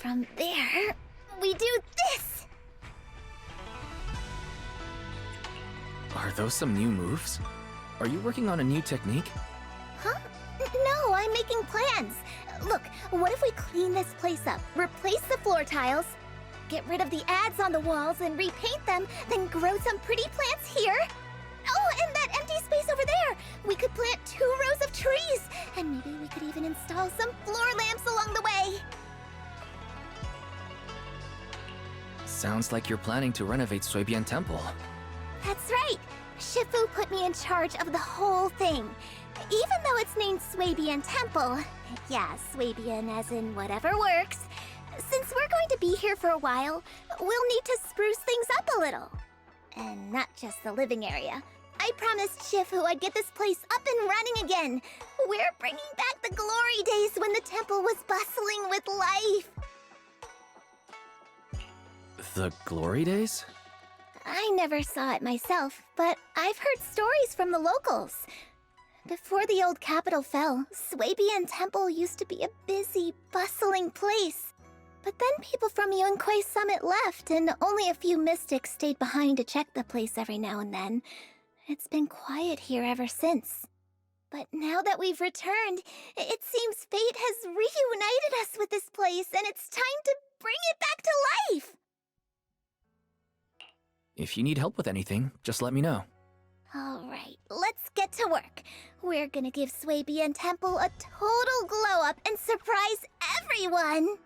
from there, we do this! Are those some new moves? Are you working on a new technique? Huh? No, I'm making plans. Look, what if we clean this place up, replace the floor tiles, get rid of the ads on the walls and repaint them, then grow some pretty plants here? Oh, and that empty space over there! We could plant 2 rows of trees, and maybe we could even install some floor lamps along the way. Sounds like you're planning to renovate Suibian Temple. That's right. Shifu put me in charge of the whole thing. Even though it's named Swabian Temple. Yeah, Swabian as in whatever works. Since we're going to be here for a while, we'll need to spruce things up a little. And not just the living area. I promised Shifu I'd get this place up and running again. We're bringing back the glory days when the temple was bustling with life. The glory days? I never saw it myself, but I've heard stories from the locals. Before the old capital fell, Swabian Temple used to be a busy, bustling place. But then people from Yunquei Summit left, and only a few mystics stayed behind to check the place every now and then. It's been quiet here ever since. But now that we've returned, it seems fate has reunited us with this place, and it's time to bring it back to life! If you need help with anything, just let me know. Alright, let's get to work. We're gonna give Swabian Temple a total glow-up and surprise everyone!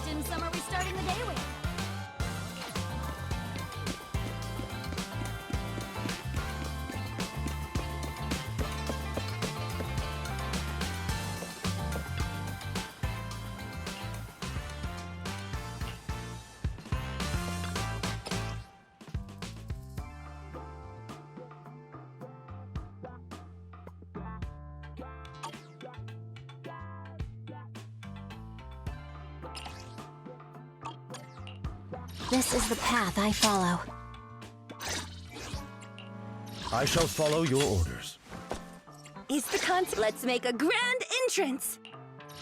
dim sum are we starting the day with? This is the path I follow. I shall follow your orders. Is the Let's make a grand entrance!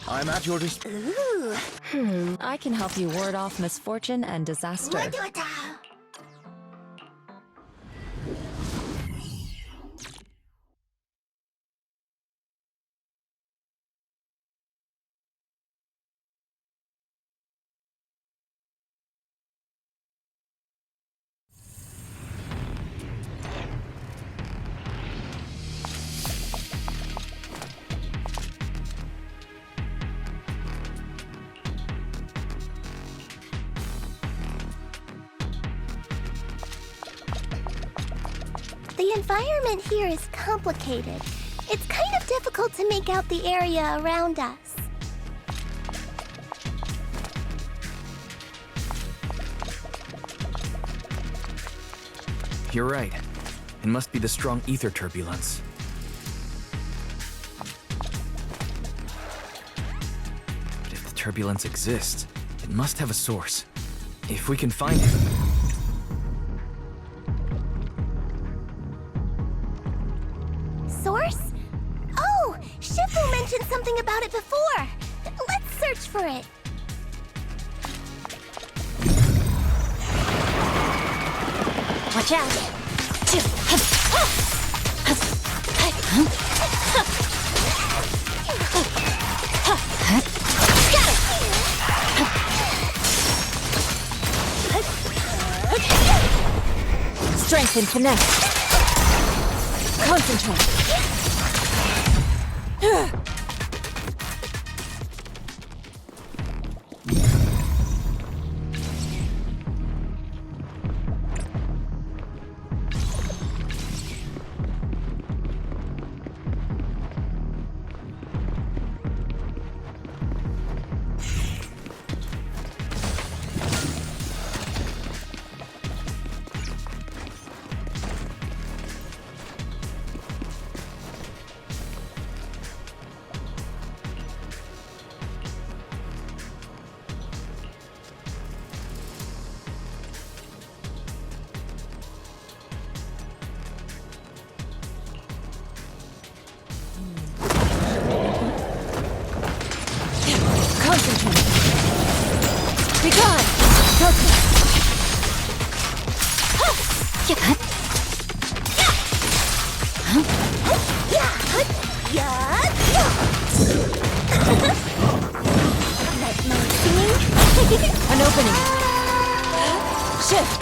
I'm at your disposal. Ooh. I can help you ward off misfortune and disaster. The environment here is complicated. It's kind of difficult to make out the area around us. You're right. It must be the strong ether turbulence. But if the turbulence exists, it must have a source. If we can find it. Source? Oh, Shifu mentioned something about it before. Let's search for it. Watch out! Strength and finesse. Concentrate. Be gone! An opening. Shift.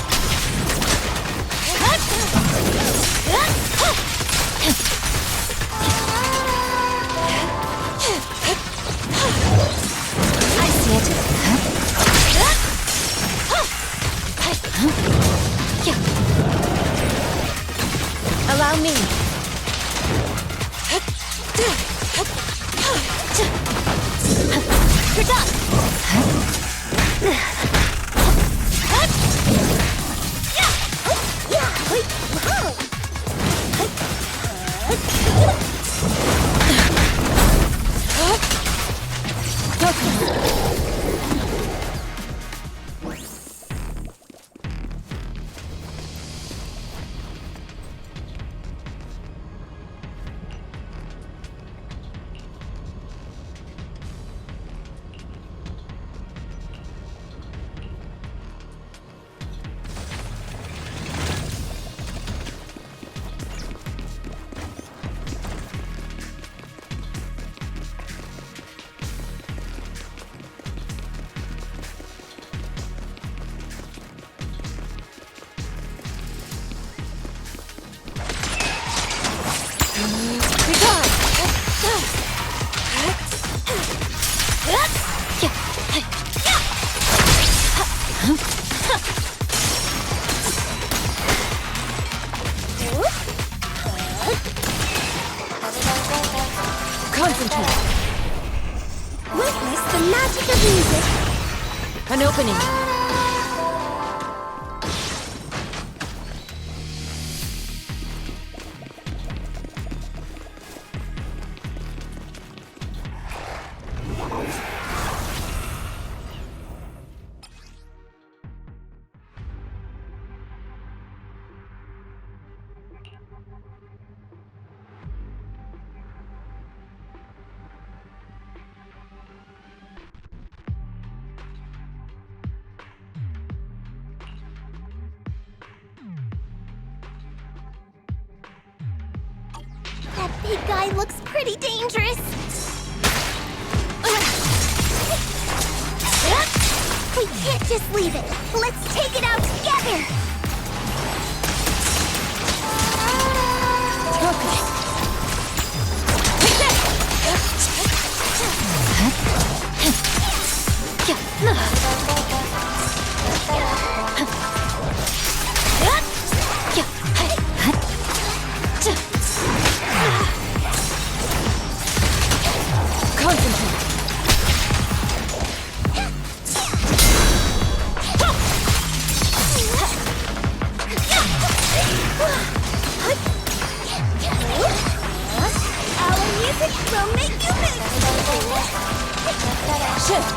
I see it. Allow me. You're done. Concentrate. Witness the magic of music. An opening. That big guy looks pretty dangerous. We can't just leave it. Let's take it out together. Concentrate. Our music will make you move. Shift.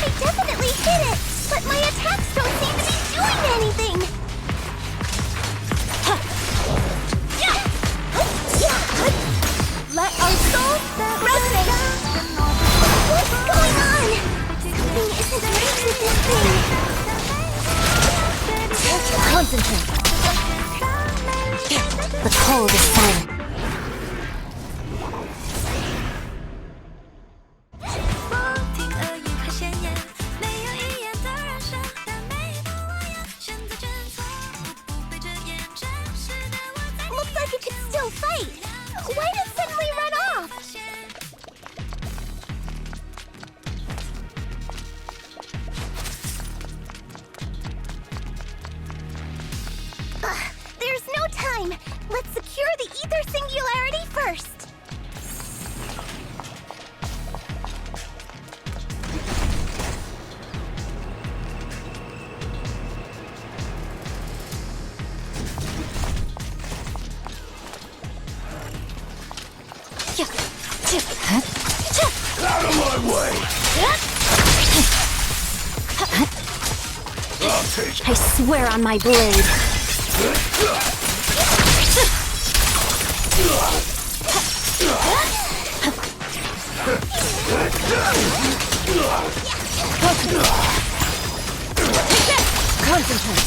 I definitely hit it, but my attacks don't seem to be doing anything. Let our souls resonate. What's going on? Something isn't right with this thing. Concentrate. The cold is silent. Looks like it could still fight. Why did it suddenly run off? There's no time. Let's secure the ether singularity first. Out of my way! I'll take I swear on my blade. Concentrate.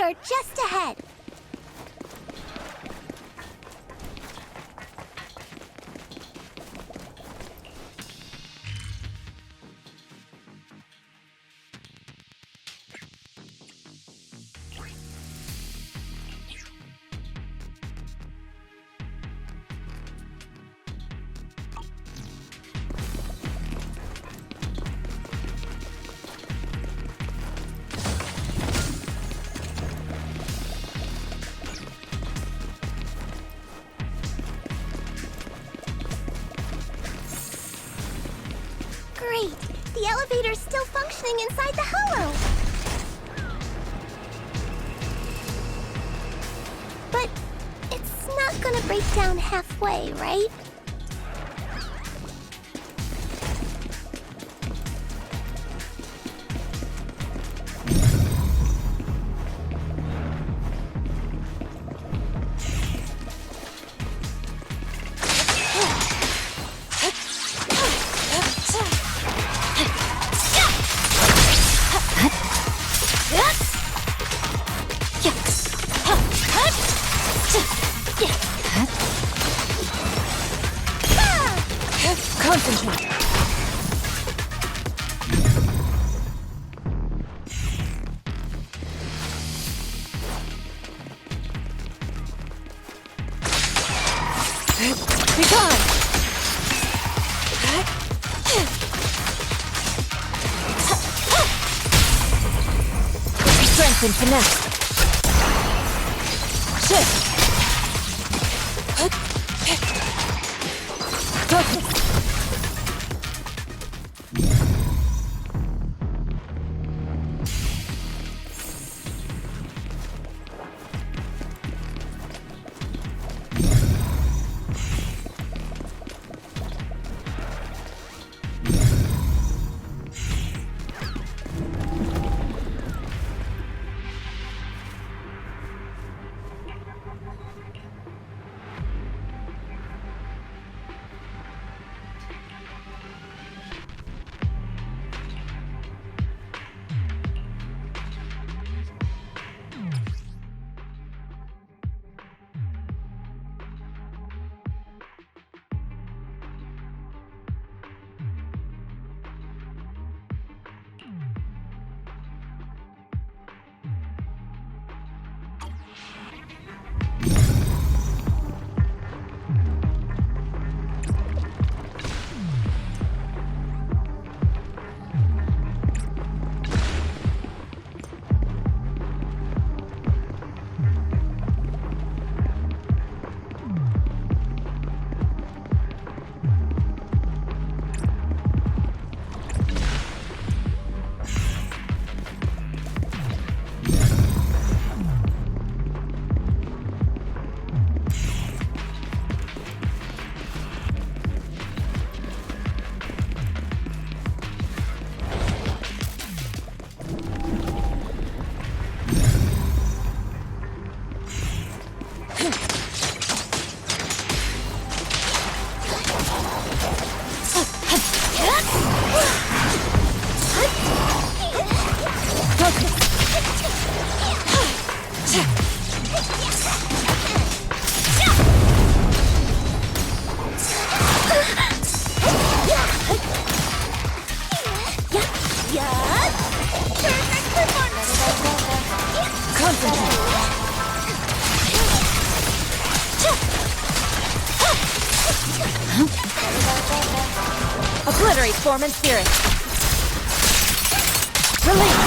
are just ahead. Great! The elevator's still functioning inside the hollow! But it's not gonna break down halfway, right? Concentrate. Be gone. Strength and finesse. Shift. Focus. Obliterate form and spirit. Release.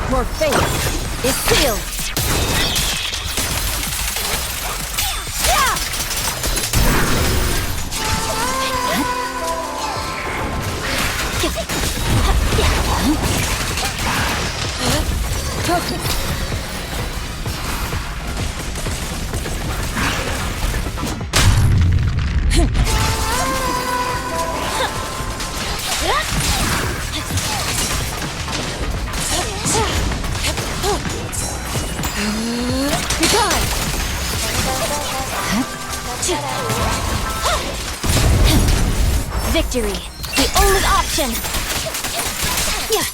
Your fate is sealed. Victory, the only option. Yeah.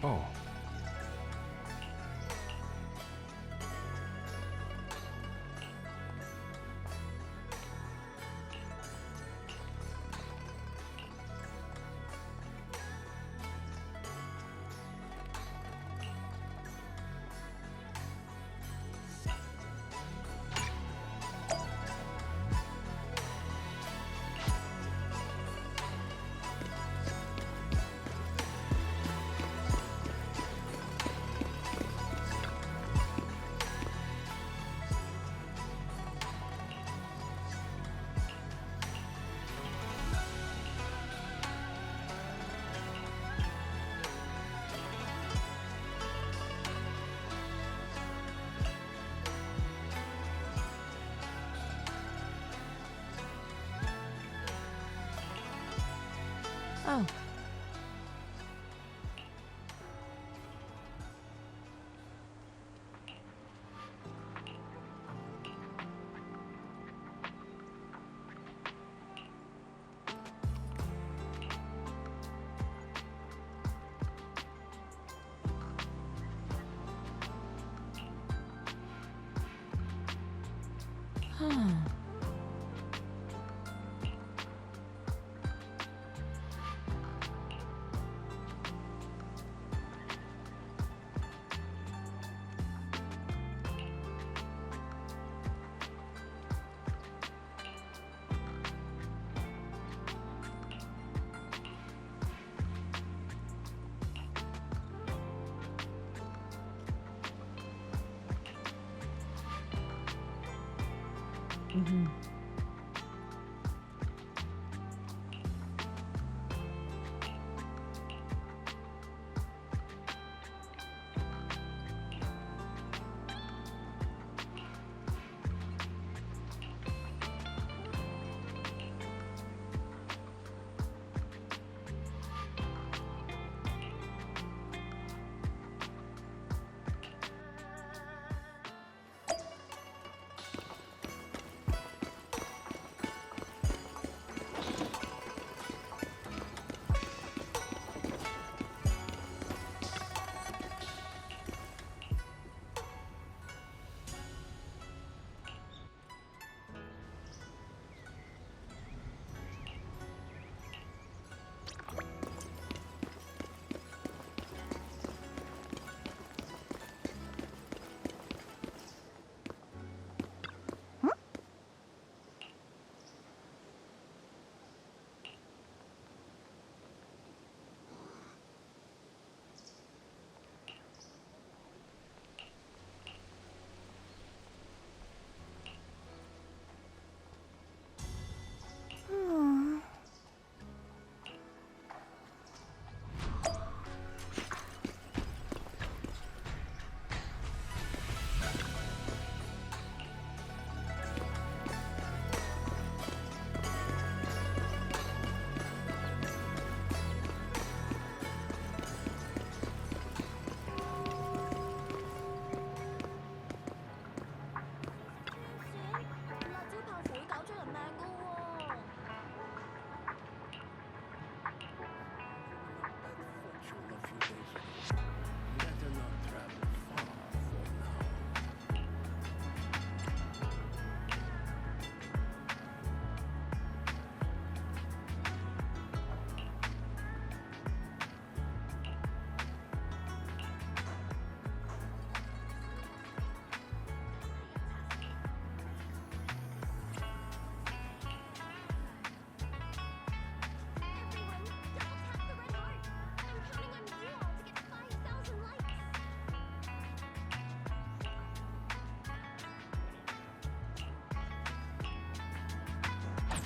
Oh. Oh. Huh. Mm-hmm.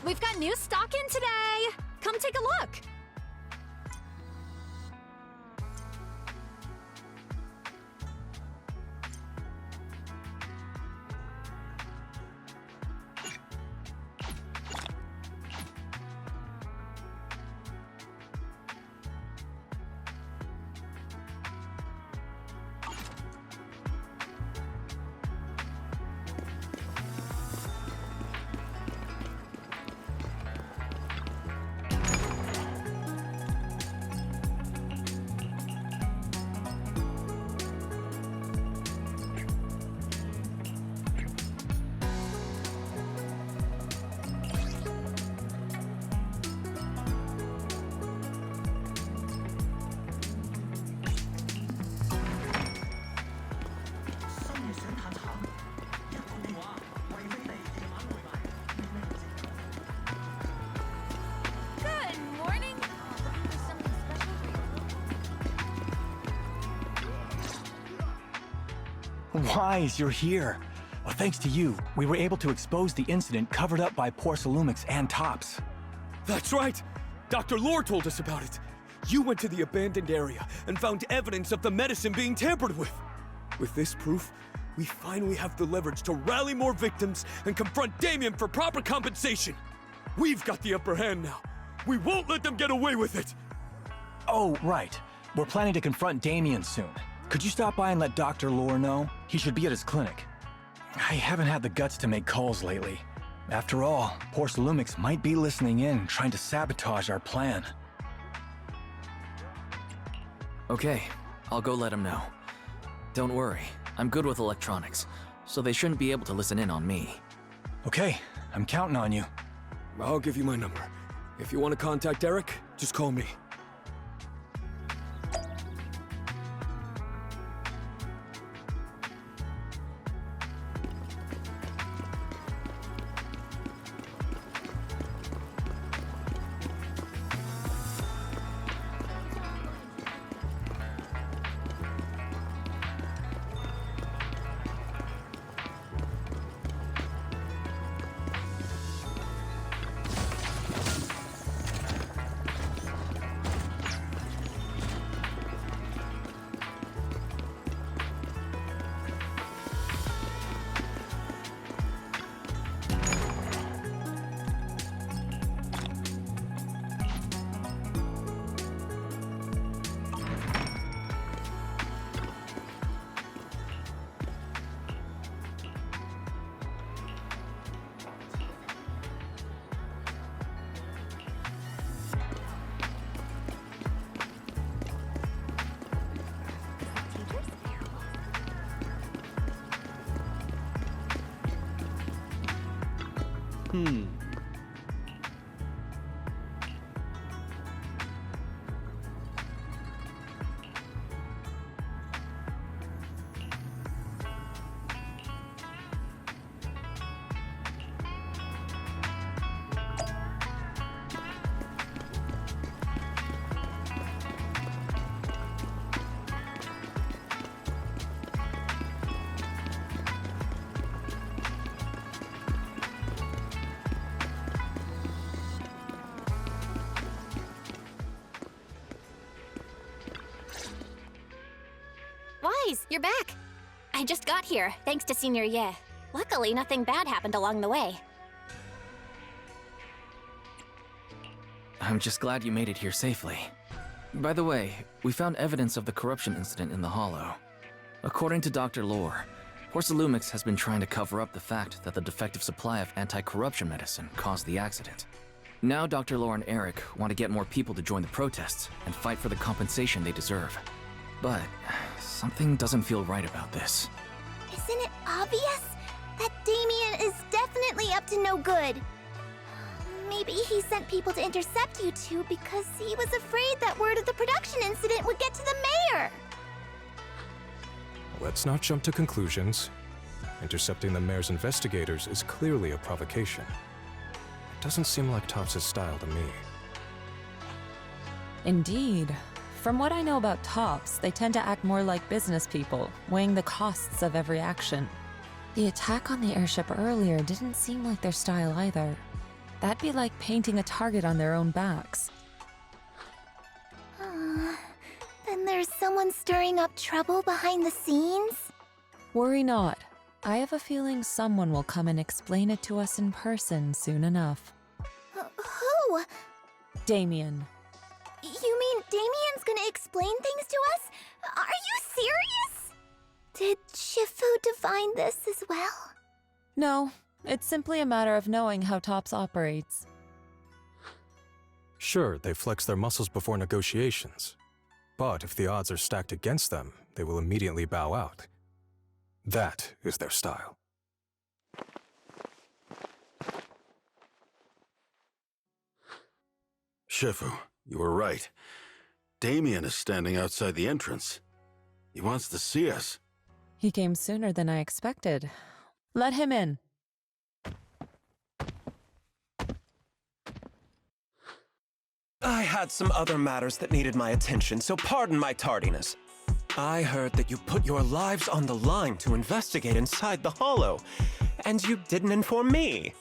We've got new stock in today! Come take a look! Wise, you're here. Well, thanks to you, we were able to expose the incident covered up by Porcelumix and Tops. That's right! Dr. Lore told us about it. You went to the abandoned area and found evidence of the medicine being tampered with. With this proof, we finally have the leverage to rally more victims and confront Damien for proper compensation. We've got the upper hand now. We won't let them get away with it. Oh, right. We're planning to confront Damien soon. Could you stop by and let Dr. Lore know? He should be at his clinic. I haven't had the guts to make calls lately. After all, Porcelumix might be listening in, trying to sabotage our plan. Okay, I'll go let him know. Don't worry, I'm good with electronics, so they shouldn't be able to listen in on me. Okay, I'm counting on you. I'll give you my number. If you want to contact Eric, just call me. Wise, you're back. I just got here, thanks to Senior Ye. Luckily, nothing bad happened along the way. I'm just glad you made it here safely. By the way, we found evidence of the corruption incident in the Hollow. According to Dr. Lore, Porcelumix has been trying to cover up the fact that the defective supply of anti-corruption medicine caused the accident. Now Dr. Lore and Eric want to get more people to join the protests and fight for the compensation they deserve. But something doesn't feel right about this. Isn't it obvious that Damien is definitely up to no good? Maybe he sent people to intercept you two because he was afraid that word of the production incident would get to the mayor. Let's not jump to conclusions. Intercepting the mayor's investigators is clearly a provocation. It doesn't seem like Tops' style to me. Indeed. From what I know about Tops, they tend to act more like business people, weighing the costs of every action. The attack on the airship earlier didn't seem like their style either. That'd be like painting a target on their own backs. Then there's someone stirring up trouble behind the scenes? Worry not. I have a feeling someone will come and explain it to us in person soon enough. Who? Damien. You mean Damien's gonna explain things to us? Are you serious? Did Shifu divine this as well? No, it's simply a matter of knowing how Tops operates. Sure, they flex their muscles before negotiations. But if the odds are stacked against them, they will immediately bow out. That is their style. Shifu, you were right. Damien is standing outside the entrance. He wants to see us. He came sooner than I expected. Let him in. I had some other matters that needed my attention, so pardon my tardiness. I heard that you put your lives on the line to investigate inside the Hollow, and you didn't inform me.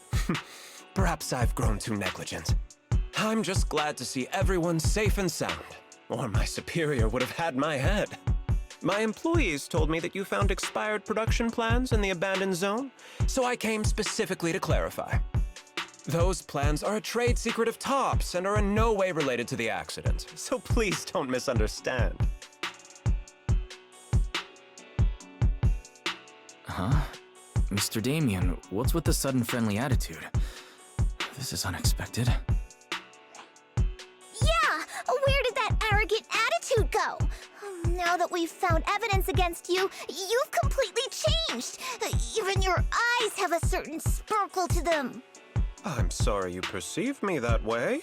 Perhaps I've grown too negligent. I'm just glad to see everyone safe and sound, or my superior would have had my head. My employees told me that you found expired production plans in the abandoned zone, so I came specifically to clarify. Those plans are a trade secret of Topps and are in no way related to the accident, so please don't misunderstand. Huh? Mr. Damien, what's with the sudden friendly attitude? This is unexpected. Yeah! Where did that arrogant attitude go? Now that we've found evidence against you, you've completely changed. Even your eyes have a certain sparkle to them. I'm sorry you perceive me that way,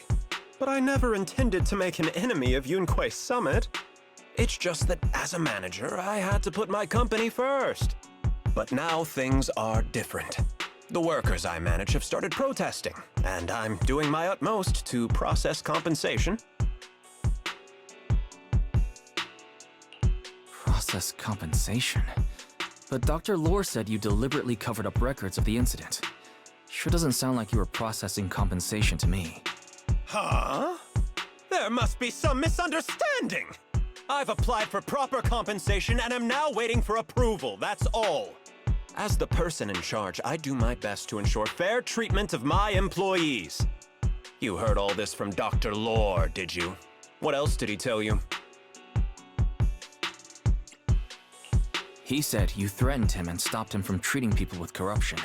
but I never intended to make an enemy of Yunquei Summit. It's just that as a manager, I had to put my company first. But now things are different. The workers I manage have started protesting, and I'm doing my utmost to process compensation. Process compensation? But Dr. Lore said you deliberately covered up records of the incident. Sure doesn't sound like you were processing compensation to me. Huh? There must be some misunderstanding! I've applied for proper compensation and am now waiting for approval, that's all. As the person in charge, I do my best to ensure fair treatment of my employees. You heard all this from Dr. Lore, did you? What else did he tell you? He said you threatened him and stopped him from treating people with corruption.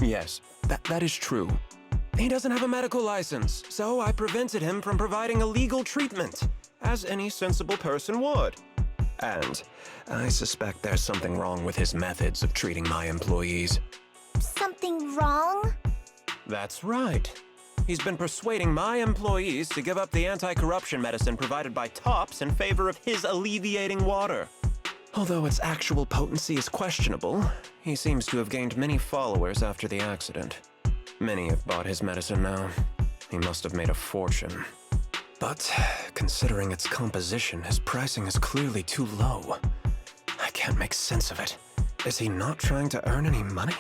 Yes, that is true. He doesn't have a medical license, so I prevented him from providing a legal treatment, as any sensible person would. And I suspect there's something wrong with his methods of treating my employees. Something wrong? That's right. He's been persuading my employees to give up the anti-corruption medicine provided by Topps in favor of his alleviating water. Although its actual potency is questionable, he seems to have gained many followers after the accident. Many have bought his medicine now. He must have made a fortune. But considering its composition, his pricing is clearly too low. I can't make sense of it. Is he not trying to earn any money?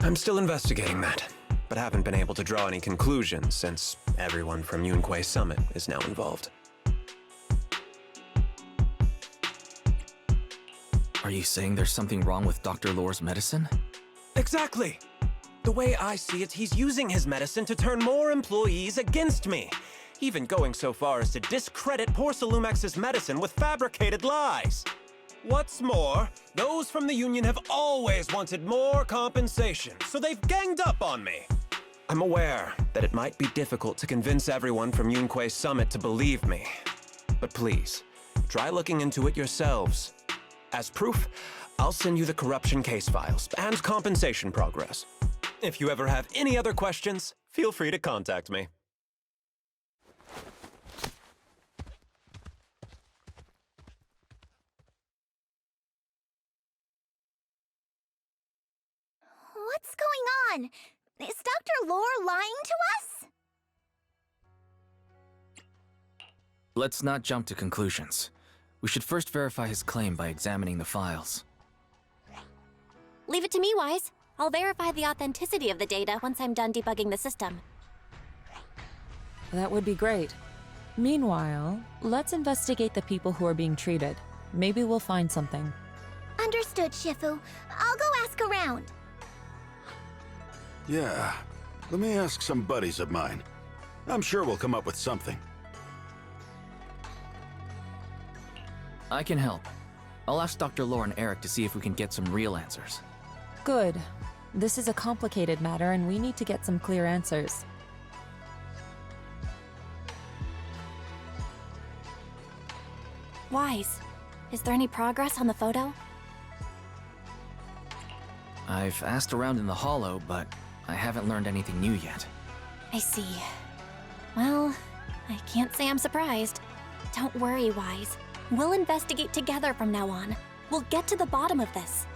I'm still investigating that, but haven't been able to draw any conclusions since everyone from Yunquei Summit is now involved. Are you saying there's something wrong with Dr. Lore's medicine? Exactly! The way I see it, he's using his medicine to turn more employees against me, even going so far as to discredit Porcelumex's medicine with fabricated lies. What's more, those from the union have always wanted more compensation, so they've ganged up on me. I'm aware that it might be difficult to convince everyone from Yunquei Summit to believe me, but please, try looking into it yourselves. As proof, I'll send you the corruption case files and compensation progress. If you ever have any other questions, feel free to contact me. What's going on? Is Dr. Lore lying to us? Let's not jump to conclusions. We should first verify his claim by examining the files. Leave it to me, Wise. I'll verify the authenticity of the data once I'm done debugging the system. That would be great. Meanwhile, let's investigate the people who are being treated. Maybe we'll find something. Understood, Shifu. I'll go ask around. Yeah, let me ask some buddies of mine. I'm sure we'll come up with something. I can help. I'll ask Dr. Lore and Eric to see if we can get some real answers. Good. This is a complicated matter and we need to get some clear answers. Wise, is there any progress on the photo? I've asked around in the Hollow, but I haven't learned anything new yet. I see. Well, I can't say I'm surprised. Don't worry, Wise. We'll investigate together from now on. We'll get to the bottom of this.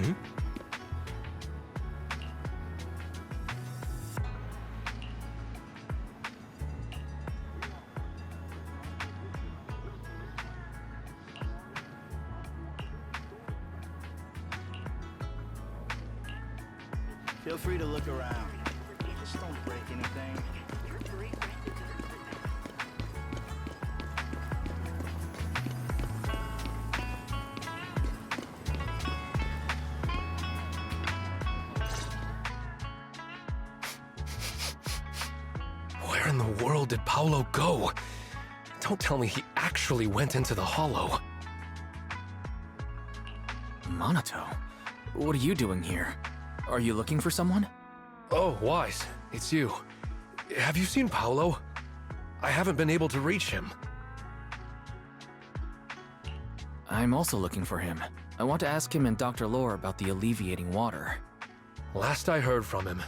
Hmm? Feel free to look around. Just don't break anything. Where in the world did Paolo go? Don't tell me he actually went into the hollow. Monato, what are you doing here? Are you looking for someone? Oh, Wise, it's you. Have you seen Paolo? I haven't been able to reach him. I'm also looking for him. I want to ask him and Dr. Lore about the alleviating water. Last I heard from him,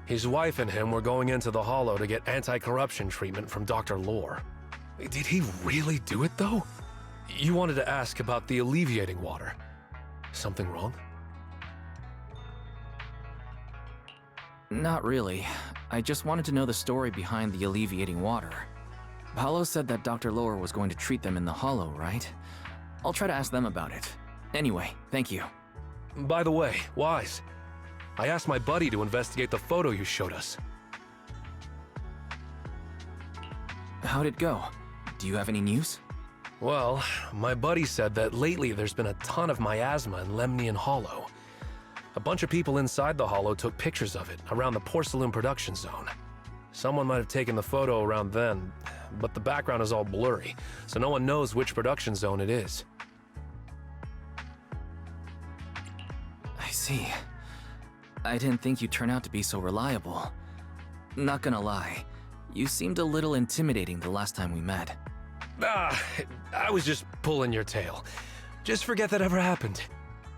his wife and him were going into the hollow to get anti-corruption treatment from Dr. Lore. Did he really do it, though? You wanted to ask about the alleviating water. Something wrong? Not really. I just wanted to know the story behind the alleviating water. Paolo said that Dr. Lore was going to treat them in the hollow, right? I'll try to ask them about it. Anyway, thank you. By the way, Wise, I asked my buddy to investigate the photo you showed us. How'd it go? Do you have any news? Well, my buddy said that lately there's been a ton of miasma in Lemnian Hollow. A bunch of people inside the hollow took pictures of it around the porcelain production zone. Someone might have taken the photo around then, but the background is all blurry, so no one knows which production zone it is. I see. I didn't think you'd turn out to be so reliable. Not gonna lie, you seemed a little intimidating the last time we met. I was just pulling your tail. Just forget that ever happened.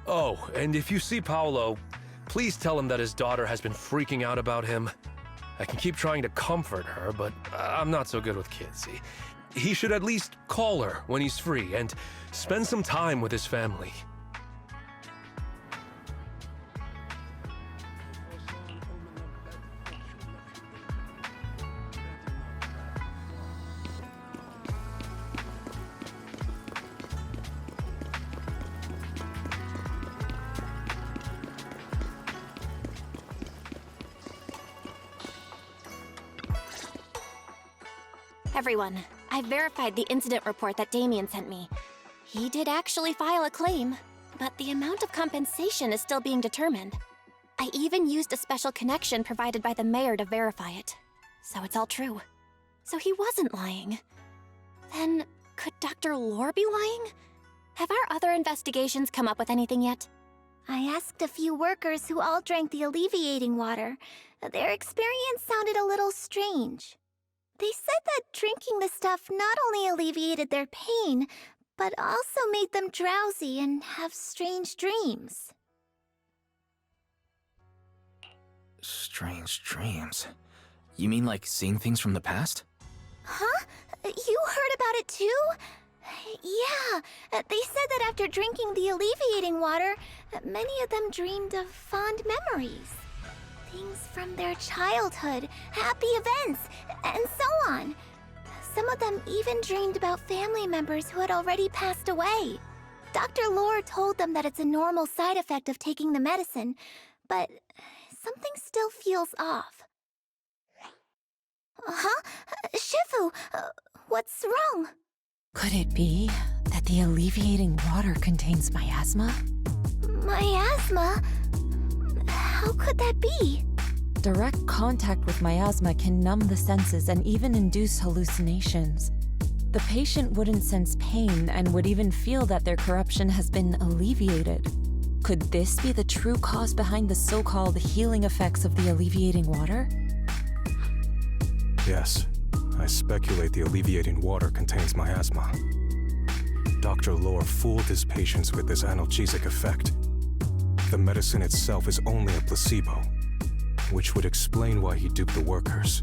Oh, and if you see Paolo, please tell him that his daughter has been freaking out about him. I can keep trying to comfort her, but I'm not so good with kids. He should at least call her when he's free and spend some time with his family. Everyone, I've verified the incident report that Damien sent me. He did actually file a claim, but the amount of compensation is still being determined. I even used a special connection provided by the mayor to verify it. So it's all true. So he wasn't lying. Then, could Dr. Lore be lying? Have our other investigations come up with anything yet? I asked a few workers who all drank the alleviating water. Their experience sounded a little strange. They said that drinking the stuff not only alleviated their pain, but also made them drowsy and have strange dreams. Strange dreams? You mean like seeing things from the past? Huh? You heard about it too? Yeah, they said that after drinking the alleviating water, many of them dreamed of fond memories. Things from their childhood, happy events, and so on. Some of them even dreamed about family members who had already passed away. Dr. Lore told them that it's a normal side effect of taking the medicine, but something still feels off. Huh? Shifu, what's wrong? Could it be that the alleviating water contains miasma? Miasma? How could that be? Direct contact with miasma can numb the senses and even induce hallucinations. The patient wouldn't sense pain and would even feel that their corruption has been alleviated. Could this be the true cause behind the so-called healing effects of the alleviating water? Yes, I speculate the alleviating water contains miasma. Dr. Lore fooled his patients with this analgesic effect. The medicine itself is only a placebo, which would explain why he duped the workers.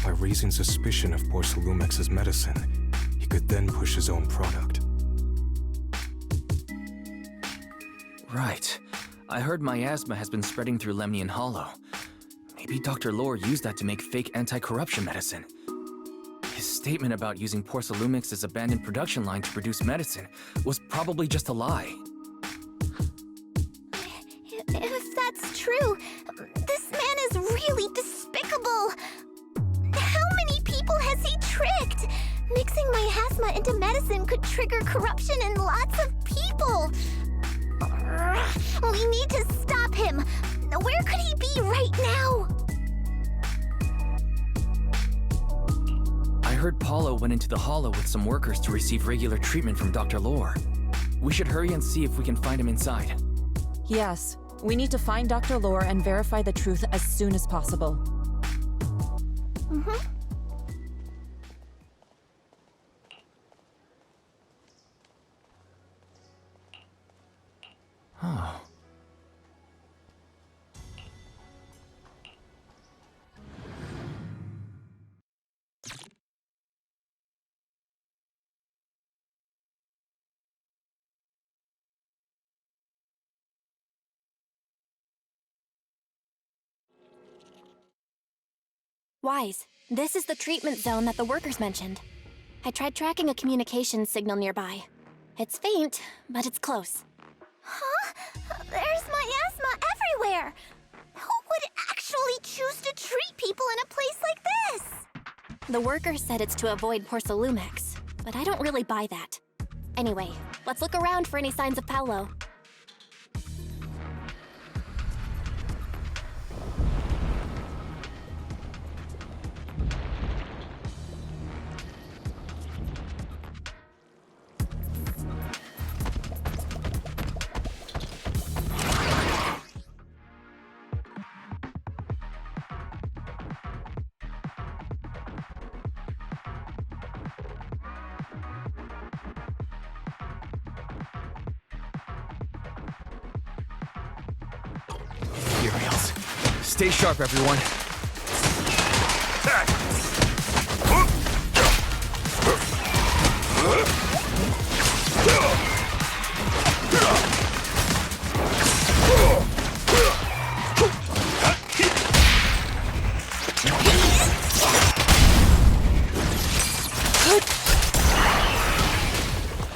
By raising suspicion of Porcelumex's medicine, he could then push his own product. Right. I heard miasma has been spreading through Lemnian Hollow. Maybe Dr. Lore used that to make fake anti-corruption medicine. His statement about using Porcelumix's abandoned production line to produce medicine was probably just a lie. If that's true, this man is really despicable. How many people has he tricked? Mixing miasma into medicine could trigger corruption in lots of people. We need to stop him. Where could he be right now? I heard Paulo went into the Hollow with some workers to receive regular treatment from Dr. Lore. We should hurry and see if we can find him inside. Yes, we need to find Dr. Lore and verify the truth as soon as possible. Oh. Wise, this is the treatment zone that the workers mentioned. I tried tracking a communications signal nearby. It's faint, but it's close. Huh? There's miasma everywhere! Who would actually choose to treat people in a place like this? The workers said it's to avoid Porcelumix, but I don't really buy that. Anyway, let's look around for any signs of Paulo. Stay sharp, everyone.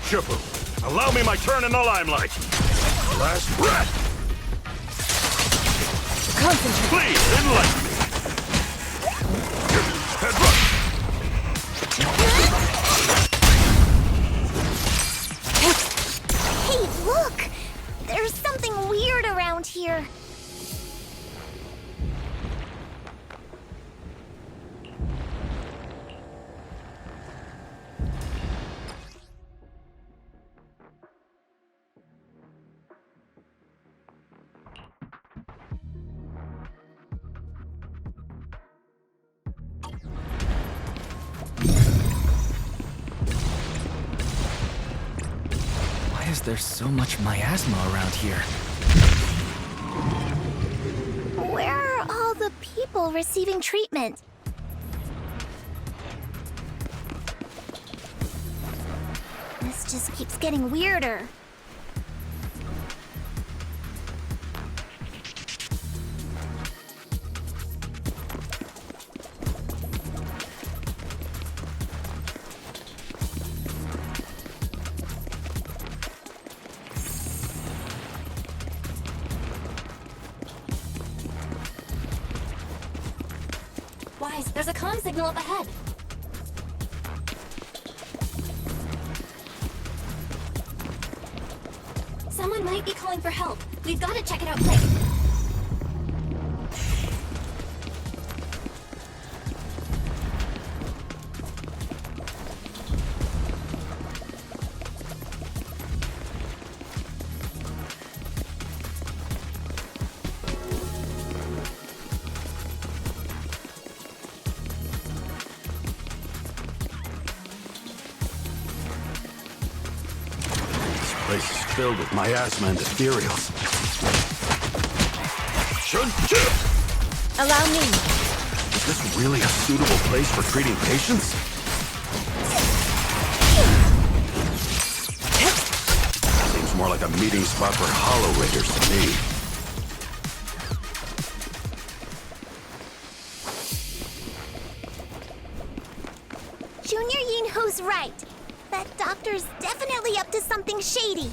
Shifu, allow me my turn in the limelight. Last breath. Concentrate. Please, enlighten me. Hey, look! There's something weird around here. There's so much miasma around here. Where are all the people receiving treatment? This just keeps getting weirder. Wise, there's a comm signal up ahead. Someone might be calling for help. We've got to check it out quick. This place is filled with miasma and ethereals. Allow me. Is this really a suitable place for treating patients? Seems more like a meeting spot for Hollow Raiders to me. was right. That doctor's definitely up to something shady.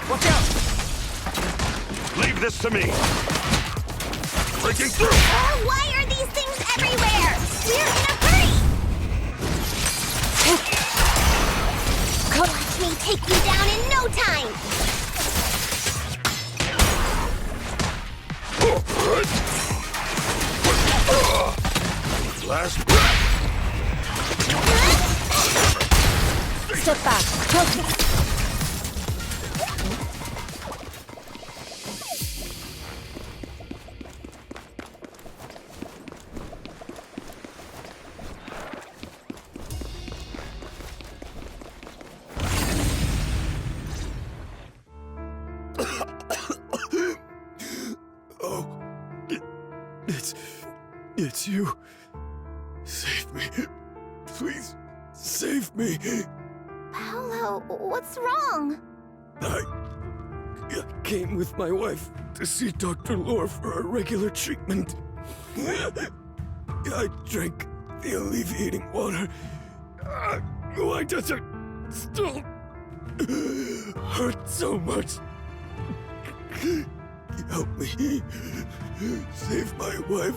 Watch out! Leave this to me! Breaking through! Why are these things everywhere? We're in a hurry! Watch me take you down in no time! Last breath! Step back. Focus. It's you. Save me. Please, save me. Paolo, what's wrong? I came with my wife to see Dr. Lore for a regular treatment. I drank the alleviating water. Why does it still hurt so much? Help me. Save my wife.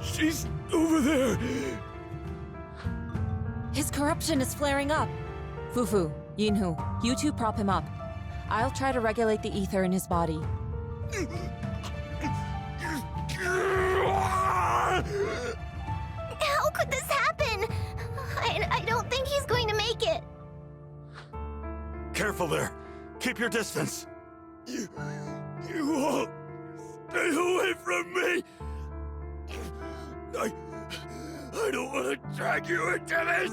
She's over there. His corruption is flaring up. Fufu, Yinhu, you two prop him up. I'll try to regulate the ether in his body. How could this happen? I don't think he's going to make it. Careful there. Keep your distance. You all stay away from me. I don't want to drag you into this.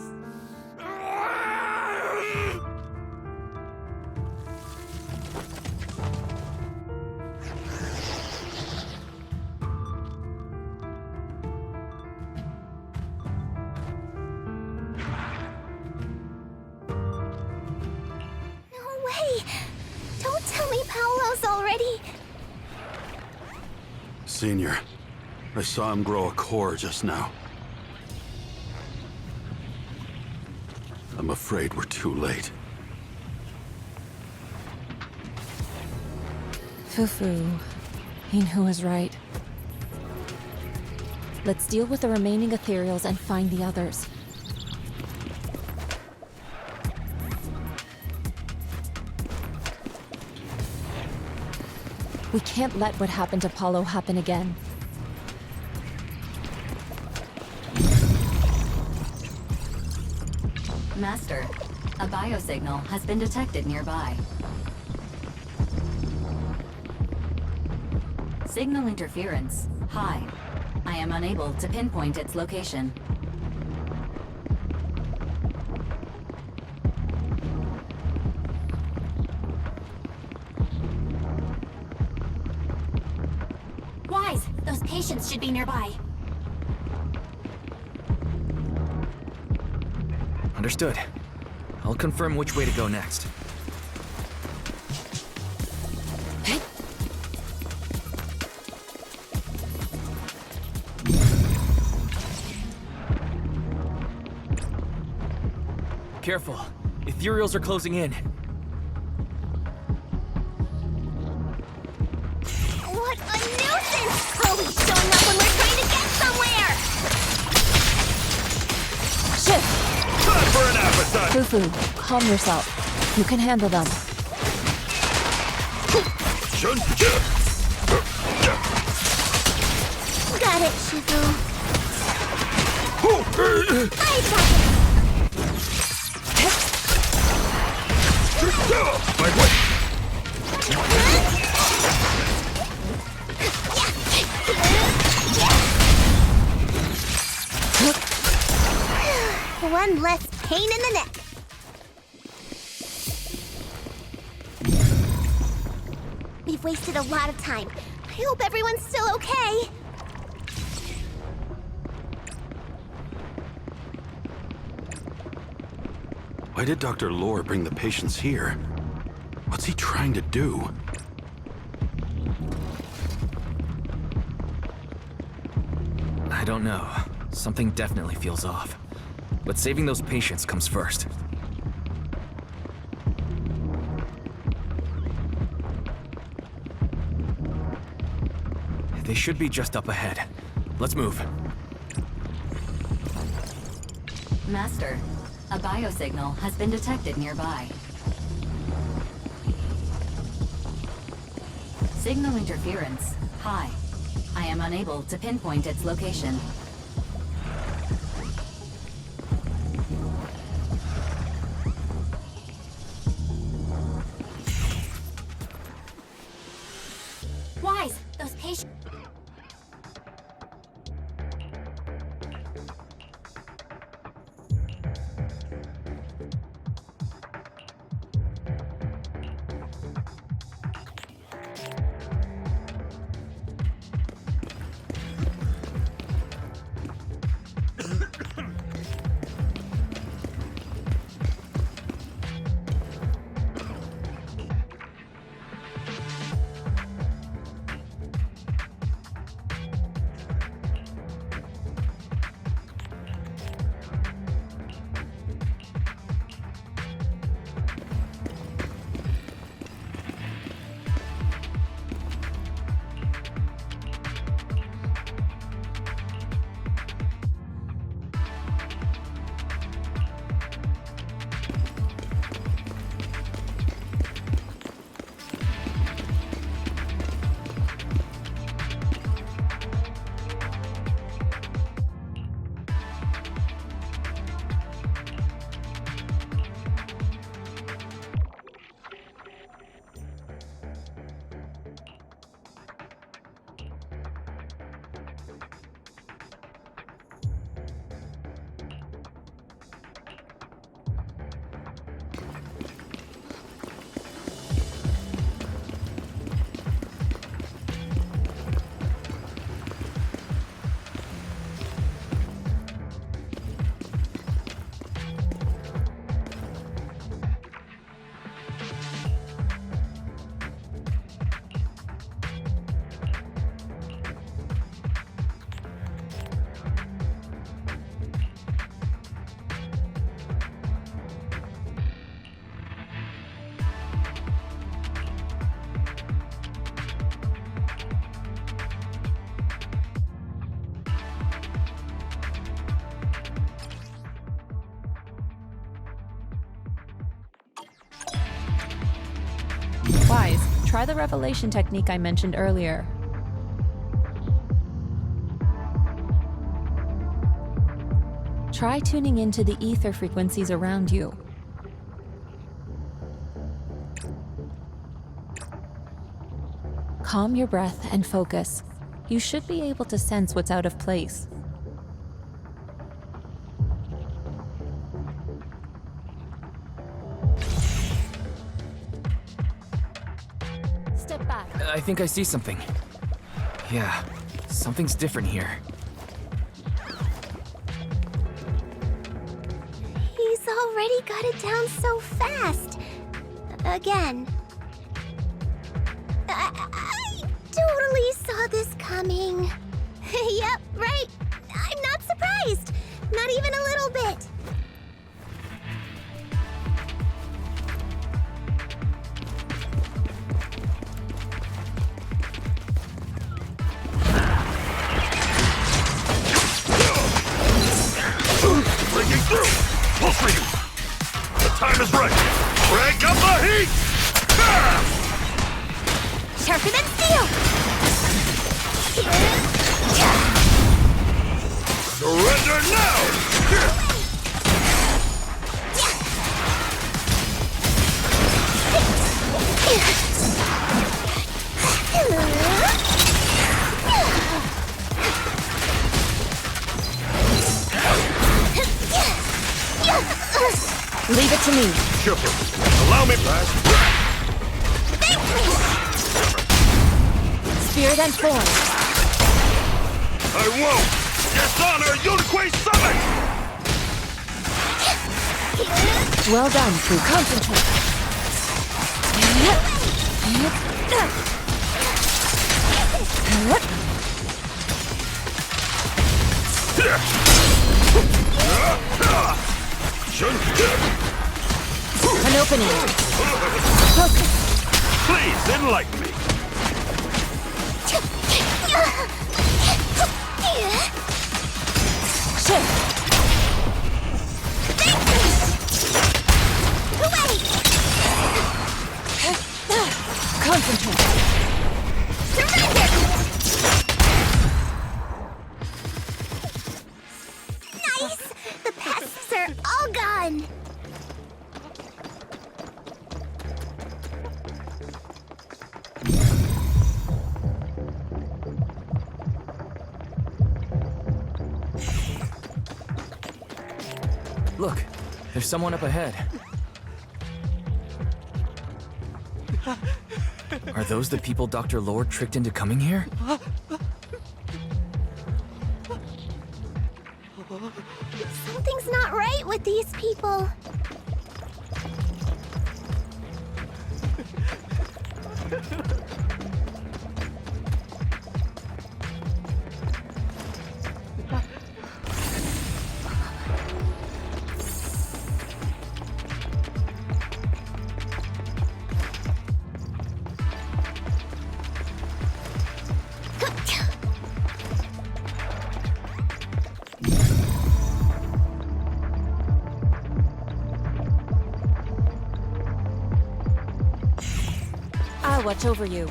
No way. Don't tell me Paolo's already... Senior, I saw him grow a core just now. I'm afraid we're too late. Fufu, Yinhu is right. Let's deal with the remaining ethereals and find the others. We can't let what happened to Paulo happen again. Master, a biosignal has been detected nearby. Signal interference high. I am unable to pinpoint its location. Wise, those patients should be nearby. Understood. I'll confirm which way to go next. Careful. Ethereals are closing in. What a nuisance! Always showing up when we're trying to get somewhere! Shift! Time for an appetite! Fufu, calm yourself. You can handle them. Got it, Shifu. I got it. One less pain in the neck. We've wasted a lot of time. I hope everyone's still okay. Why did Dr. Lore bring the patients here? What's he trying to do? I don't know. Something definitely feels off. But saving those patients comes first. They should be just up ahead. Let's move. Master, a biosignal has been detected nearby. Signal interference. High. I am unable to pinpoint its location. Wise, those patients. Wise, try the revelation technique I mentioned earlier. Try tuning into the ether frequencies around you. Calm your breath and focus. You should be able to sense what's out of place. Step back. I think I see something. Yeah, something's different here. He's already got it down so fast. Again. I totally saw this coming. Yep, right. I'm not surprised. Not even a little bit. time is right! Crank up the heat! Sharper than steel! Surrender now! Leave it to me. Sure. Allow me, last breath. Spirit and form. I won't! Dishonor Unique Summit! Well done, Fu. Concentrate. An opening. Focus. Please enlighten me. Shift. Concentrate. Surrender! Nice! The pests are all gone! Look, there's someone up ahead. Are those the people Dr. Lord tricked into coming here? Something's not right with these people. I'll watch over you.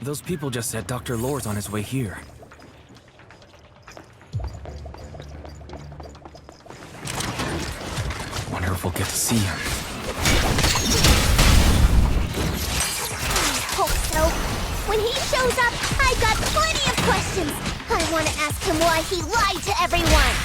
Those people just said Dr. Lore's on his way here. Wonder if we'll get to see him. I hope so. When he shows up, I've got plenty of questions. I want to ask him why he lied to everyone.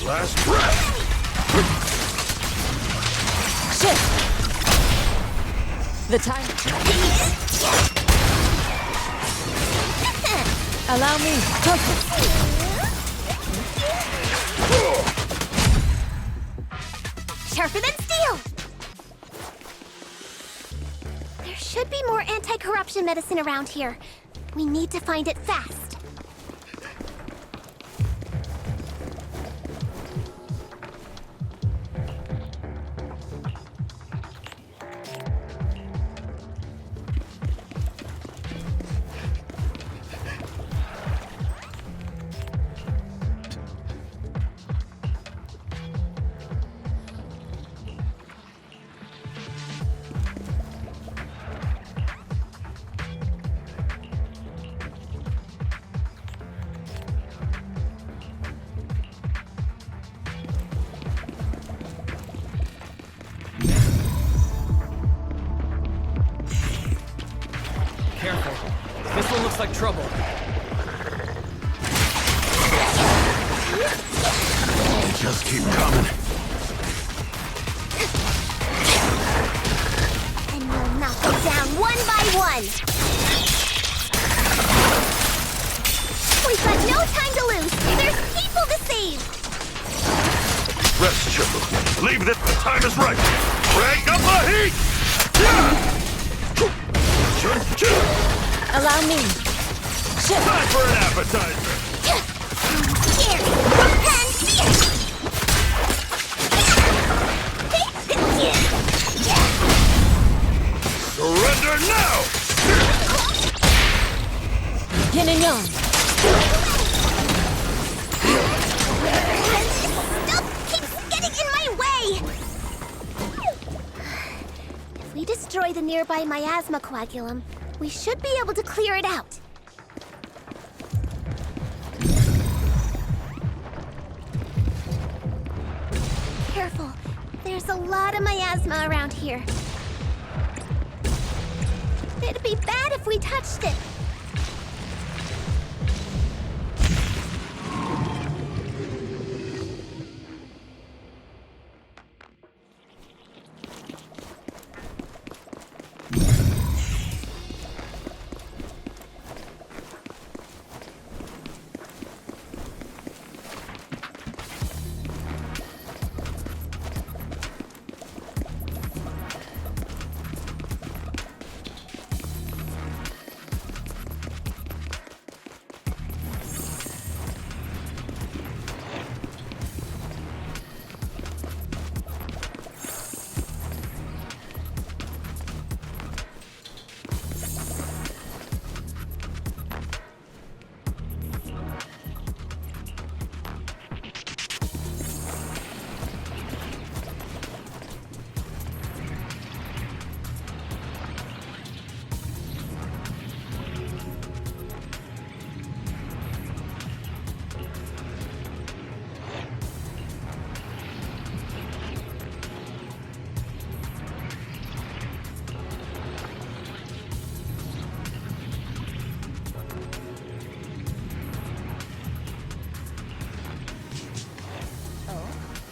Last breath. Shift. The time. Allow me. Focus. Sharper than steel. There should be more anti-corruption medicine around here. We need to find it fast. looks like trouble. Just keep coming. And we'll knock them down one by one. We've got no time to lose. There's people to save. Rest, Chifu. Leave this. The time is right. Crank up the heat! Allow me. Time for an appetizer. Here, and Surrender now! Yin and yang. Stuff keeps getting in my way! If we destroy the nearby miasma coagulum, we should be able to clear it out. Careful. There's a lot of miasma around here. It'd be bad if we touched it.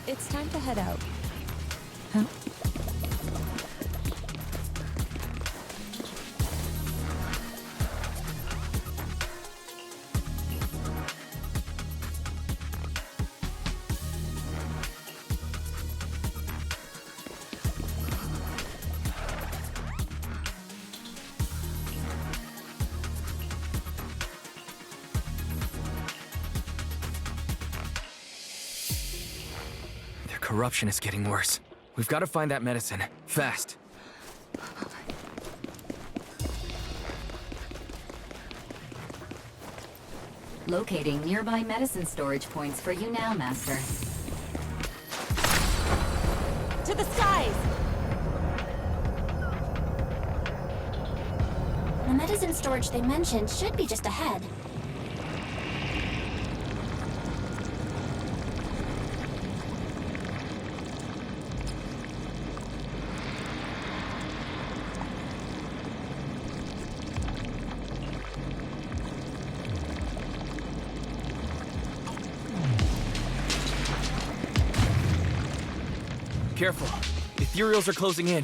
It's time to head out. Huh? Corruption is getting worse. We've got to find that medicine. Fast. Locating nearby medicine storage points for you now, Master. To the skies! The medicine storage they mentioned should be just ahead. Careful. Ethereals are closing in.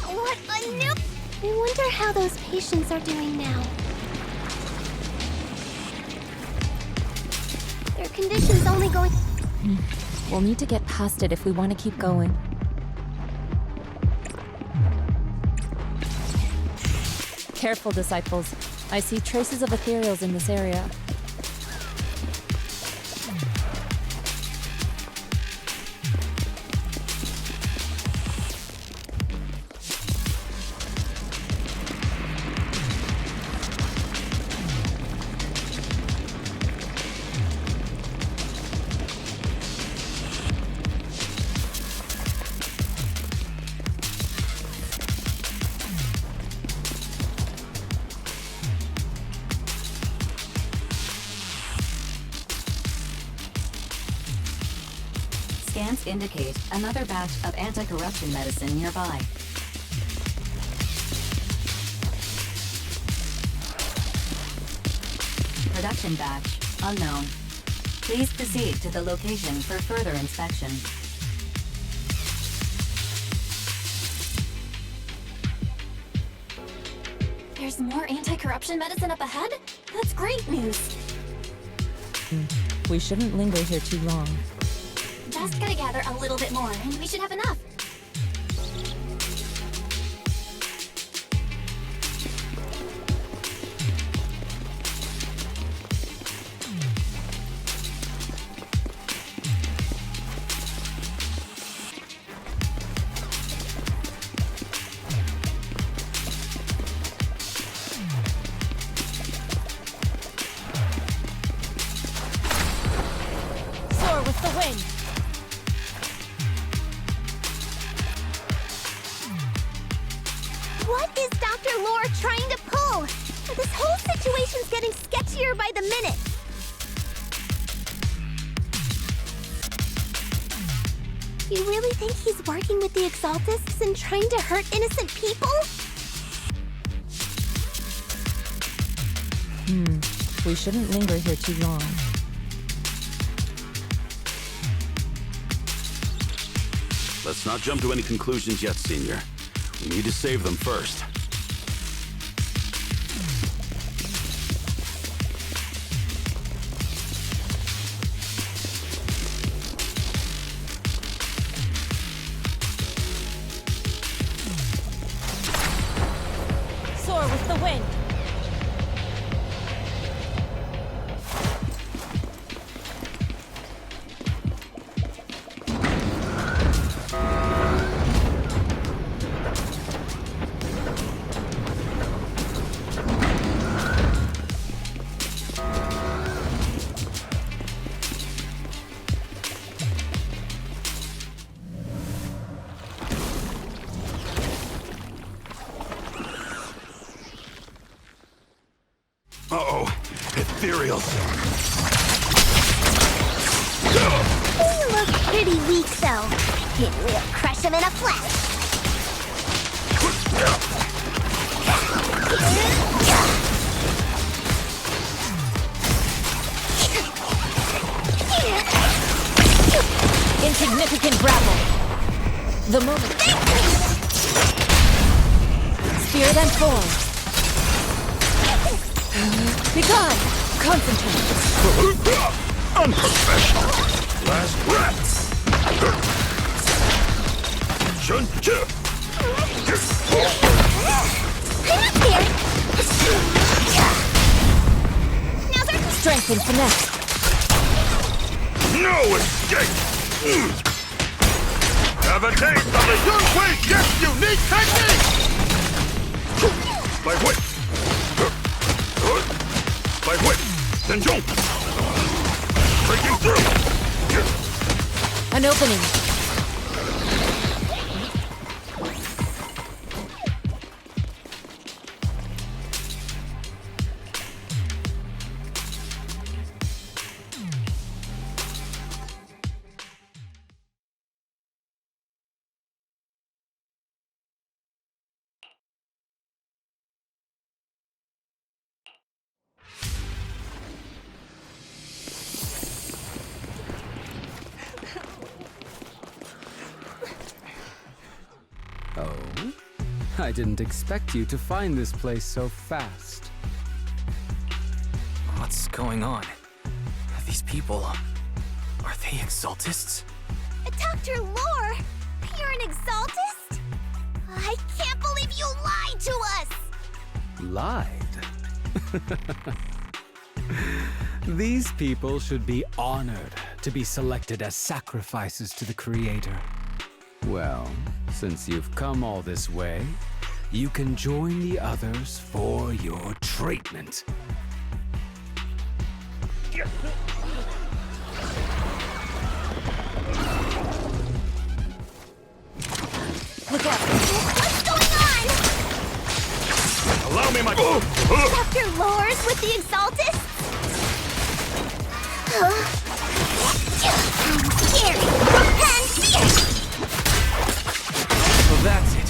What a noob! I wonder how those patients are doing now. Their condition's only going... We'll need to get past it if we want to keep going. Careful, disciples. I see traces of ethereals in this area. Scans indicate another batch of anti-corruption medicine nearby. production batch unknown. Please proceed to the location for further inspection. There's more anti-corruption medicine up ahead? That's great news. We shouldn't linger here too long. Just gotta gather a little bit more, and we should have enough. Soar with the wind. What is Dr. Lore trying to pull? This whole situation's getting sketchier by the minute. You really think he's working with the Exaltists and trying to hurt innocent people? We shouldn't linger here too long. Let's not jump to any conclusions yet, Senior. We need to save them first. Soar with the wind. Uh-oh. Ethereals. They look pretty weak, though. We'll crush him in a flash. Insignificant grapple. The moment. Spear them forward. Begone! Concentrate. Unprofessional. Last breath. Strength and finesse. No escape! Have a taste of the Yunhui Jet's unique technique! By whip! By whip! Then jump! Breaking through! An opening. Oh? I didn't expect you to find this place so fast. What's going on? These people... are they Exaltists? Dr. Lore, you're an Exaltist? I can't believe you lied to us! Lied? These people should be honored to be selected as sacrifices to the Creator. Well, since you've come all this way, you can join the others for your treatment. Look out! What's going on? Allow me my... Dr. Lore's with the Exaltists? I'm scared and fierce! So that's it.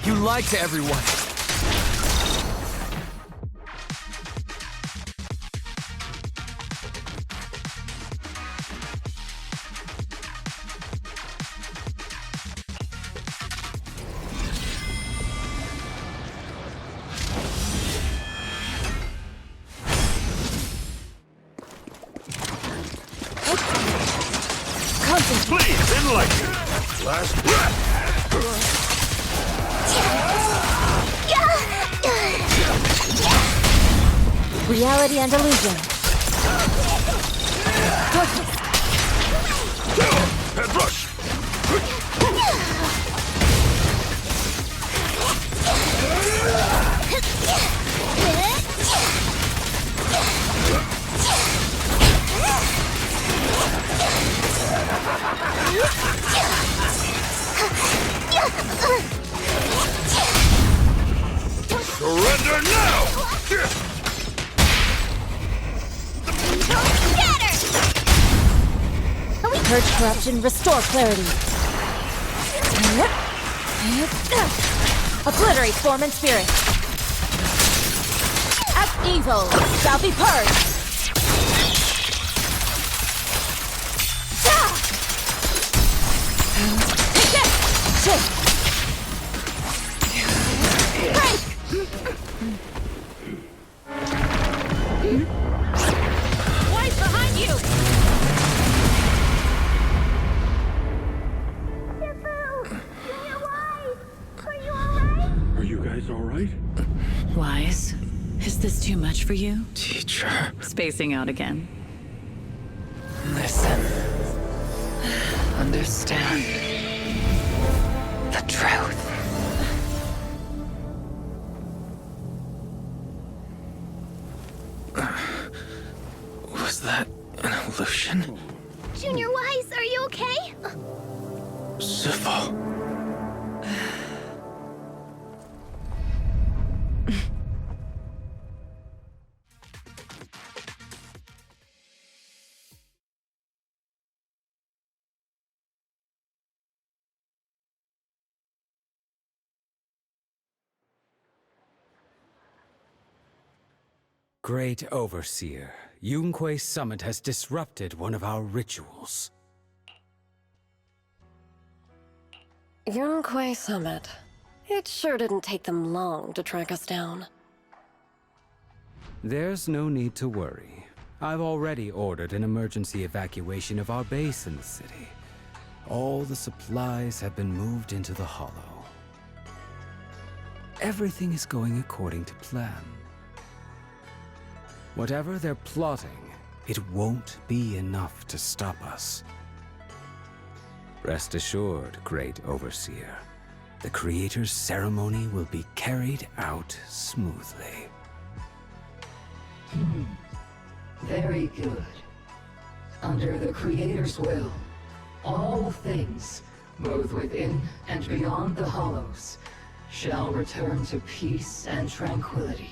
You lied to everyone. Please, enlighten me. Last breath. Reality and illusion. Head rush. Surrender now! Purge corruption, restore clarity. Obliterate form and spirit. As evil shall be purged. Wise behind you! Are you guys all right? Wise, is this too much for you? Teacher. Spacing out again. Listen. Understand the truth. Was that an illusion? Junior Wise, are you okay? Sybil. Great Overseer, Yunque Summit has disrupted one of our rituals. Yunque Summit. It sure didn't take them long to track us down. There's no need to worry. I've already ordered an emergency evacuation of our base in the city. All the supplies have been moved into the Hollow. Everything is going according to plan. Whatever they're plotting, it won't be enough to stop us. Rest assured, Great Overseer. The Creator's ceremony will be carried out smoothly. Very good. Under the Creator's will, all things, both within and beyond the Hollows, shall return to peace and tranquility.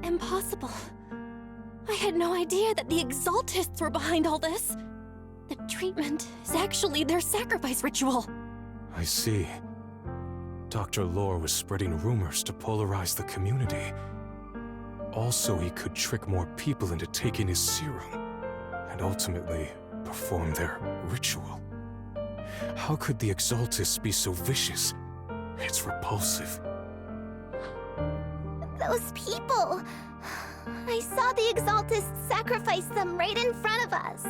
Impossible. I had no idea that the Exaltists were behind all this. The treatment is actually their sacrifice ritual. I see. Dr. Lore was spreading rumors to polarize the community. Also, he could trick more people into taking his serum, and ultimately perform their ritual. How could the Exaltists be so vicious? It's repulsive. Those people! I saw the Exaltists sacrifice them right in front of us.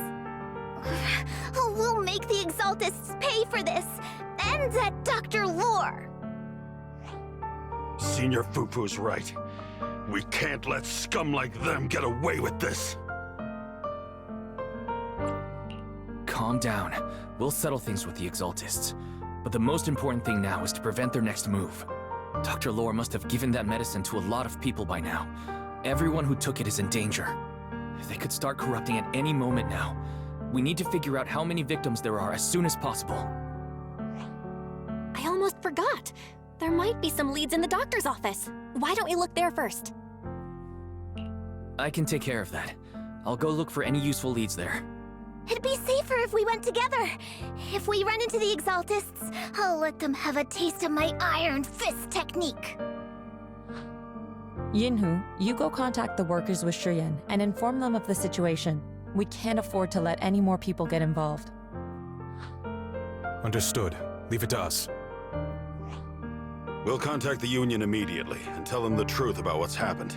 We'll make the Exaltists pay for this, and that Dr. Lore! Senior Fufu's right. We can't let scum like them get away with this. Calm down. We'll settle things with the Exaltists. But the most important thing now is to prevent their next move. Dr. Lore must have given that medicine to a lot of people by now. Everyone who took it is in danger. They could start corrupting at any moment now. We need to figure out how many victims there are as soon as possible. I almost forgot. There might be some leads in the doctor's office. Why don't we look there first? I can take care of that. I'll go look for any useful leads there. It'd be safer if we went together. If we run into the Exaltists, I'll let them have a taste of my Iron Fist technique. Yinhu, you go contact the workers with Shiyan and inform them of the situation. We can't afford to let any more people get involved. Understood. Leave it to us. We'll contact the Union immediately and tell them the truth about what's happened.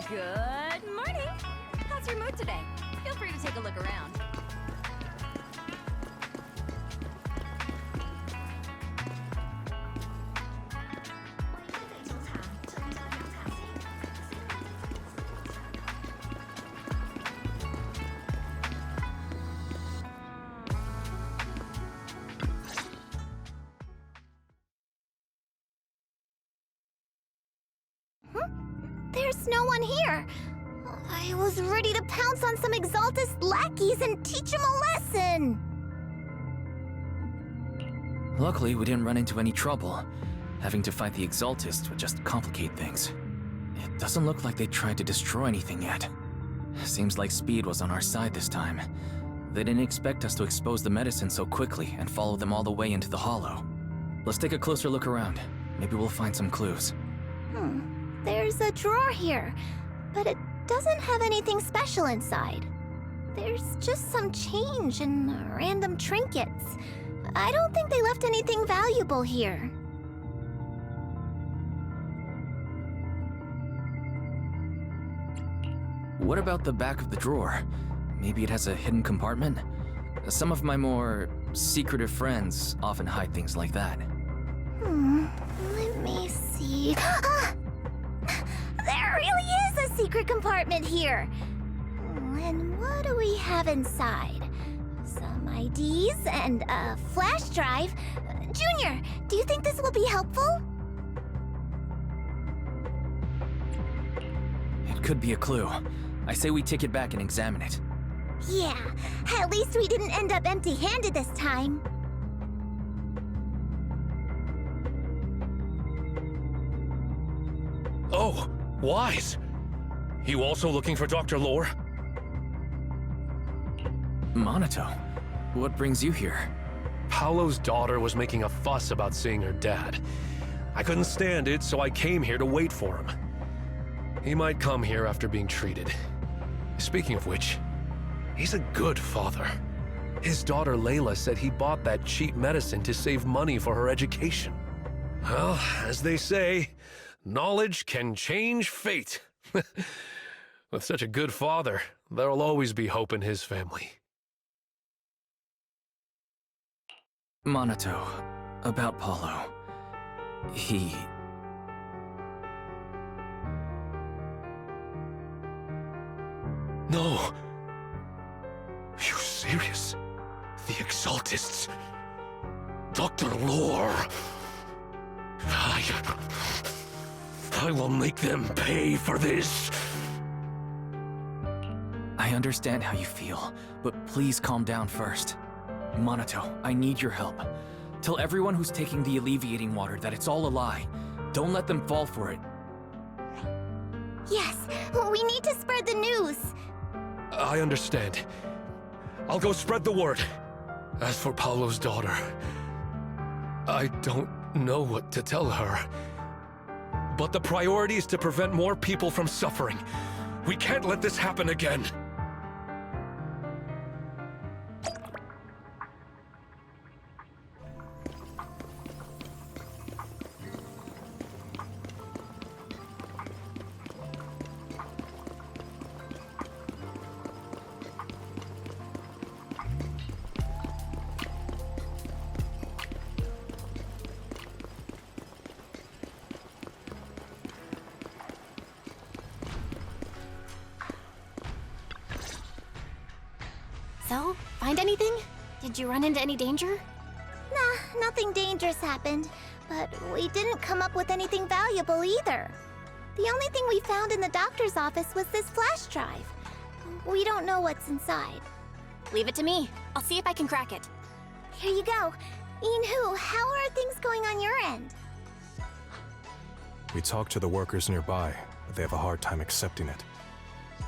Good morning. How's your mood today? Feel free to take a look around. There's no one here. I was ready to pounce on some Exaltus lackeys and teach them a lesson. Luckily, we didn't run into any trouble. Having to fight the Exaltists would just complicate things. It doesn't look like they tried to destroy anything yet. Seems like speed was on our side this time. They didn't expect us to expose the medicine so quickly and follow them all the way into the hollow. Let's take a closer look around. Maybe we'll find some clues. There's a drawer here, but it doesn't have anything special inside. There's just some change and random trinkets. I don't think they left anything valuable here. What about the back of the drawer? Maybe it has a hidden compartment? Some of my more secretive friends often hide things like that. Let me see. There really is a secret compartment here. And what do we have inside? Some IDs and a flash drive. Junior, do you think this will be helpful? It could be a clue. I say we take it back and examine it. Yeah, at least we didn't end up empty-handed this time. Oh, Wise! You also looking for Dr. Lore? Monato, what brings you here? Paolo's daughter was making a fuss about seeing her dad. I couldn't stand it, so I came here to wait for him. He might come here after being treated. Speaking of which, he's a good father. His daughter Layla said he bought that cheap medicine to save money for her education. Well, as they say, knowledge can change fate. With such a good father, there'll always be hope in his family. Monato, about Paolo. He... No! You serious? The Exaltists? Dr. Lore? I will make them pay for this! I understand how you feel, but please calm down first. Monato, I need your help. Tell everyone who's taking the alleviating water that it's all a lie. Don't let them fall for it. Yes, we need to spread the news. I understand. I'll go spread the word. As for Paolo's daughter, I don't know what to tell her. But the priority is to prevent more people from suffering. We can't let this happen again. So, find anything? Did you run into any danger? Nah, nothing dangerous happened, but we didn't come up with anything valuable either. The only thing we found in the doctor's office was this flash drive. We don't know what's inside. Leave it to me. I'll see if I can crack it. Here you go. Inhu, how are things going on your end? We talked to the workers nearby, but they have a hard time accepting it.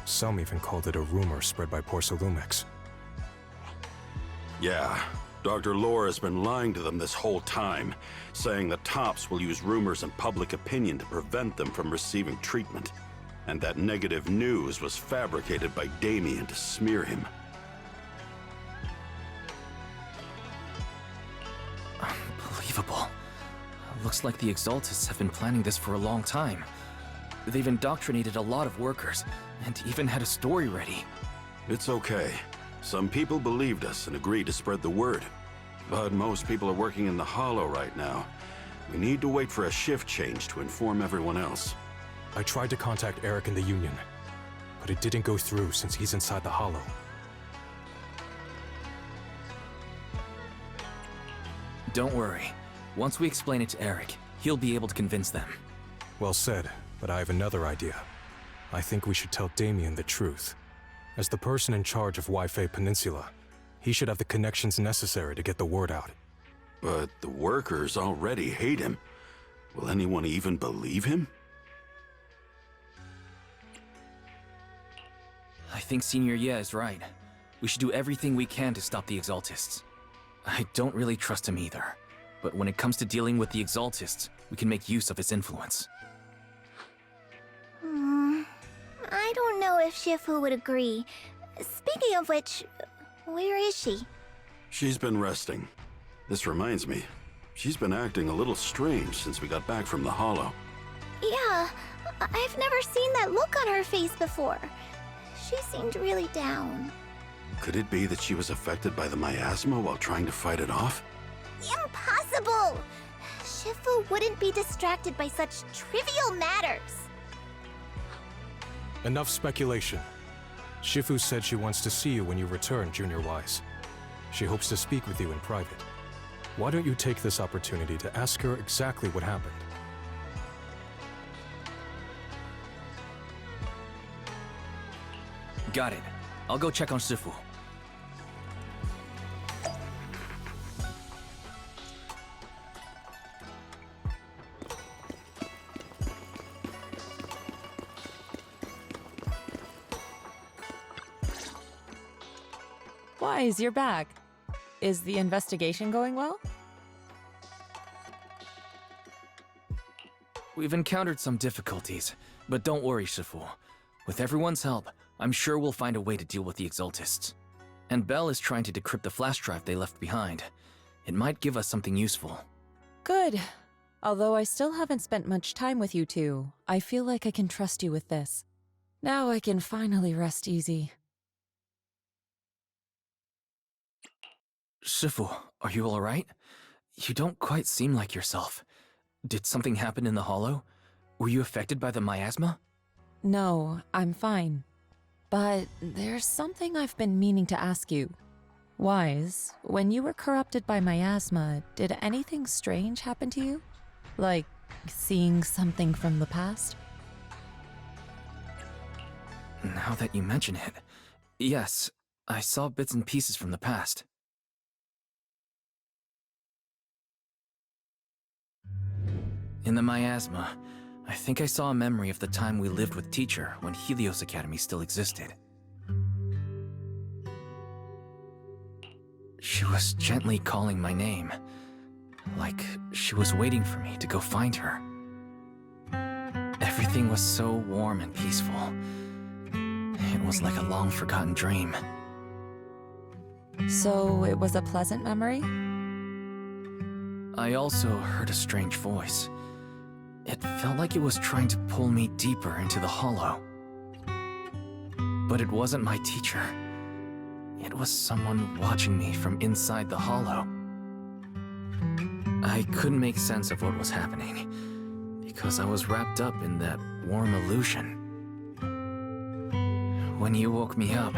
Some even called it a rumor spread by Porcelumex. Yeah, Dr. Lore has been lying to them this whole time, saying the Tops will use rumors and public opinion to prevent them from receiving treatment. And that negative news was fabricated by Damien to smear him. Unbelievable. Looks like the Exaltists have been planning this for a long time. They've indoctrinated a lot of workers, and even had a story ready. It's okay. Some people believed us and agreed to spread the word. But most people are working in the Hollow right now. We need to wait for a shift change to inform everyone else. I tried to contact Eric in the Union, but it didn't go through since he's inside the Hollow. Don't worry. Once we explain it to Eric, he'll be able to convince them. Well said, but I have another idea. I think we should tell Damien the truth. As the person in charge of Wi-Fi Peninsula, he should have the connections necessary to get the word out. But the workers already hate him. Will anyone even believe him? I think Senior Ye is right. We should do everything we can to stop the Exaltists. I don't really trust him either, but when it comes to dealing with the Exaltists, we can make use of his influence. I don't know if Shifu would agree. Speaking of which, where is she? She's been resting. This reminds me, she's been acting a little strange since we got back from the Hollow. Yeah, I've never seen that look on her face before. She seemed really down. Could it be that she was affected by the miasma while trying to fight it off? Impossible! Shifu wouldn't be distracted by such trivial matters. Enough speculation. Shifu said she wants to see you when you return, Junior Wise. She hopes to speak with you in private. Why don't you take this opportunity to ask her exactly what happened? Got it. I'll go check on Shifu. Wise, you're back. Is the investigation going well? We've encountered some difficulties, but don't worry, Shifu. With everyone's help, I'm sure we'll find a way to deal with the Exaltists. And Belle is trying to decrypt the flash drive they left behind. It might give us something useful. Good. Although I still haven't spent much time with you two, I feel like I can trust you with this. Now I can finally rest easy. Shifu, are you alright? You don't quite seem like yourself. Did something happen in the Hollow? Were you affected by the miasma? No, I'm fine. But there's something I've been meaning to ask you. Wise, when you were corrupted by miasma, did anything strange happen to you? Like seeing something from the past? Now that you mention it, yes, I saw bits and pieces from the past. In the miasma, I think I saw a memory of the time we lived with Teacher when Helios Academy still existed. She was gently calling my name, like she was waiting for me to go find her. Everything was so warm and peaceful. It was like a long-forgotten dream. So it was a pleasant memory? I also heard a strange voice. It felt like it was trying to pull me deeper into the Hollow. But it wasn't my teacher. It was someone watching me from inside the Hollow. I couldn't make sense of what was happening, because I was wrapped up in that warm illusion. When you woke me up,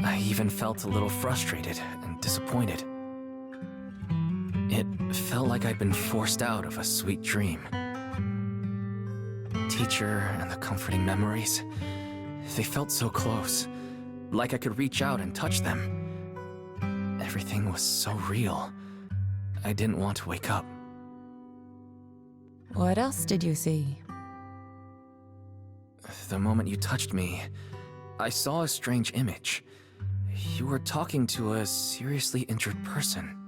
I even felt a little frustrated and disappointed. It felt like I'd been forced out of a sweet dream. Teacher and the comforting memories, they felt so close, like I could reach out and touch them. Everything was so real. I didn't want to wake up. What else did you see? The moment you touched me, I saw a strange image. You were talking to a seriously injured person.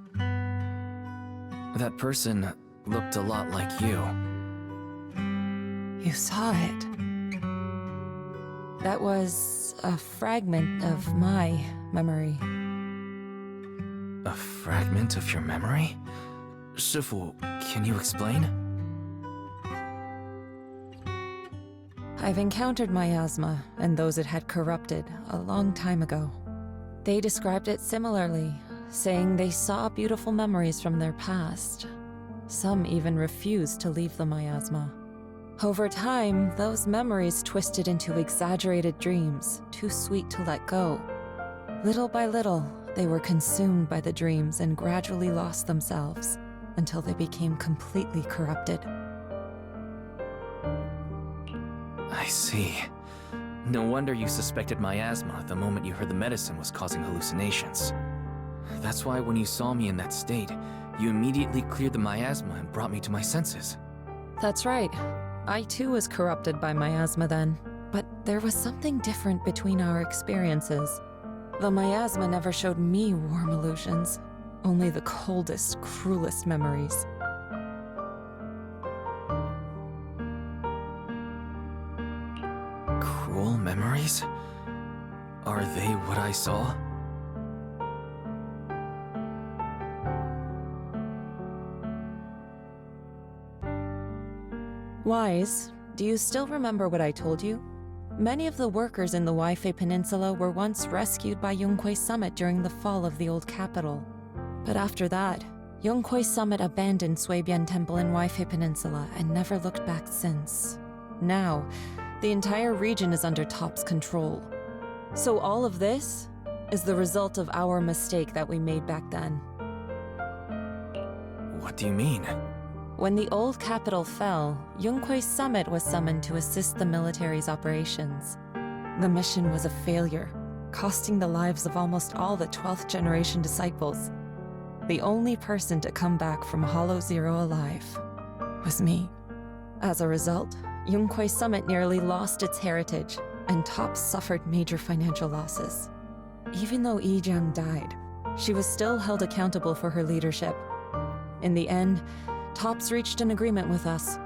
That person looked a lot like you. You saw it. That was a fragment of my memory. A fragment of your memory? Shifu, can you explain? I've encountered miasma and those it had corrupted a long time ago. They described it similarly, saying they saw beautiful memories from their past. Some even refused to leave the miasma. Over time, those memories twisted into exaggerated dreams, too sweet to let go. Little by little, they were consumed by the dreams and gradually lost themselves, until they became completely corrupted. I see. No wonder you suspected miasma the moment you heard the medicine was causing hallucinations. That's why when you saw me in that state, you immediately cleared the miasma and brought me to my senses. That's right. I too was corrupted by miasma then, but there was something different between our experiences. The miasma never showed me warm illusions, only the coldest, cruelest memories. Cruel memories? Are they what I saw? Wise, do you still remember what I told you? Many of the workers in the Waifei Peninsula were once rescued by Yonghui Summit during the fall of the old capital. But after that, Yonghui Summit abandoned Suibian Temple in Waifei Peninsula and never looked back since. Now, the entire region is under Top's control. So all of this is the result of our mistake that we made back then. What do you mean? When the old capital fell, Yonghui Summit was summoned to assist the military's operations. The mission was a failure, costing the lives of almost all the 12th generation disciples. The only person to come back from Hollow Zero alive was me. As a result, Yonghui Summit nearly lost its heritage, and Top suffered major financial losses. Even though Yijiang died, she was still held accountable for her leadership. In the end, Tops reached an agreement with us.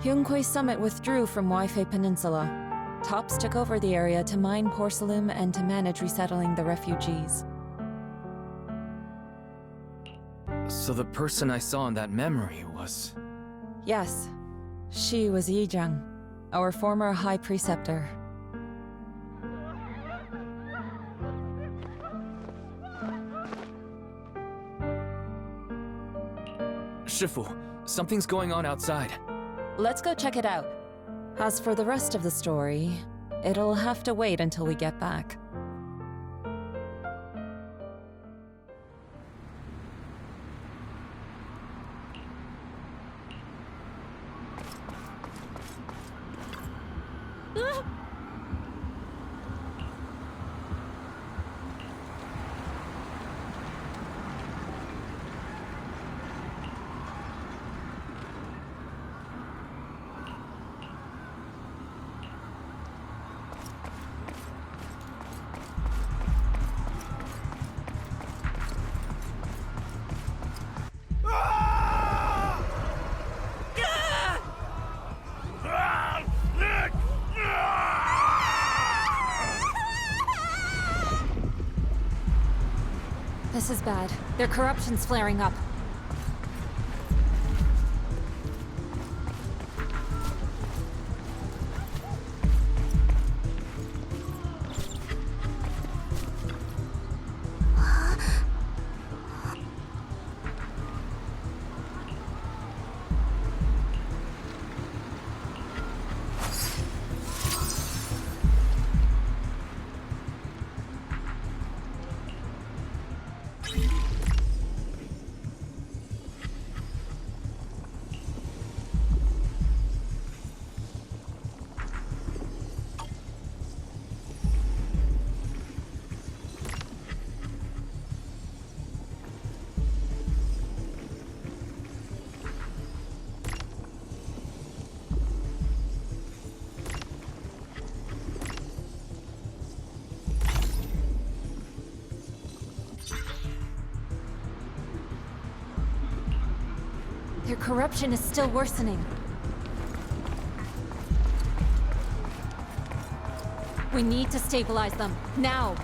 Yonghui Summit withdrew from Waifei Peninsula. Tops took over the area to mine porcelain and to manage resettling the refugees. So the person I saw in that memory was... Yes, she was Yijiang, our former High Preceptor. Shifu, something's going on outside. Let's go check it out. As for the rest of the story, it'll have to wait until we get back. This is bad. Their corruption's flaring up. Their corruption is still worsening. We need to stabilize them, now!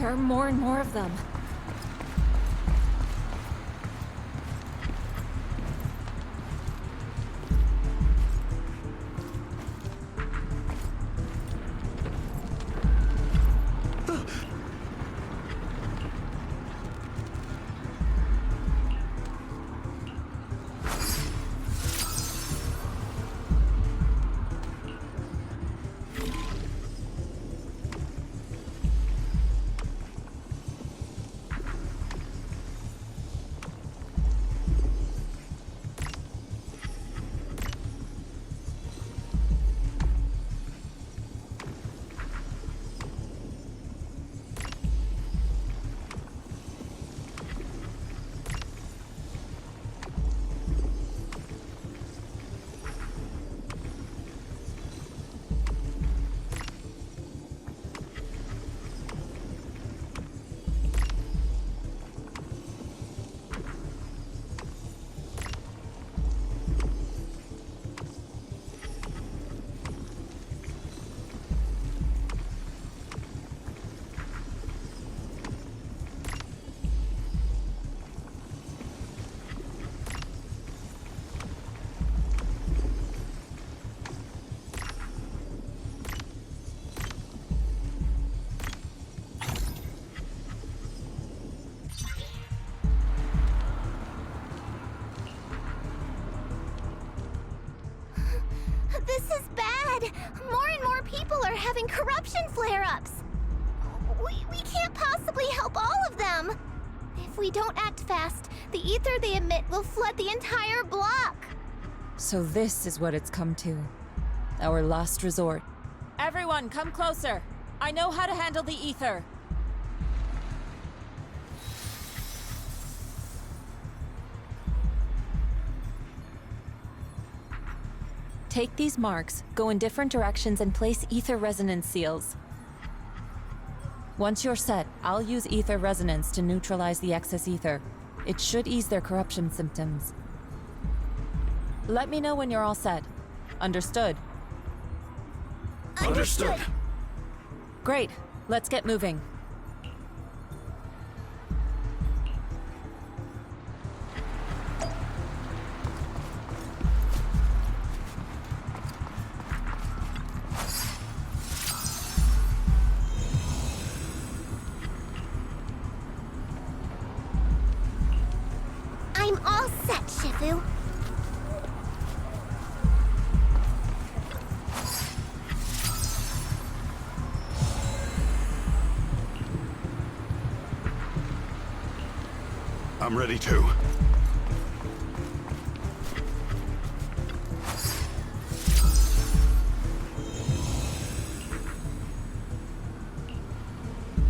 There are more and more of them. This is bad! More and more people are having corruption flare-ups! We can't possibly help all of them! If we don't act fast, the ether they emit will flood the entire block! So this is what it's come to. Our last resort. Everyone, come closer! I know how to handle the ether! Take these marks, go in different directions, and place ether resonance seals. Once you're set, I'll use ether resonance to neutralize the excess ether. It should ease their corruption symptoms. Let me know when you're all set. Understood? Understood. Great. Let's get moving. I'm all set, Shifu. I'm ready too.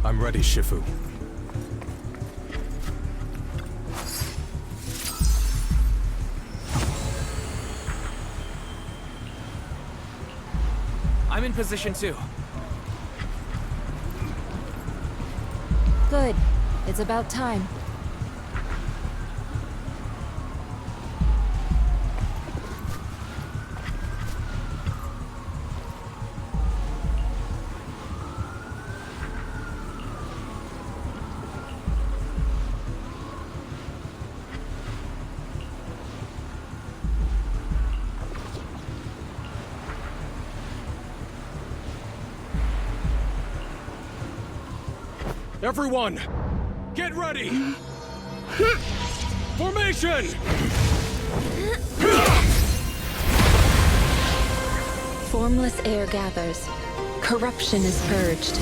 I'm ready, Shifu. I'm in position too. Good. It's about time. Everyone, get ready! Formation! Formless air gathers. Corruption is purged.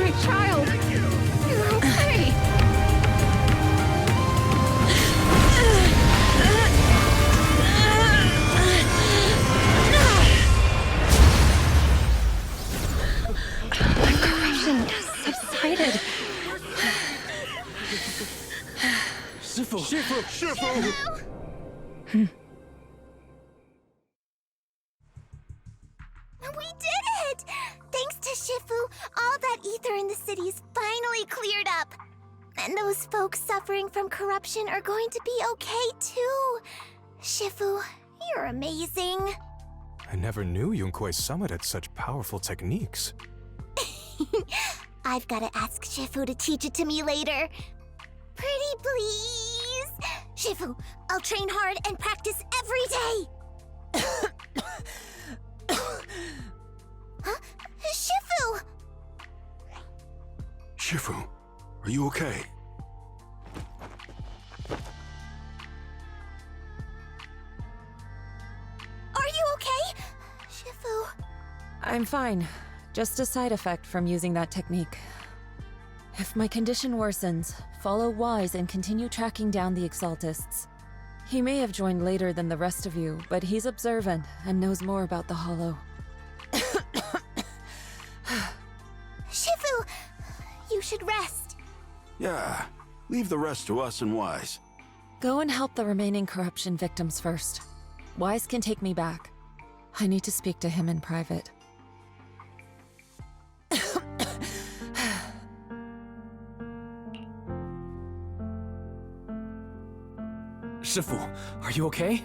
My child! You're okay! The corruption has subsided. Shifu! Shifu! Shifu! We did it! Thanks to Shifu, all that ether in the city's finally cleared up. And those folks suffering from corruption are going to be okay too. Shifu, you're amazing. I never knew Yunkui's summit had such powerful techniques. I've got to ask Shifu to teach it to me later. Pretty please? Shifu, I'll train hard and practice every day. Huh? Shifu! Shifu, are you okay? Are you okay? Shifu... I'm fine. Just a side effect from using that technique. If my condition worsens, follow Wise and continue tracking down the Exaltists. He may have joined later than the rest of you, but he's observant and knows more about the Hollow. Shifu! You should rest. Yeah, leave the rest to us and Wise. Go and help the remaining corruption victims first. Wise can take me back. I need to speak to him in private. Shifu, are you okay?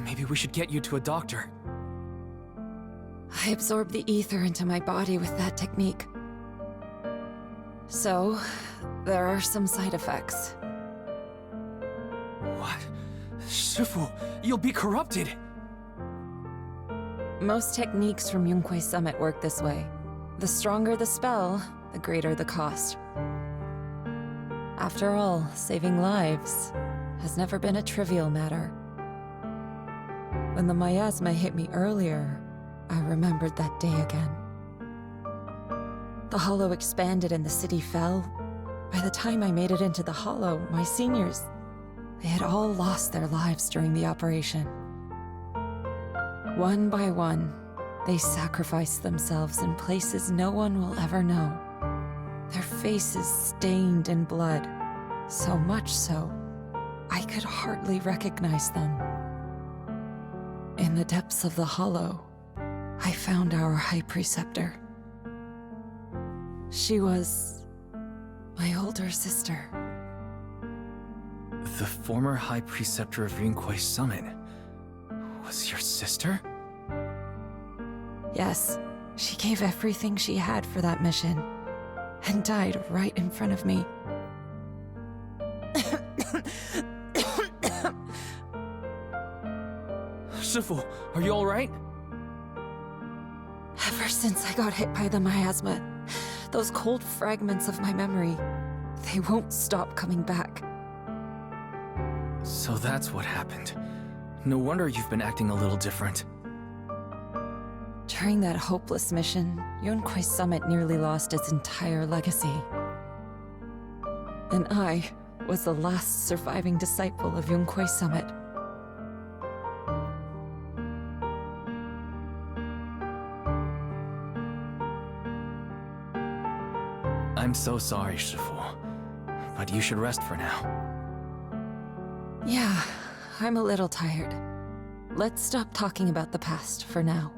Maybe we should get you to a doctor. I absorbed the ether into my body with that technique. So, there are some side effects. What? Shifu, you'll be corrupted! Most techniques from Yunkui's summit work this way. The stronger the spell, the greater the cost. After all, saving lives has never been a trivial matter. When the miasma hit me earlier, I remembered that day again. The Hollow expanded and the city fell. By the time I made it into the Hollow, my seniors, they had all lost their lives during the operation. One by one, they sacrificed themselves in places no one will ever know. Their faces stained in blood, so much so, I could hardly recognize them. In the depths of the Hollow, I found our High Preceptor. She was my older sister. The former High Preceptor of Yunkui's summit was your sister? Yes, she gave everything she had for that mission, and died right in front of me. Shifu, are you alright? Ever since I got hit by the miasma, those cold fragments of my memory, they won't stop coming back. So that's what happened. No wonder you've been acting a little different. During that hopeless mission, Yunkui's summit nearly lost its entire legacy. And I was the last surviving disciple of Yunkui's summit. I'm so sorry, Shifu. But you should rest for now. Yeah, I'm a little tired. Let's stop talking about the past for now.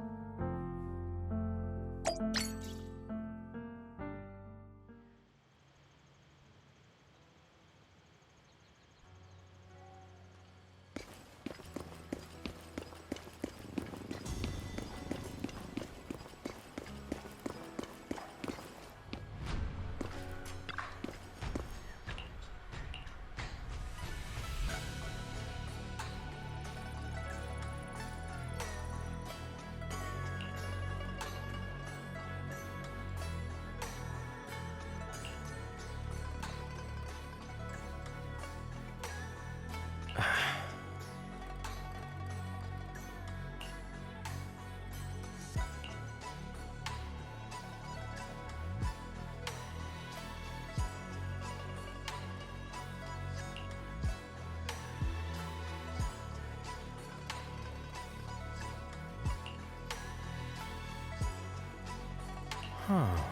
Huh.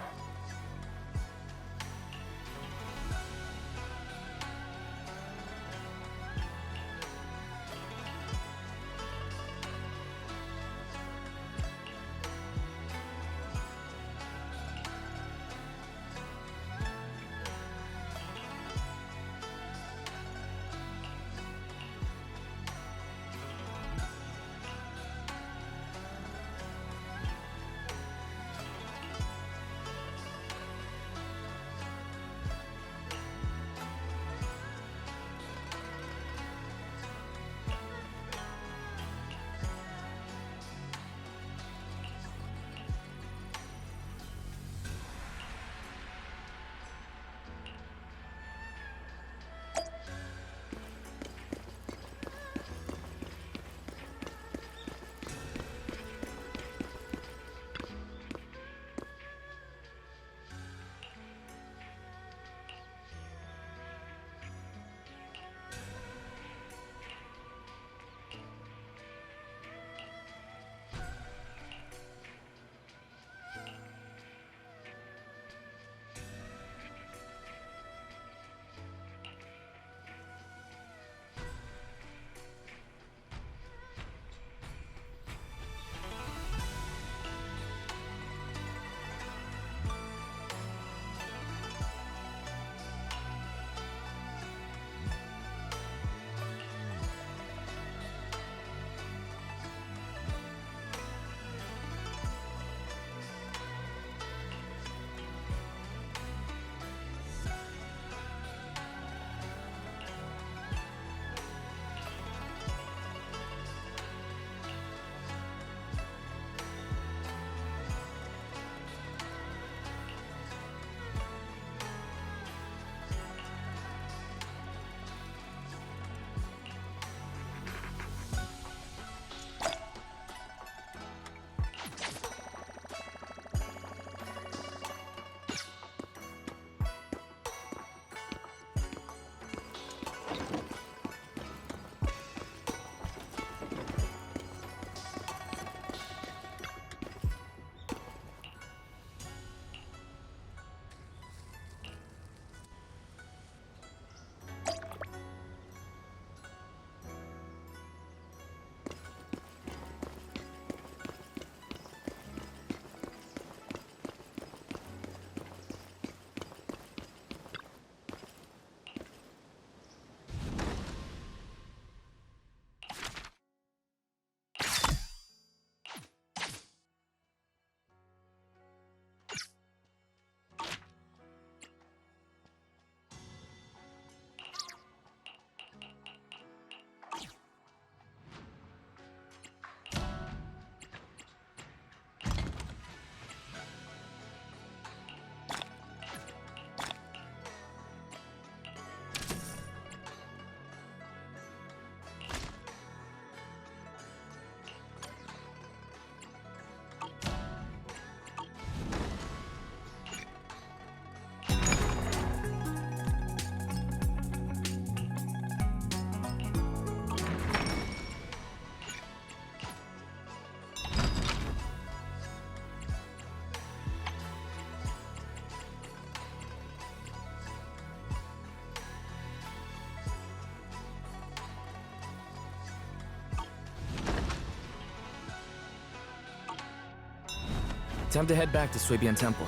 Time to head back to Swabian Temple.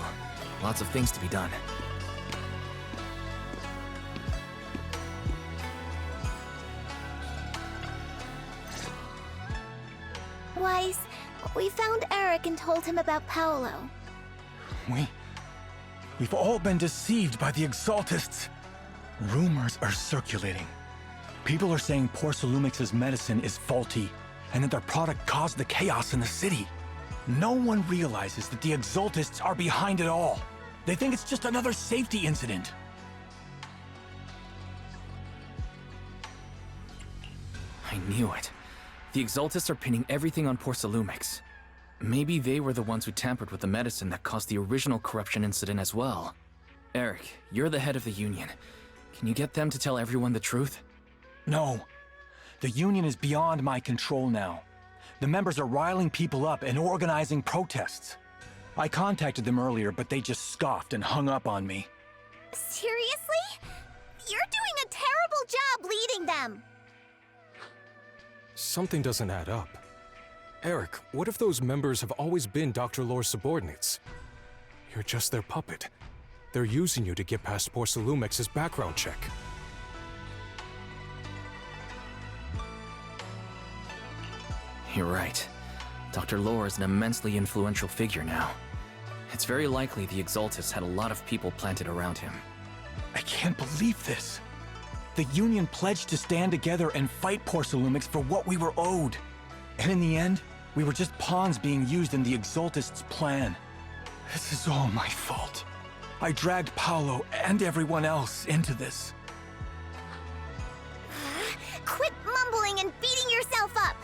Lots of things to be done. Weiss, we found Eric and told him about Paolo. We've all been deceived by the Exaltists. Rumors are circulating. People are saying Porcelumix's medicine is faulty, and that their product caused the chaos in the city. No one realizes that the Exaltists are behind it all. They think it's just another safety incident. I knew it. The Exaltists are pinning everything on Porcelumix. Maybe they were the ones who tampered with the medicine that caused the original corruption incident as well. Eric, you're the head of the Union. Can you get them to tell everyone the truth? No. The Union is beyond my control now. The members are riling people up and organizing protests. I contacted them earlier, but they just scoffed and hung up on me. Seriously? You're doing a terrible job leading them. Something doesn't add up. Eric, what if those members have always been Dr. Lore's subordinates? You're just their puppet. They're using you to get past Porcelumex's background check. You're right. Dr. Lore is an immensely influential figure now. It's very likely the Exaltus had a lot of people planted around him. I can't believe this. The Union pledged to stand together and fight Porcelumex for what we were owed. And in the end, we were just pawns being used in the Exaltists' plan. This is all my fault. I dragged Paolo and everyone else into this. Quit mumbling and beating yourself up.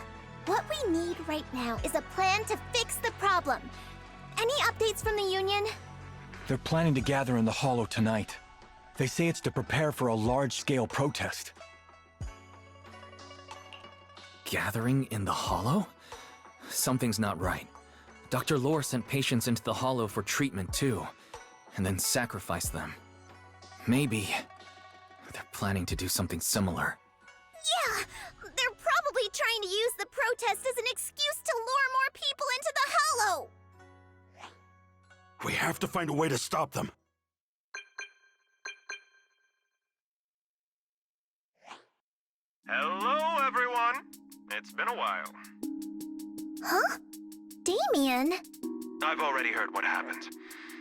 What we need right now is a plan to fix the problem. Any updates from the Union? They're planning to gather in the Hollow tonight. They say it's to prepare for a large-scale protest. Gathering in the Hollow? Something's not right. Dr. Lore sent patients into the Hollow for treatment too, and then sacrificed them. Maybe they're planning to do something similar. Yeah, they're probably trying to use the protest as an excuse to lure more people into the Hollow. We have to find a way to stop them. Hello, everyone. It's been a while. Huh? Damien? I've already heard what happened.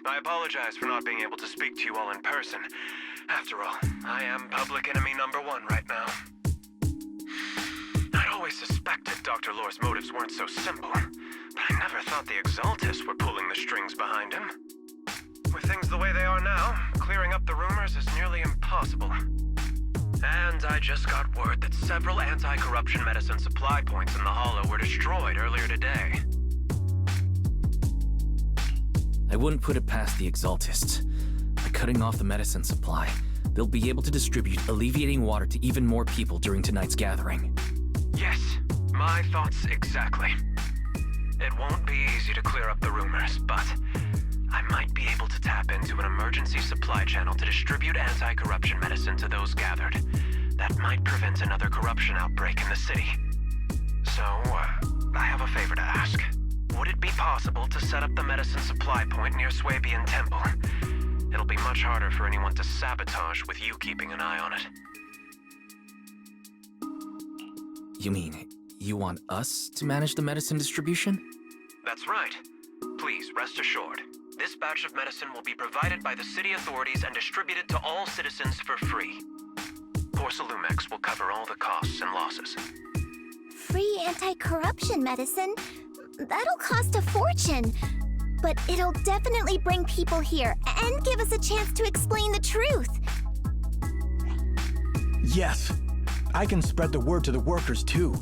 I apologize for not being able to speak to you all in person. After all, I am public enemy #1 right now. I'd always suspected Dr. Lore's motives weren't so simple, but I never thought the Exaltus were pulling the strings behind him. With things the way they are now, clearing up the rumors is nearly impossible. And I just got word that several anti-corruption medicine supply points in the Hollow were destroyed earlier today. I wouldn't put it past the Exaltists. By cutting off the medicine supply, they'll be able to distribute alleviating water to even more people during tonight's gathering. Yes, my thoughts exactly. It won't be easy to clear up the rumors, but I might be able to tap into an emergency supply channel to distribute anti-corruption medicine to those gathered. That might prevent another corruption outbreak in the city. So, I have a favor to ask. Would it be possible to set up the medicine supply point near Swabian Temple? It'll be much harder for anyone to sabotage with you keeping an eye on it. You mean, you want us to manage the medicine distribution? That's right. Please, rest assured. This batch of medicine will be provided by the city authorities and distributed to all citizens for free. Porcelumex will cover all the costs and losses. Free anti-corruption medicine? That'll cost a fortune. But it'll definitely bring people here and give us a chance to explain the truth. Yes, I can spread the word to the workers too.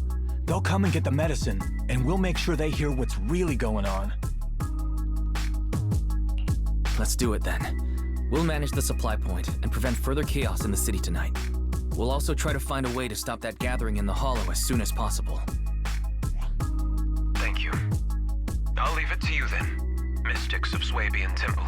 They'll come and get the medicine, and we'll make sure they hear what's really going on. Let's do it then. We'll manage the supply point and prevent further chaos in the city tonight. We'll also try to find a way to stop that gathering in the Hollow as soon as possible. Thank you. I'll leave it to you then, Mystics of Swabian Temple.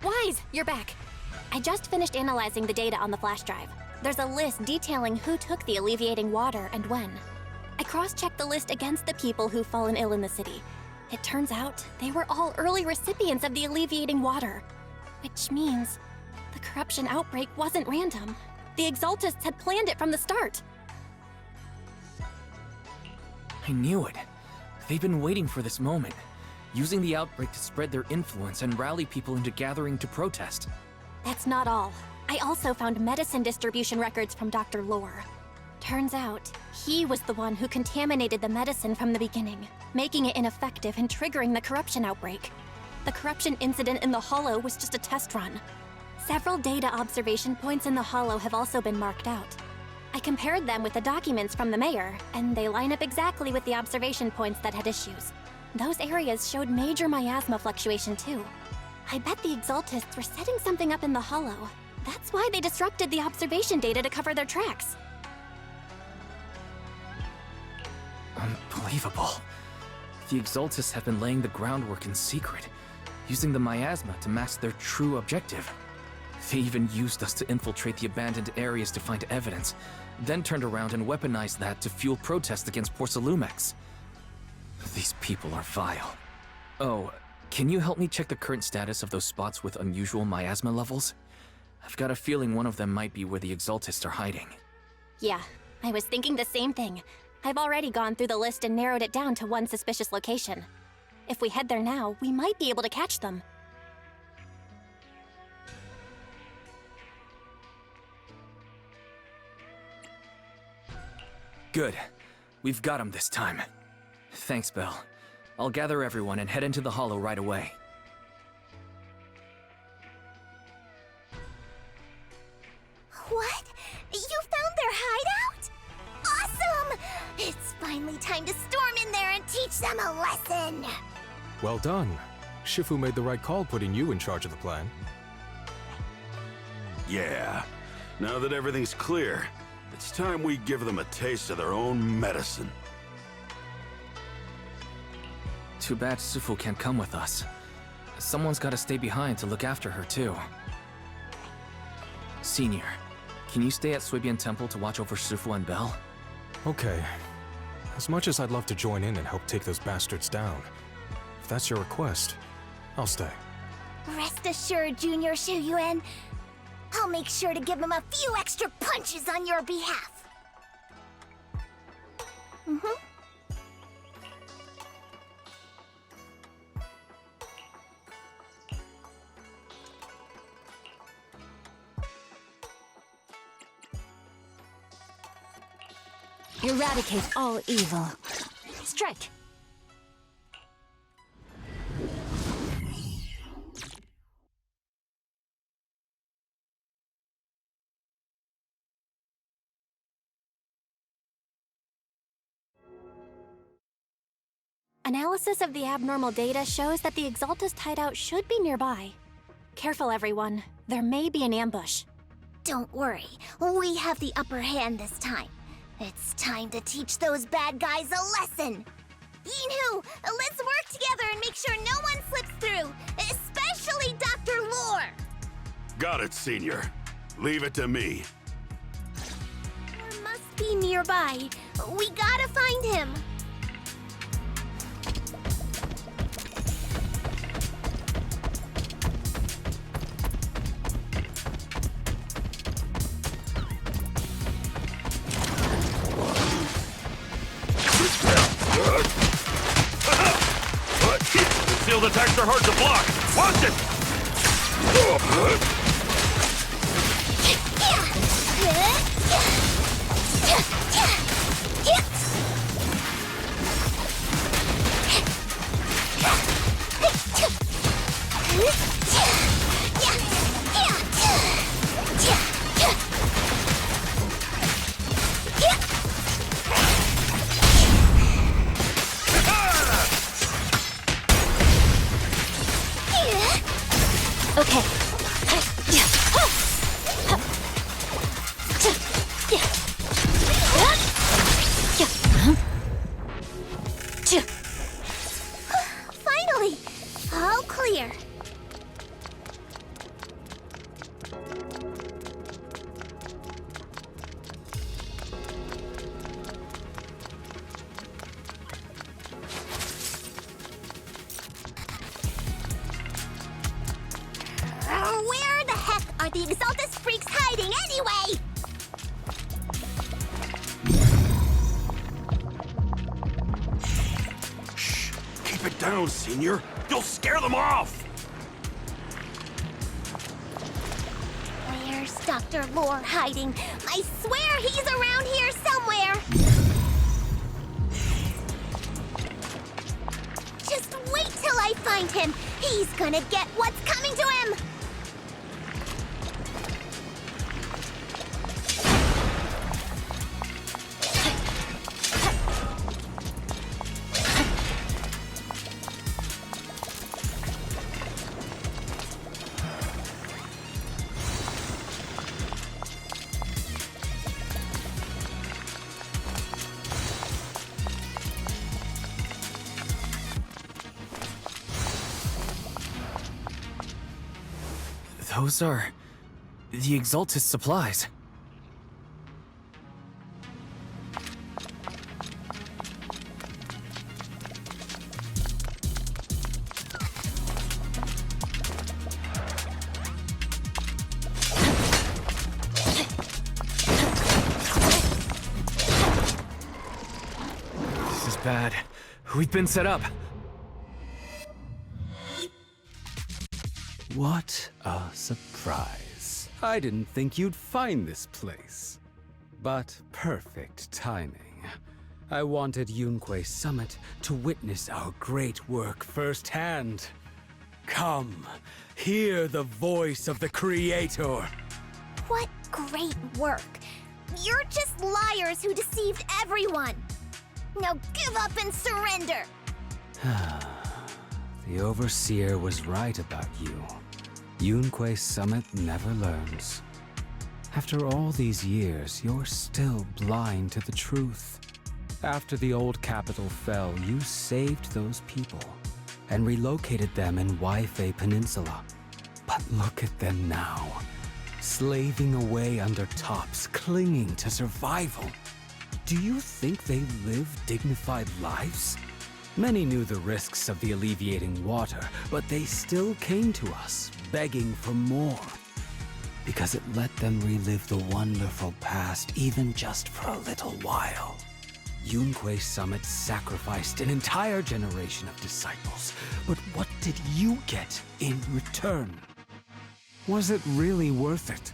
Wise, you're back. I just finished analyzing the data on the flash drive. There's a list detailing who took the alleviating water and when. I cross-checked the list against the people who've fallen ill in the city. It turns out they were all early recipients of the alleviating water, which means The corruption outbreak wasn't random. The Exaltists had planned it from the start. I knew it. They've been waiting for this moment, using the outbreak to spread their influence and rally people into gathering to protest. That's not all. I also found medicine distribution records from Dr. Lore. Turns out, he was the one who contaminated the medicine from the beginning, making it ineffective and triggering the corruption outbreak. The corruption incident in the Hollow was just a test run. Several data observation points in the Hollow have also been marked out. I compared them with the documents from the mayor, and they line up exactly with the observation points that had issues. Those areas showed major miasma fluctuation too. I bet the Exaltists were setting something up in the Hollow. That's why they disrupted the observation data to cover their tracks. Unbelievable. The Exaltists have been laying the groundwork in secret, using the miasma to mask their true objective. They even used us to infiltrate the abandoned areas to find evidence, then turned around and weaponized that to fuel protests against Porcelumex. These people are vile. Oh, can you help me check the current status of those spots with unusual miasma levels? I've got a feeling one of them might be where the Exaltists are hiding. Yeah, I was thinking the same thing. I've already gone through the list and narrowed it down to one suspicious location. If we head there now, we might be able to catch them. Good. We've got him this time. Thanks, Belle. I'll gather everyone and head into the Hollow right away. What? You found their hideout? Awesome! It's finally time to storm in there and teach them a lesson! Well done. Shifu made the right call putting you in charge of the plan. Yeah. Now that everything's clear, it's time we give them a taste of their own medicine. Too bad Sufu can't come with us. Someone's gotta stay behind to look after her, too. Senior, can you stay at Swabian Temple to watch over Sufu and Belle? Okay. As much as I'd love to join in and help take those bastards down, if that's your request, I'll stay. Rest assured, Junior Shuyuan. I'll make sure to give him a few extra punches on your behalf. Eradicate all evil. Strike! Analysis of the abnormal data shows that the Exaltist hideout should be nearby. Careful, everyone. There may be an ambush. Don't worry, we have the upper hand this time. It's time to teach those bad guys a lesson. Yinhu, let's work together and make sure no one slips through, especially Dr. Lore. Got it, Senior. Leave it to me. Lore must be nearby. We gotta find him. Concealed attacks are hard to block. Watch it! Okay. Exaltus freak's hiding anyway? Shh! Keep it down, Senior. You'll scare them off! Where's Dr. Lore hiding? I swear he's around here somewhere! Just wait till I find him! He's gonna get what's coming to him! Those are the Exaltus supplies. This is bad. We've been set up. What a surprise. I didn't think you'd find this place. But perfect timing. I wanted Yunque Summit to witness our great work firsthand. Come, hear the voice of the Creator. What great work! You're just liars who deceived everyone! Now give up and surrender! The Overseer was right about you. Yunque Summit never learns. After all these years, you're still blind to the truth. After the old capital fell, you saved those people and relocated them in Waifei Peninsula. But look at them now, slaving away under tops, clinging to survival. Do you think they live dignified lives? Many knew the risks of the alleviating water, but they still came to us, begging for more. Because it let them relive the wonderful past, even just for a little while. Yunque Summit sacrificed an entire generation of disciples, but what did you get in return? Was it really worth it?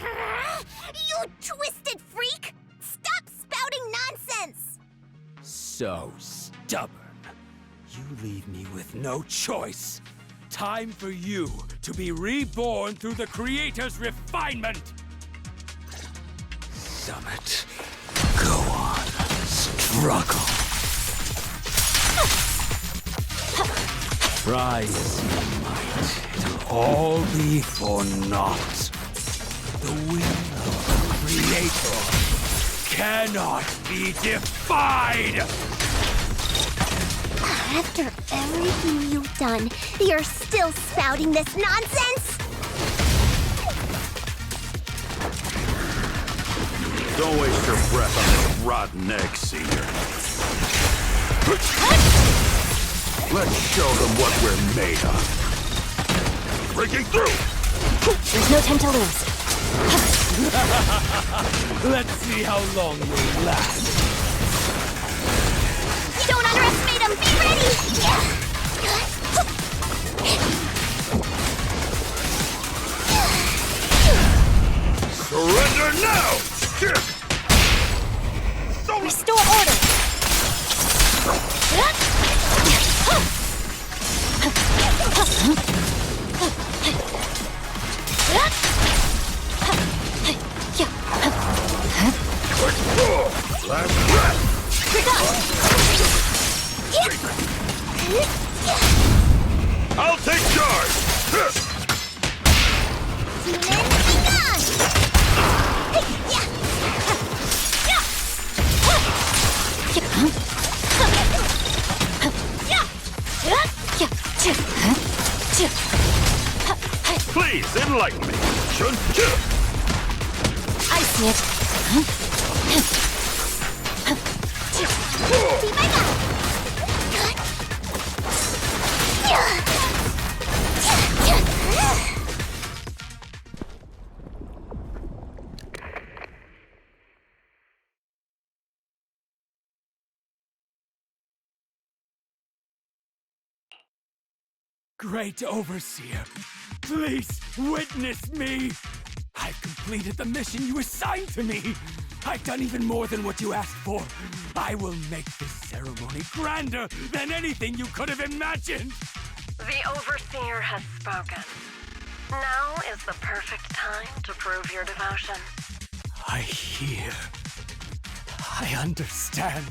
You twisted freak! Stop spouting nonsense! So stubborn. You leave me with no choice. Time for you to be reborn through the Creator's refinement! Summit, go on, struggle. Rise, your might. It'll all be for naught. The will of the Creator cannot be defied! After everything you've done, you're still spouting this nonsense? Don't waste your breath on this rotten egg, Senior. Let's show them what we're made of. Breaking through! There's no time to lose. Let's see how long you'll last. Don't underestimate him! Be ready! Surrender now! Restore order! Last breath! I'll take charge! Demon, be gone! Please, enlighten me! I see it. Great Overseer, please witness me! I've completed the mission you assigned to me! I've done even more than what you asked for! I will make this ceremony grander than anything you could have imagined! The Overseer has spoken. Now is the perfect time to prove your devotion. I hear. I understand.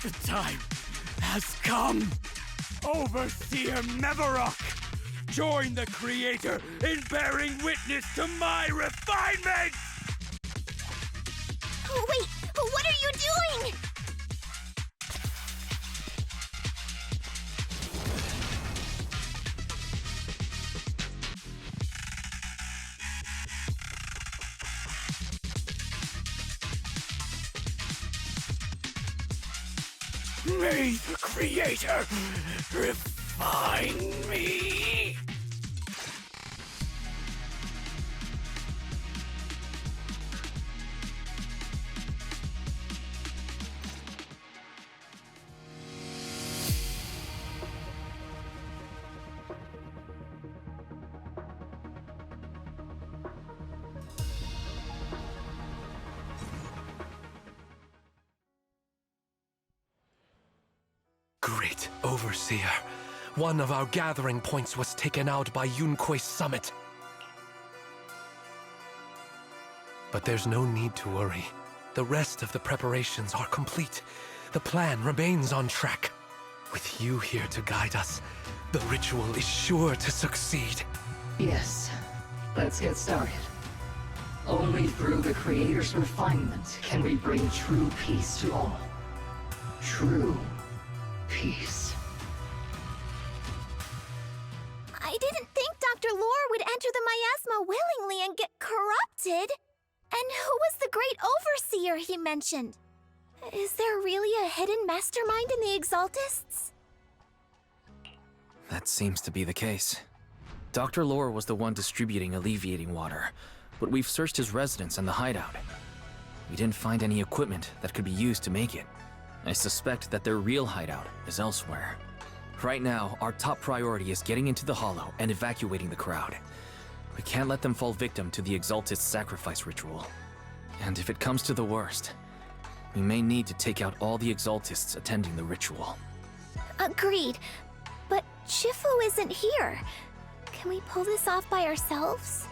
The time has come. Overseer Mevarok, join the Creator in bearing witness to my refinement! Wait, what are you doing? May the Creator refine me! Great Overseer, one of our gathering points was taken out by Yunque's summit. But there's no need to worry. The rest of the preparations are complete. The plan remains on track. With you here to guide us, the ritual is sure to succeed. Yes, let's get started. Only through the Creator's refinement can we bring true peace to all. True peace. I didn't think Dr. Lore would enter the miasma willingly and get corrupted. And who was the great overseer he mentioned? Is there really a hidden mastermind in the Exaltists? That seems to be the case. Dr. Lore was the one distributing alleviating water, but we've searched his residence and the hideout. We didn't find any equipment that could be used to make it. I suspect that their real hideout is elsewhere. Right now, our top priority is getting into the Hollow and evacuating the crowd. We can't let them fall victim to the Exaltist sacrifice ritual. And if it comes to the worst, we may need to take out all the Exaltists attending the ritual. Agreed. But Shifu isn't here. Can we pull this off by ourselves?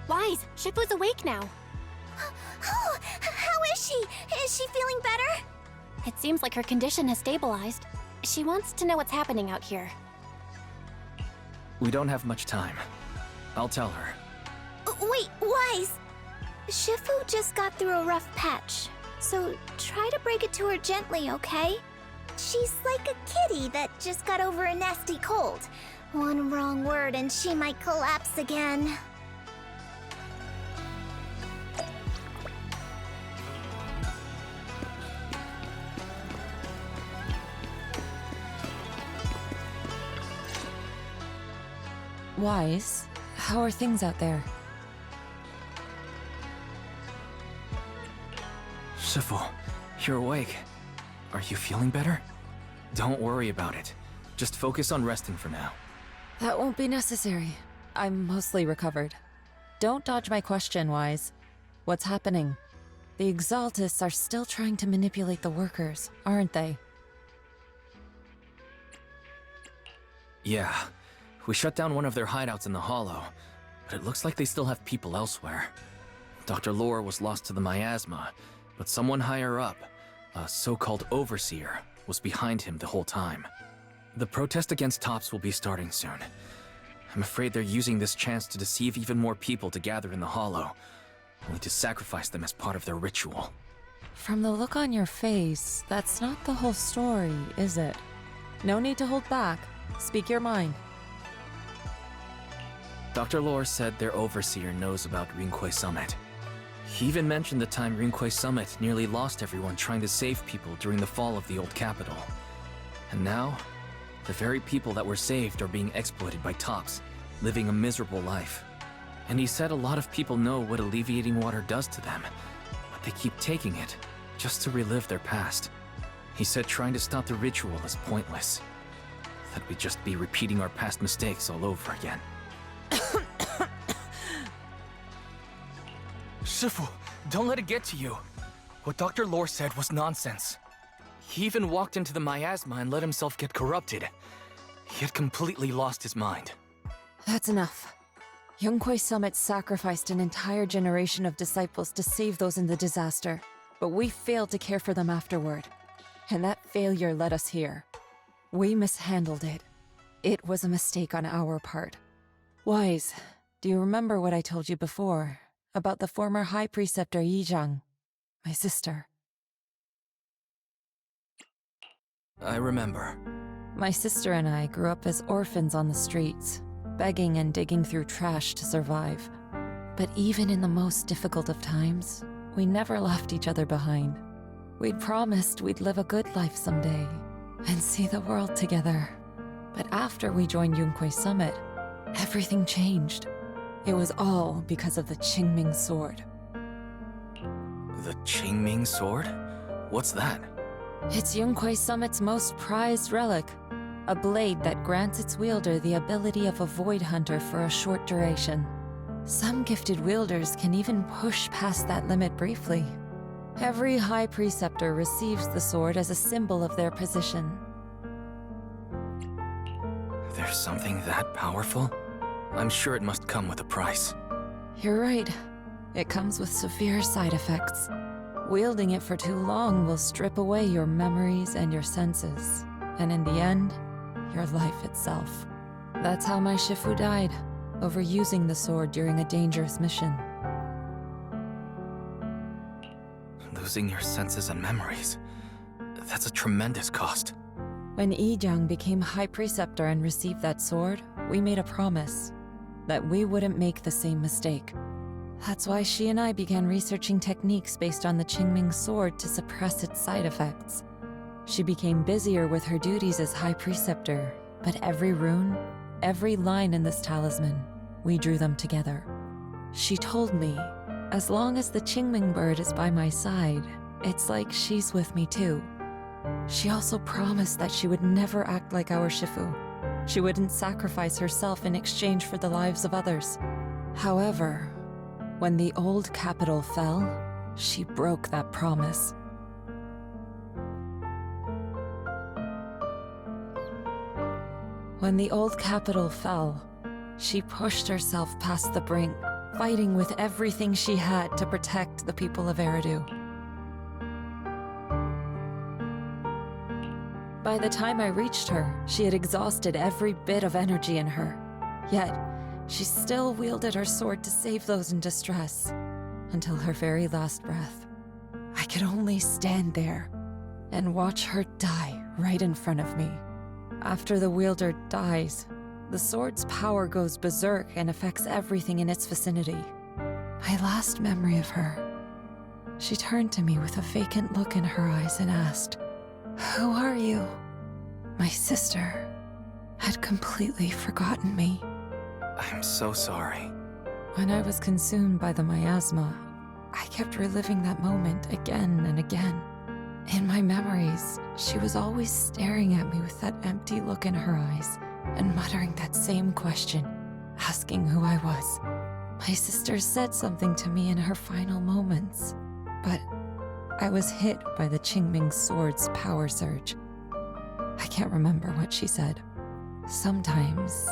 Wise, Shifu's awake now. Oh, how is she? Is she feeling better? It seems like her condition has stabilized. She wants to know what's happening out here. We don't have much time. I'll tell her. Wait, Wise! Shifu just got through a rough patch, so try to break it to her gently, okay? She's like a kitty that just got over a nasty cold. One wrong word and she might collapse again. Wise, how are things out there? Shifu, you're awake. Are you feeling better? Don't worry about it. Just focus on resting for now. That won't be necessary. I'm mostly recovered. Don't dodge my question, Wise. What's happening? The Exaltists are still trying to manipulate the workers, aren't they? Yeah. We shut down one of their hideouts in the Hollow, but it looks like they still have people elsewhere. Dr. Lore was lost to the miasma, but someone higher up, a so-called overseer, was behind him the whole time. The protest against Tops will be starting soon. I'm afraid they're using this chance to deceive even more people to gather in the Hollow, only to sacrifice them as part of their ritual. From the look on your face, that's not the whole story, is it? No need to hold back. Speak your mind. Dr. Lore said their overseer knows about Rinque Summit. He even mentioned the time Rinque Summit nearly lost everyone trying to save people during the fall of the old capital. And now, the very people that were saved are being exploited by Tops, living a miserable life. And he said a lot of people know what alleviating water does to them, but they keep taking it just to relive their past. He said trying to stop the ritual is pointless. that we'd just be repeating our past mistakes all over again. Shifu, don't let it get to you. What Dr. Lore said was nonsense. He even walked into the miasma and let himself get corrupted. He had completely lost his mind. That's enough. Yunkwei Summit sacrificed an entire generation of disciples to save those in the disaster, but we failed to care for them afterward. And that failure led us here. We mishandled it. It was a mistake on our part. Wise, do you remember what I told you before about the former High Preceptor Yizhang, my sister? I remember. My sister and I grew up as orphans on the streets, begging and digging through trash to survive. But even in the most difficult of times, we never left each other behind. We'd promised we'd live a good life someday and see the world together. But after we joined Yunkwei Summit, everything changed. It was all because of the Qingming Sword. The Qingming Sword? What's that? It's Yunkwei Summit's most prized relic, a blade that grants its wielder the ability of a void hunter for a short duration. Some gifted wielders can even push past that limit briefly. Every High Preceptor receives the sword as a symbol of their position. There's something that powerful? I'm sure it must come with a price. You're right. It comes with severe side effects. Wielding it for too long will strip away your memories and your senses, and in the end, your life itself. That's how my Shifu died, overusing the sword during a dangerous mission. Losing your senses and memories. That's a tremendous cost. When Yizhang became High Preceptor and received that sword, we made a promise that we wouldn't make the same mistake. That's why she and I began researching techniques based on the Qingming Sword to suppress its side effects. She became busier with her duties as High Preceptor, but every rune, every line in this talisman, we drew them together. She told me, as long as the Qingming bird is by my side, it's like she's with me too. She also promised that she would never act like our Shifu. She wouldn't sacrifice herself in exchange for the lives of others. However, when the old capital fell, she broke that promise. When the old capital fell, she pushed herself past the brink, fighting with everything she had to protect the people of Eridu. By the time I reached her, she had exhausted every bit of energy in her. Yet, she still wielded her sword to save those in distress, until her very last breath. I could only stand there and watch her die right in front of me. After the wielder dies, the sword's power goes berserk and affects everything in its vicinity. My last memory of her, she turned to me with a vacant look in her eyes and asked, "Who are you?" My sister had completely forgotten me. I'm so sorry. When I was consumed by the miasma, I kept reliving that moment again and again. In my memories, she was always staring at me with that empty look in her eyes and muttering that same question, asking who I was. My sister said something to me in her final moments, but I was hit by the Qingming Sword's power surge. I can't remember what she said. Sometimes,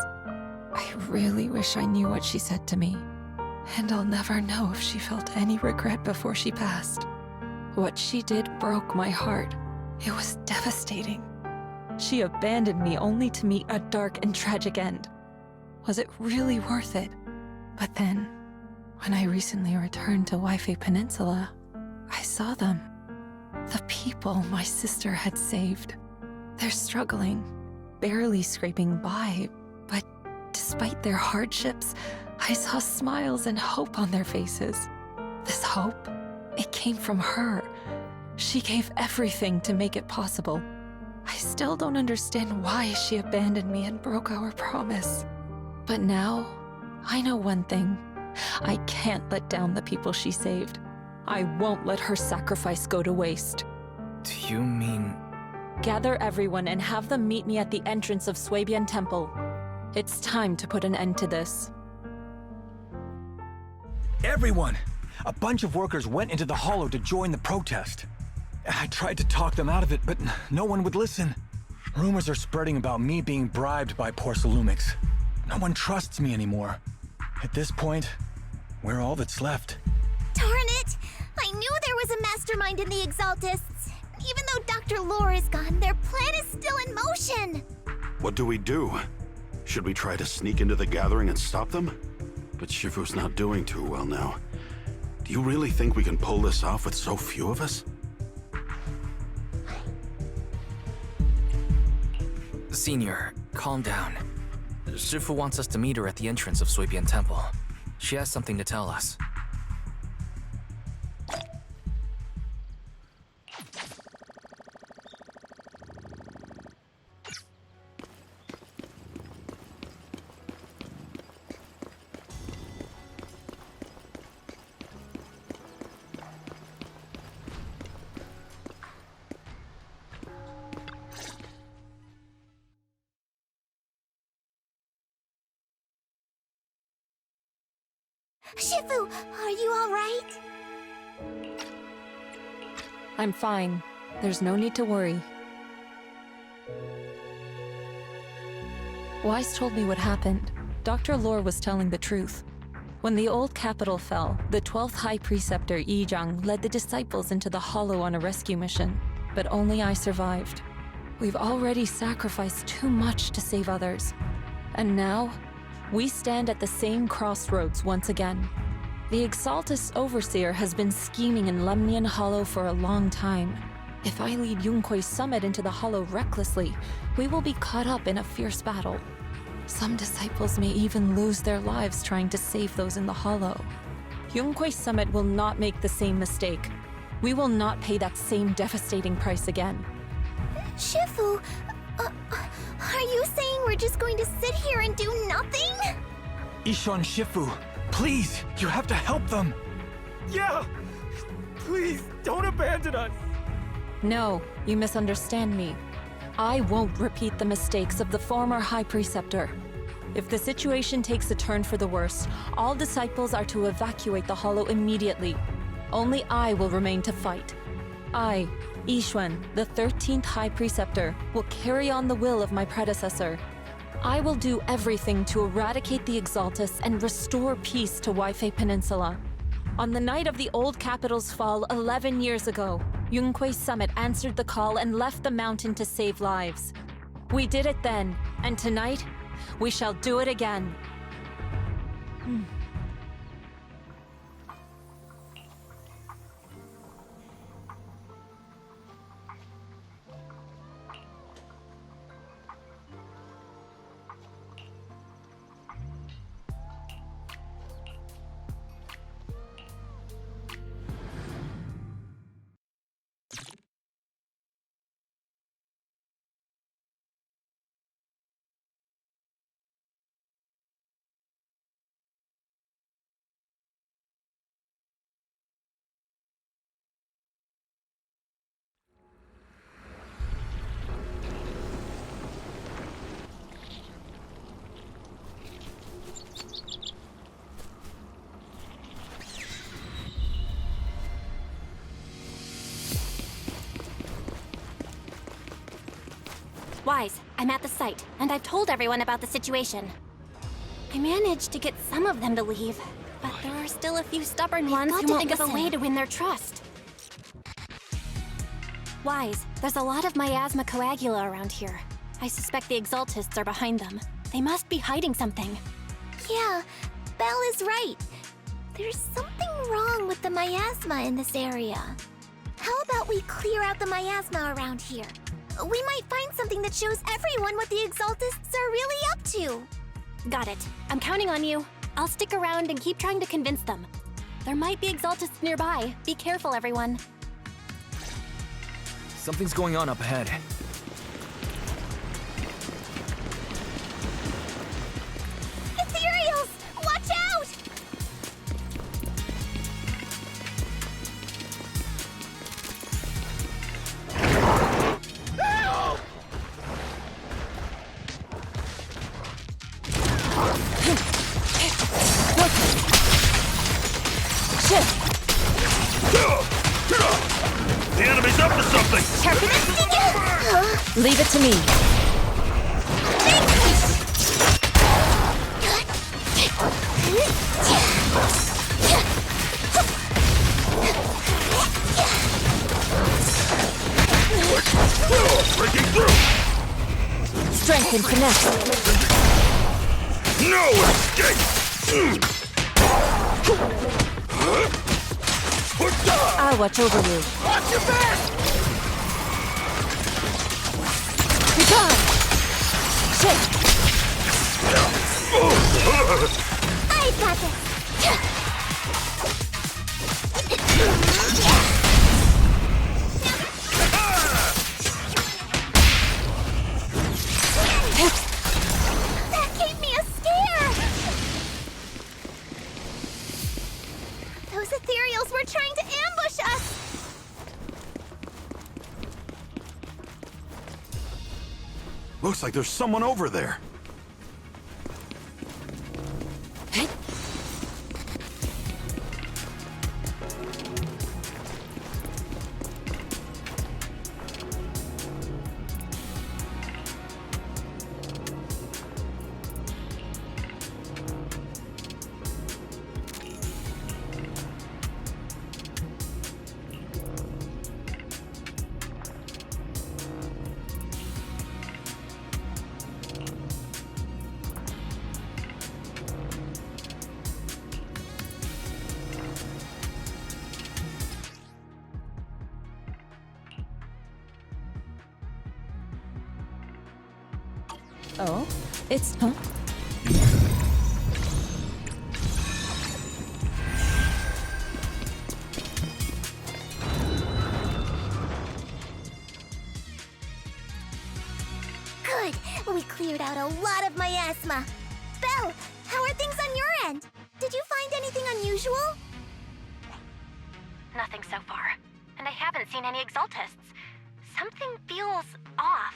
I really wish I knew what she said to me, and I'll never know if she felt any regret before she passed. What she did broke my heart. It was devastating. She abandoned me only to meet a dark and tragic end. Was it really worth it? But then, when I recently returned to Waifei Peninsula, I saw them. The people my sister had saved. They're struggling, barely scraping by, but despite their hardships, I saw smiles and hope on their faces. This hope, it came from her. She gave everything to make it possible. I still don't understand why she abandoned me and broke our promise. But now, I know one thing. I can't let down the people she saved. I won't let her sacrifice go to waste. Do you mean Gather everyone and have them meet me at the entrance of Swabian Temple. It's time to put an end to this. Everyone! A bunch of workers went into the hollow to join the protest. I tried to talk them out of it, but no one would listen. Rumors are spreading about me being bribed by Porcelumix. No one trusts me anymore. At this point, we're all that's left. Darn it! I knew there was a mastermind in the Exaltists. Even though Dr. Lore is gone, their plan is still in motion. What do we do? Should we try to sneak into the gathering and stop them? But Shifu's not doing too well now. Do you really think we can pull this off with so few of us? Senior, calm down. Shifu wants us to meet her at the entrance of Swabian Temple. She has something to tell us. Shifu, are you all right? I'm fine. There's no need to worry. Wise told me what happened. Dr. Lore was telling the truth. When the old capital fell, the 12th High Preceptor Yizhang led the disciples into the Hollow on a rescue mission, but only I survived. We've already sacrificed too much to save others. And now, we stand at the same crossroads once again. The Exaltus Overseer has been scheming in Lemnian Hollow for a long time. If I lead Yunkui's summit into the Hollow recklessly, we will be caught up in a fierce battle. Some disciples may even lose their lives trying to save those in the Hollow. Yunkui's summit will not make the same mistake. We will not pay that same devastating price again. Shifu, are you saying we're just going to sit here and do nothing? Ishan Shifu, please, you have to help them. Yeah! Please, don't abandon us! No, you misunderstand me. I won't repeat the mistakes of the former High Preceptor. If the situation takes a turn for the worse, all disciples are to evacuate the Hollow immediately. Only I will remain to fight. I, Yixuan, the 13th High Preceptor, will carry on the will of my predecessor. I will do everything to eradicate the Exaltus and restore peace to Waifei Peninsula. On the night of the old capital's fall 11 years ago, Yunkui's summit answered the call and left the mountain to save lives. We did it then, and tonight, we shall do it again. Wise, I'm at the site, and I've told everyone about the situation. I managed to get some of them to leave, but there are still a few stubborn ones who won't think of a way to win their trust. Wise, there's a lot of miasma coagula around here. I suspect the Exaltists are behind them. They must be hiding something. Yeah, Belle is right. There's something wrong with the miasma in this area. How about we clear out the miasma around here? We might find something that shows everyone what the Exaltists are really up to. Got it. I'm counting on you. I'll stick around and keep trying to convince them. There might be Exaltists nearby. Be careful, everyone. Something's going on up ahead. Ethereals! Watch out! Leave it to me. Breaking through! Strength and finesse. No escape! I'll watch over you. Watch your back! Be gone! Shake! I got this! That gave me a scare! Those ethereals were trying to ambush us! Looks like there's someone over there. Oh? It's... Huh? Good! We cleared out a lot of miasma. Belle, how are things on your end? Did you find anything unusual? Nothing so far. And I haven't seen any exaltists. Something feels off.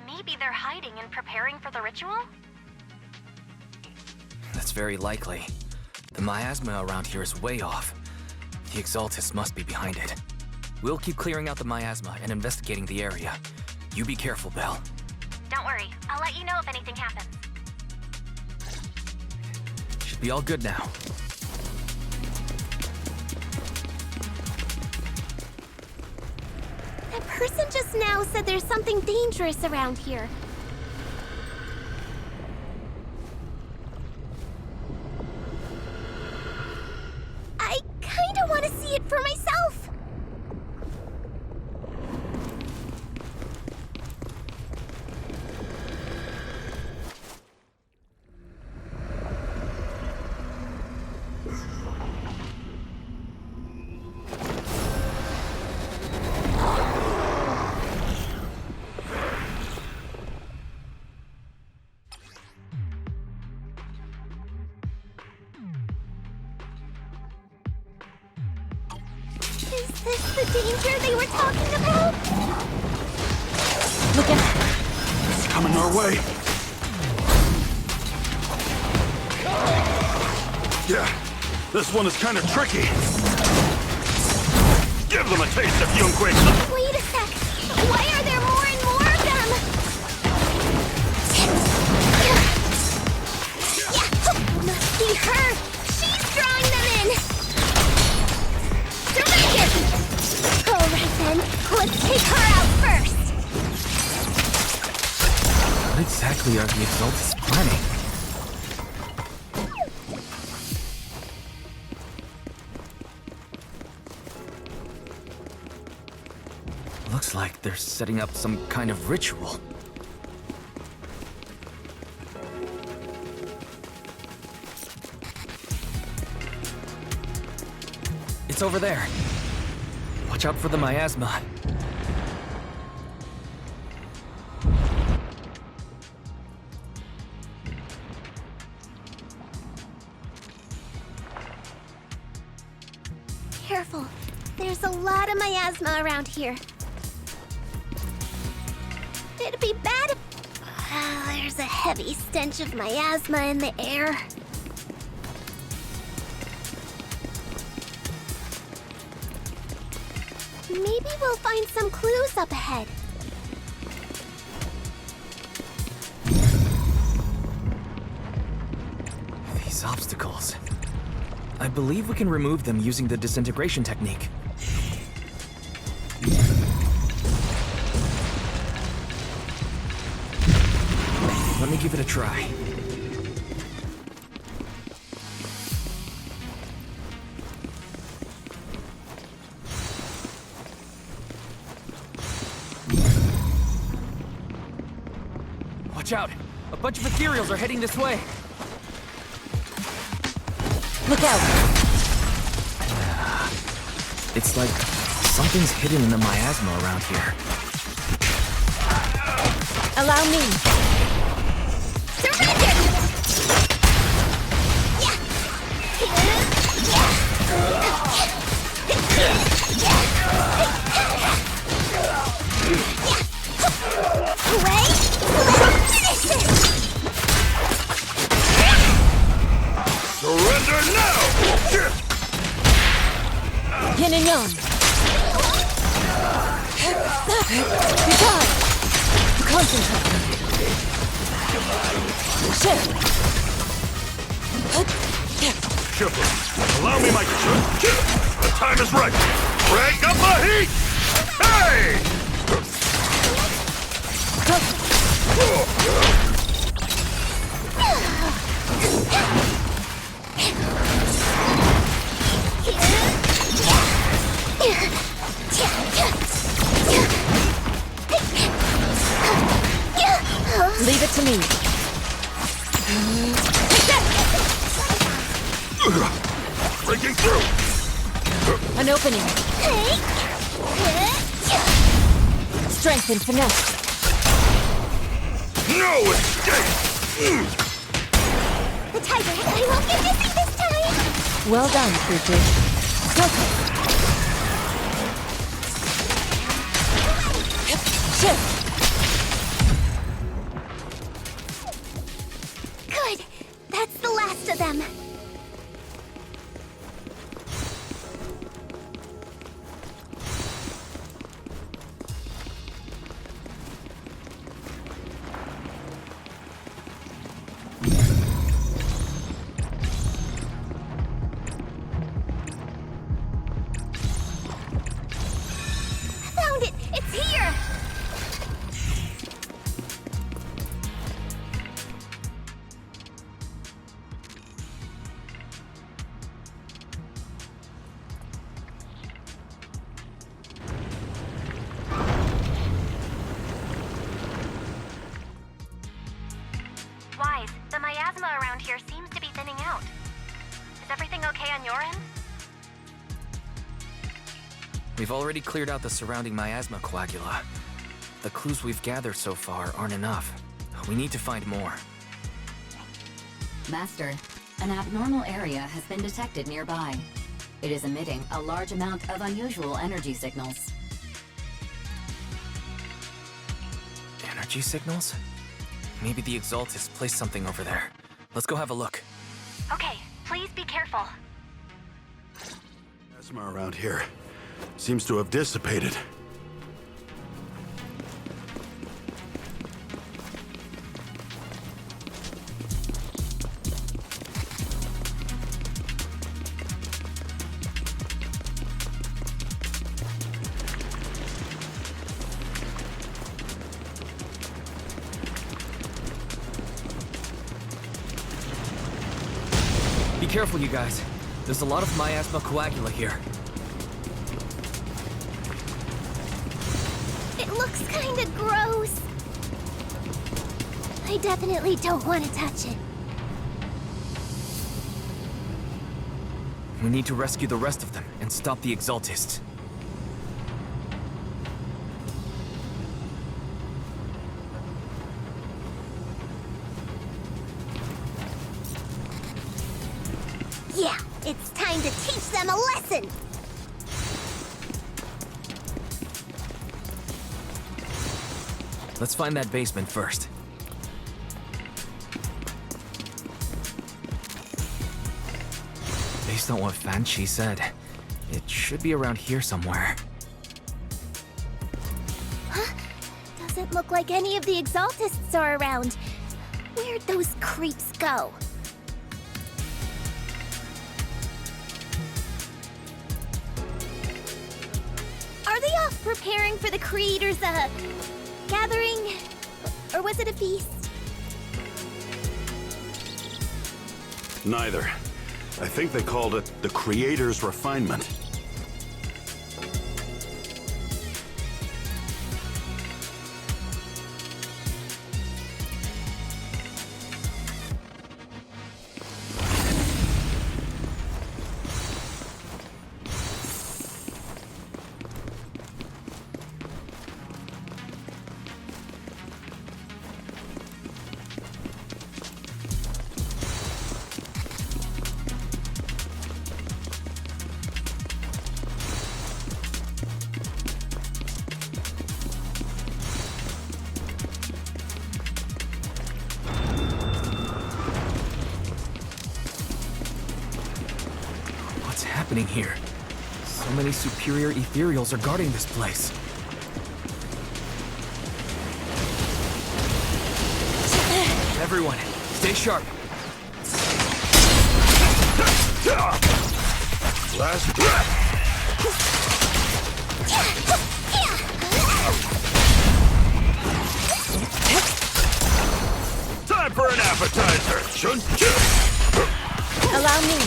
Maybe they're hiding and preparing for the ritual? That's very likely. The miasma around here is way off. The Exaltists must be behind it. We'll keep clearing out the miasma and investigating the area. You be careful, Belle. Don't worry. I'll let you know if anything happens. Should be all good now. That person just now said there's something dangerous around here. I kinda want to see it for myself. Is this the danger they were talking about? Look at... It's coming our way. Yeah, this one is kind of tricky. Give them a taste of Yunquake. Wait a sec. Why are there more and more of them? Must be her. She's drawing them in. Throw back here. All right then. Let's take her out first. What exactly are the Exaltists planning? Looks like they're setting up some kind of ritual. It's over there. Watch out for the miasma. Careful. There's a lot of miasma around here. It'd be bad if... there's a heavy stench of miasma in the air. Maybe we'll find some clues up ahead. These obstacles. I believe we can remove them using the disintegration technique. Let me give it a try. Watch out! A bunch of ethereals are heading this way! Look out! It's like something's hidden in the miasma around here. Allow me! Surrender now! Yin and yang! Be gone! Concentrate! Shift! Shipper, allow me my... The time is right! Crank up the heat! Hey! Leave it to me. Breaking through! An opening. Strength and finesse. No escape! The tiger, I won't get dizzy this time! Well done, creature. Shift! Good! That's the last of them! Found it! It's here! Wise, the miasma around here seems to be thinning out. Is everything okay on your end? We've already cleared out the surrounding miasma coagula. The clues we've gathered so far aren't enough. We need to find more. Master, an abnormal area has been detected nearby. It is emitting a large amount of unusual energy signals. Energy signals? Maybe the Exaltist placed something over there. Let's go have a look. Okay, please be careful. Plasma around here seems to have dissipated. Be careful, you guys. There's a lot of miasma coagula here. It looks kinda gross. I definitely don't want to touch it. We need to rescue the rest of them and stop the Exaltists. Yeah, it's time to teach them a lesson! Let's find that basement first. Based on what Fan Chi said, it should be around here somewhere. Doesn't look like any of the Exaltists are around. Where'd those creeps go? Are they off preparing for the Creator's, gathering? Or was it a feast? Neither. I think they called it the Creator's Refinement. What's happening here? So many superior ethereals are guarding this place. Everyone, stay sharp. Last breath! Time for an appetizer! Allow me.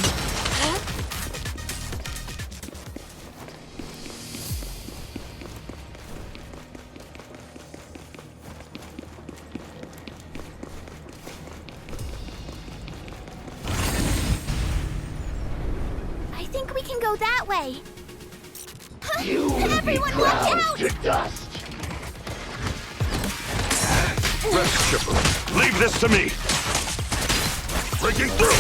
I think we can go that way. Everyone watch out! Dust. Rest, Chipper. Leave this to me! Breaking through!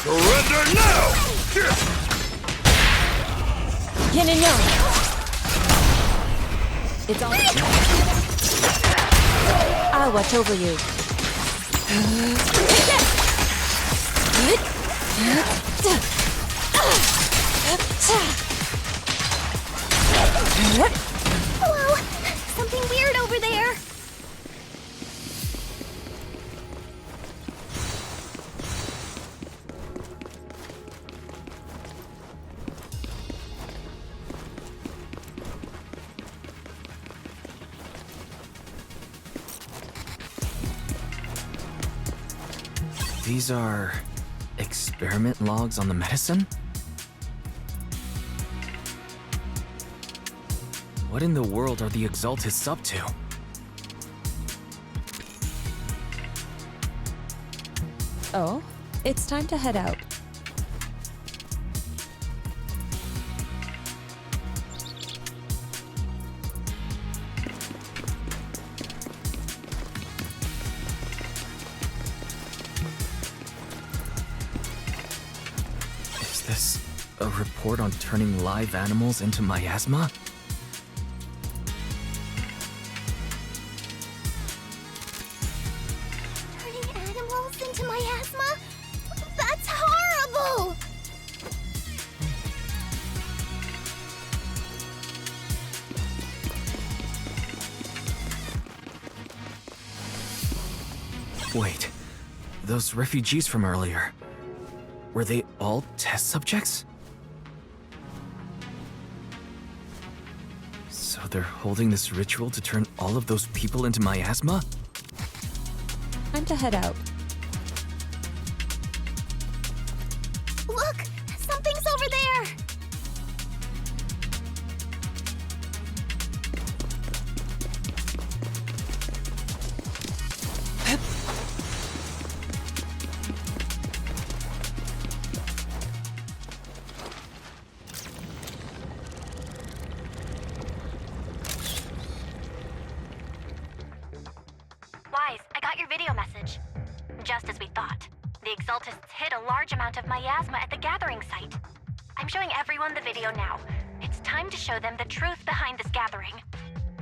Surrender now! Yin and yang. It's all. I'll watch over you. Hello! Something weird over there! These are experiment logs on the medicine? What in the world are the Exaltists up to? Oh, it's time to head out. Is this a report on turning live animals into miasma? Turning animals into miasma? That's horrible! Wait, those refugees from earlier, were they all test subjects? So they're holding this ritual to turn all of those people into miasma? Time to head out. Look! Something's over there! Wise, I got your Exaltists hid a large amount of miasma at the gathering site. I'm showing everyone the video now. It's time to show them the truth behind this gathering.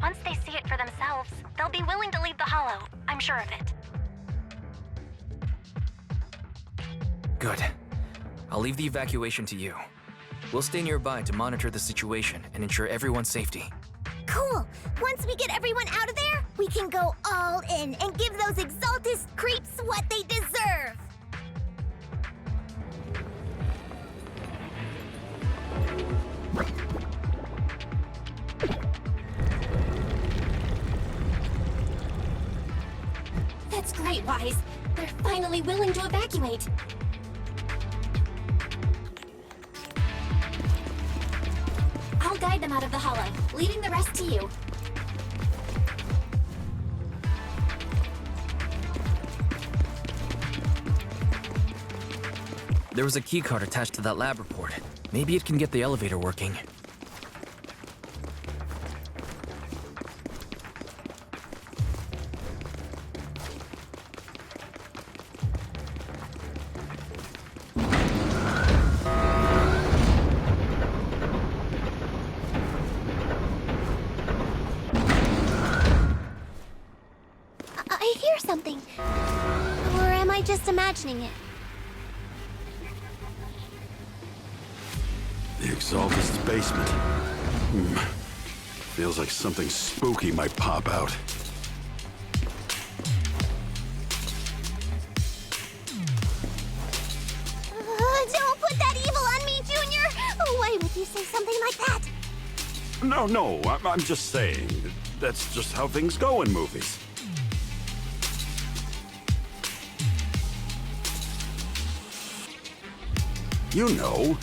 Once they see it for themselves, they'll be willing to leave the Hollow. I'm sure of it. Good. I'll leave the evacuation to you. We'll stay nearby to monitor the situation and ensure everyone's safety. Cool! Once we get everyone out of there, we can go all in and give those Exaltist creeps what they deserve! That's great, Wise. They're finally willing to evacuate. I'll guide them out of the Hollow, leaving the rest to you. There was a keycard attached to that lab report. Maybe it can get the elevator working. I hear something. Or am I just imagining it? The Exaltist's basement. Feels like something spooky might pop out. Don't put that evil on me, Junior! Why would you say something like that? No, I'm just saying. That's just how things go in movies. You know,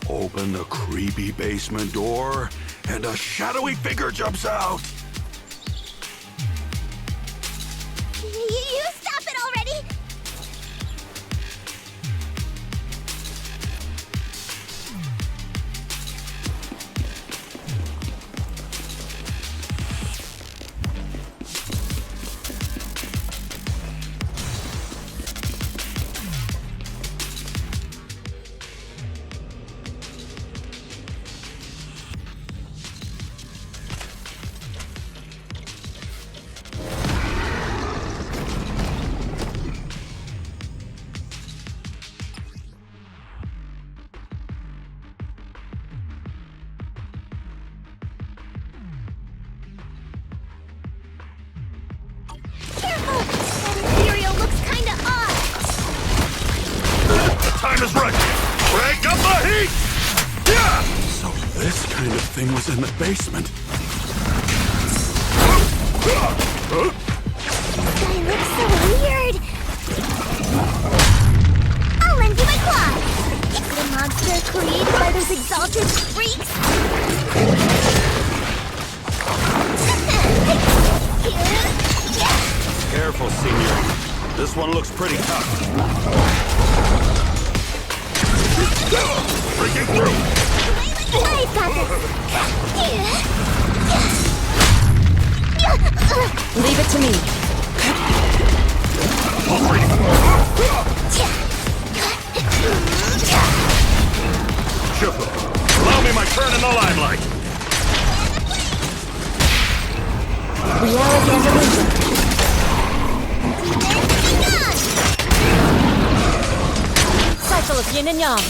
open the creepy basement door, and a shadowy figure jumps out. You stop it already! Time is right! Crank up the heat! Yeah! So this kind of thing was in the basement. This guy looks so weird! I'll lend you my claw! Is it a monster created by those exalted freaks? Careful, Senior. This one looks pretty tough. Breaking through! I've got this! Leave it to me. Shuffle. Allow me my turn in the limelight. Reality and illusion. Cycle of yin and yang.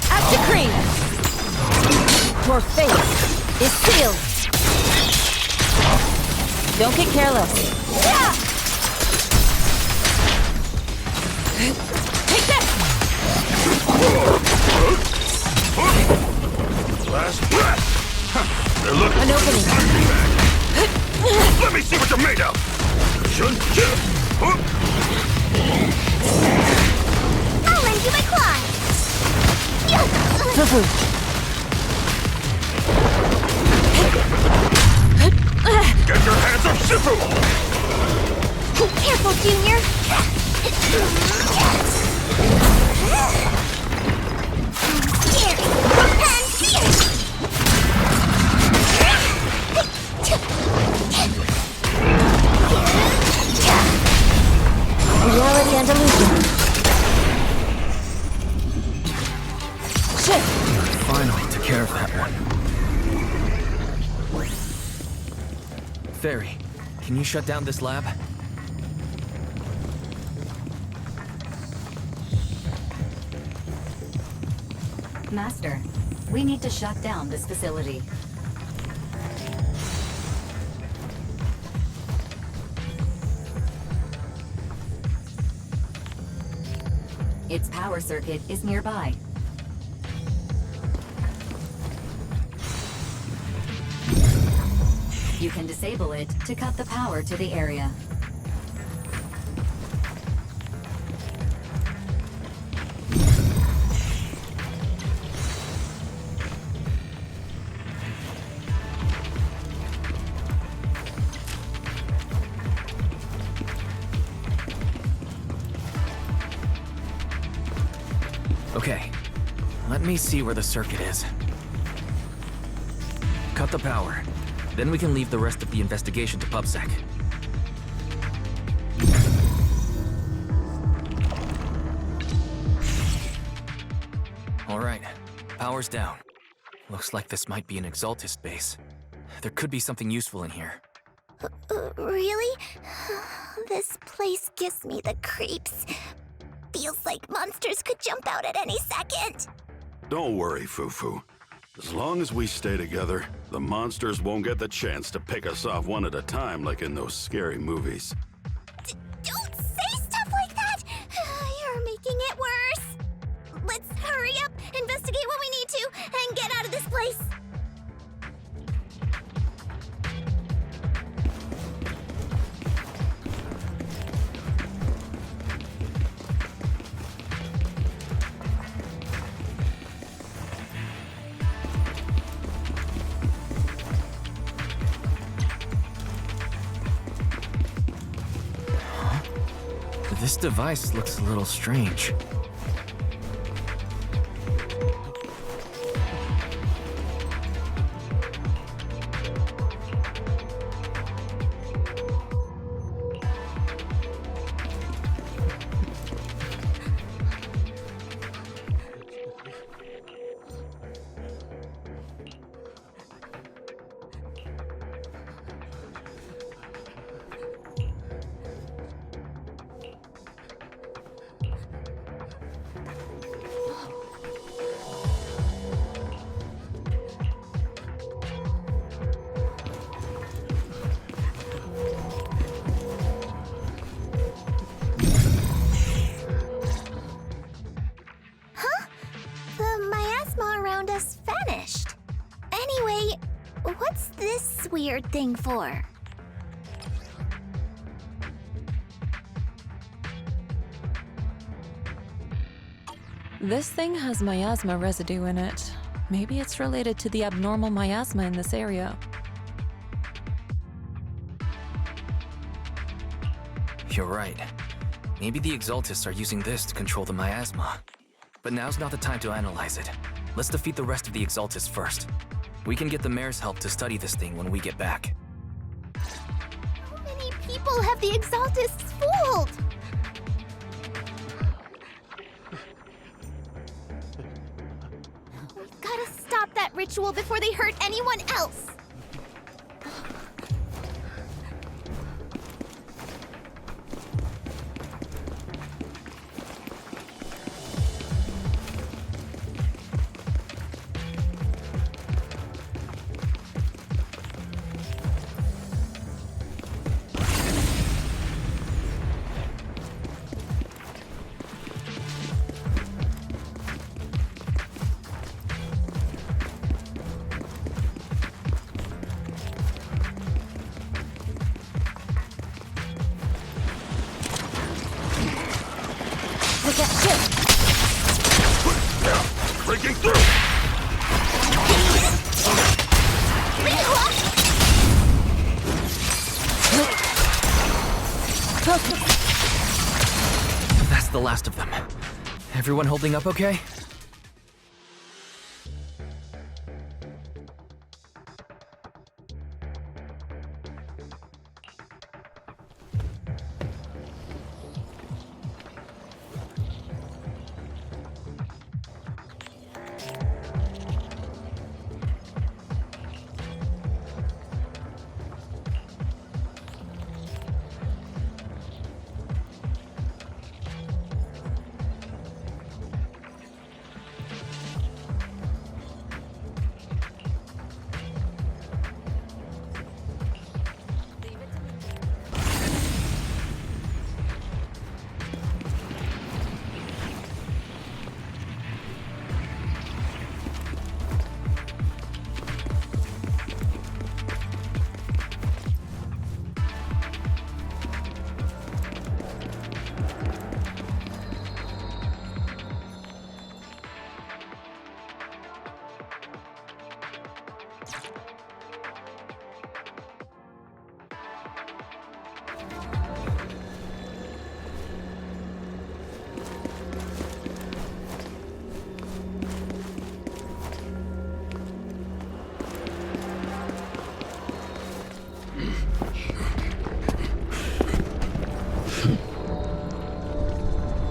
At decree. Your fate is sealed. Don't get careless. Take this! Last breath. They're looking An opening. Let me see what you're made of. I'll lend you my claw! Get your hands up, Shifu! Careful, Junior! Here! And here! Reality and Fairy, can you shut down this lab? Master, we need to shut down this facility. Its power circuit is nearby. You can disable it to cut the power to the area. Okay, let me see where the circuit is. Cut the power. Then we can leave the rest of the investigation to PubSec. Alright, power's down. Looks like this might be an Exaltist base. There could be something useful in here. Really? This place gives me the creeps. Feels like monsters could jump out at any second. Don't worry, Fufu. As long as we stay together, the monsters won't get the chance to pick us off one at a time like in those scary movies. Don't say stuff like that! You're making it worse. Let's hurry up, investigate what we need to, and get out of this place. This device looks a little strange. Weird thing for? This thing has miasma residue in it. Maybe it's related to the abnormal miasma in this area. You're right. Maybe the Exaltists are using this to control the miasma. But now's not the time to analyze it. Let's defeat the rest of the Exaltists first. We can get the mayor's help to study this thing when we get back. How many people have the Exaltists fooled? We've gotta stop that ritual before they hurt anyone else. Breaking through! That's the last of them. Everyone holding up okay?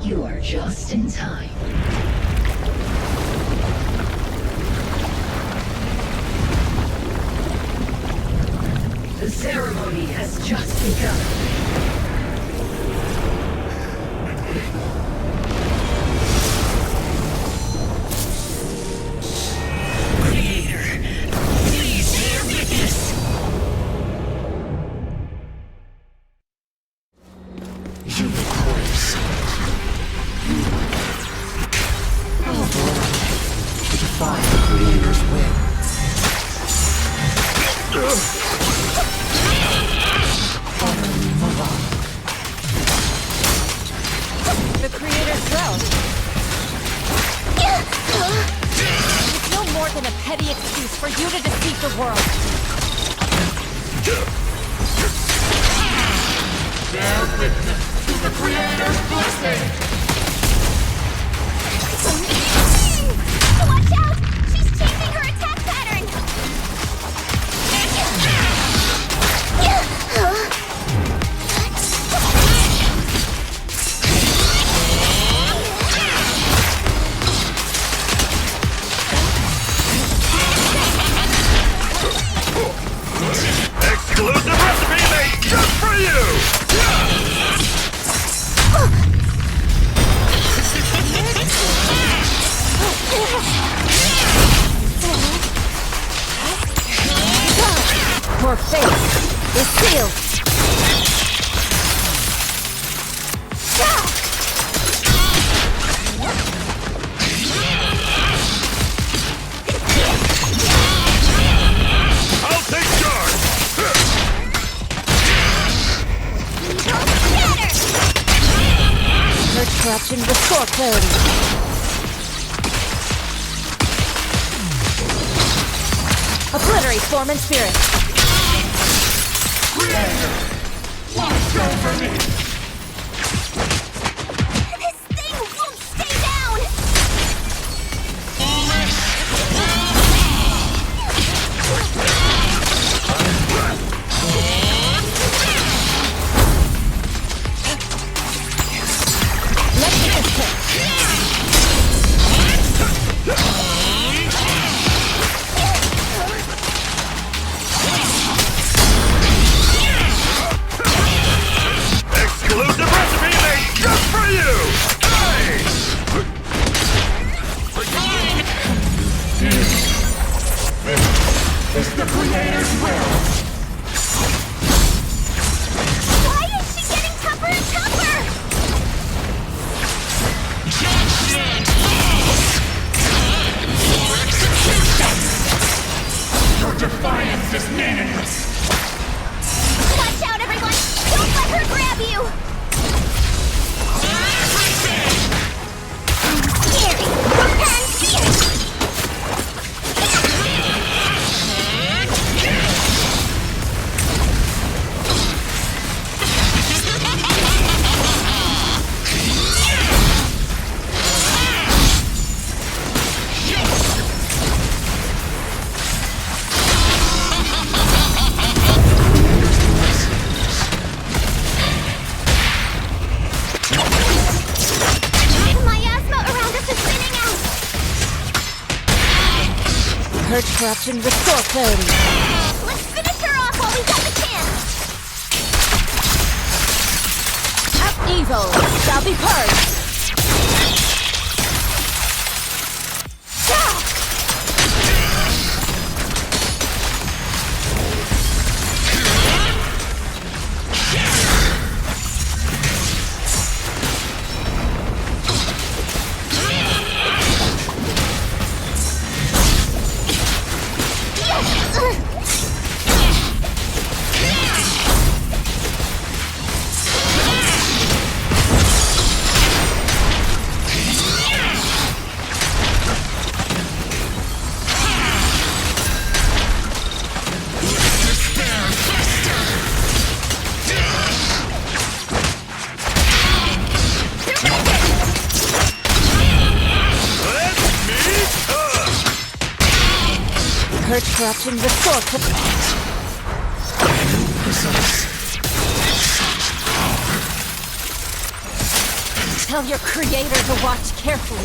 You are just in time. The ceremony has just begun. The Creator's will. It's no more than a petty excuse for you to deceive the world. Bear witness to the Creator's blessing! Watch out! She's changing her attack pattern! Exclusive recipe made just for you! Your fate is sealed. I'll take charge! Purge corruption, restore clarity. Obliterate form and spirit. Creator! Watch over me! This thing won't stay down! Let's get this quick. Exclusive recipe made just for you! Hey! It's the Creator's will! Why is she getting tougher and tougher? Your defiance is meaningless! Watch out, everyone! Don't let her grab you! Scary! Prepare and see it! Miasma around us is thinning out! Purge corruption, restore clarity. Let's finish her off while we've got the chance! Up evil shall be purged. Purge corruption, restore clarity. Tell your creator to watch carefully.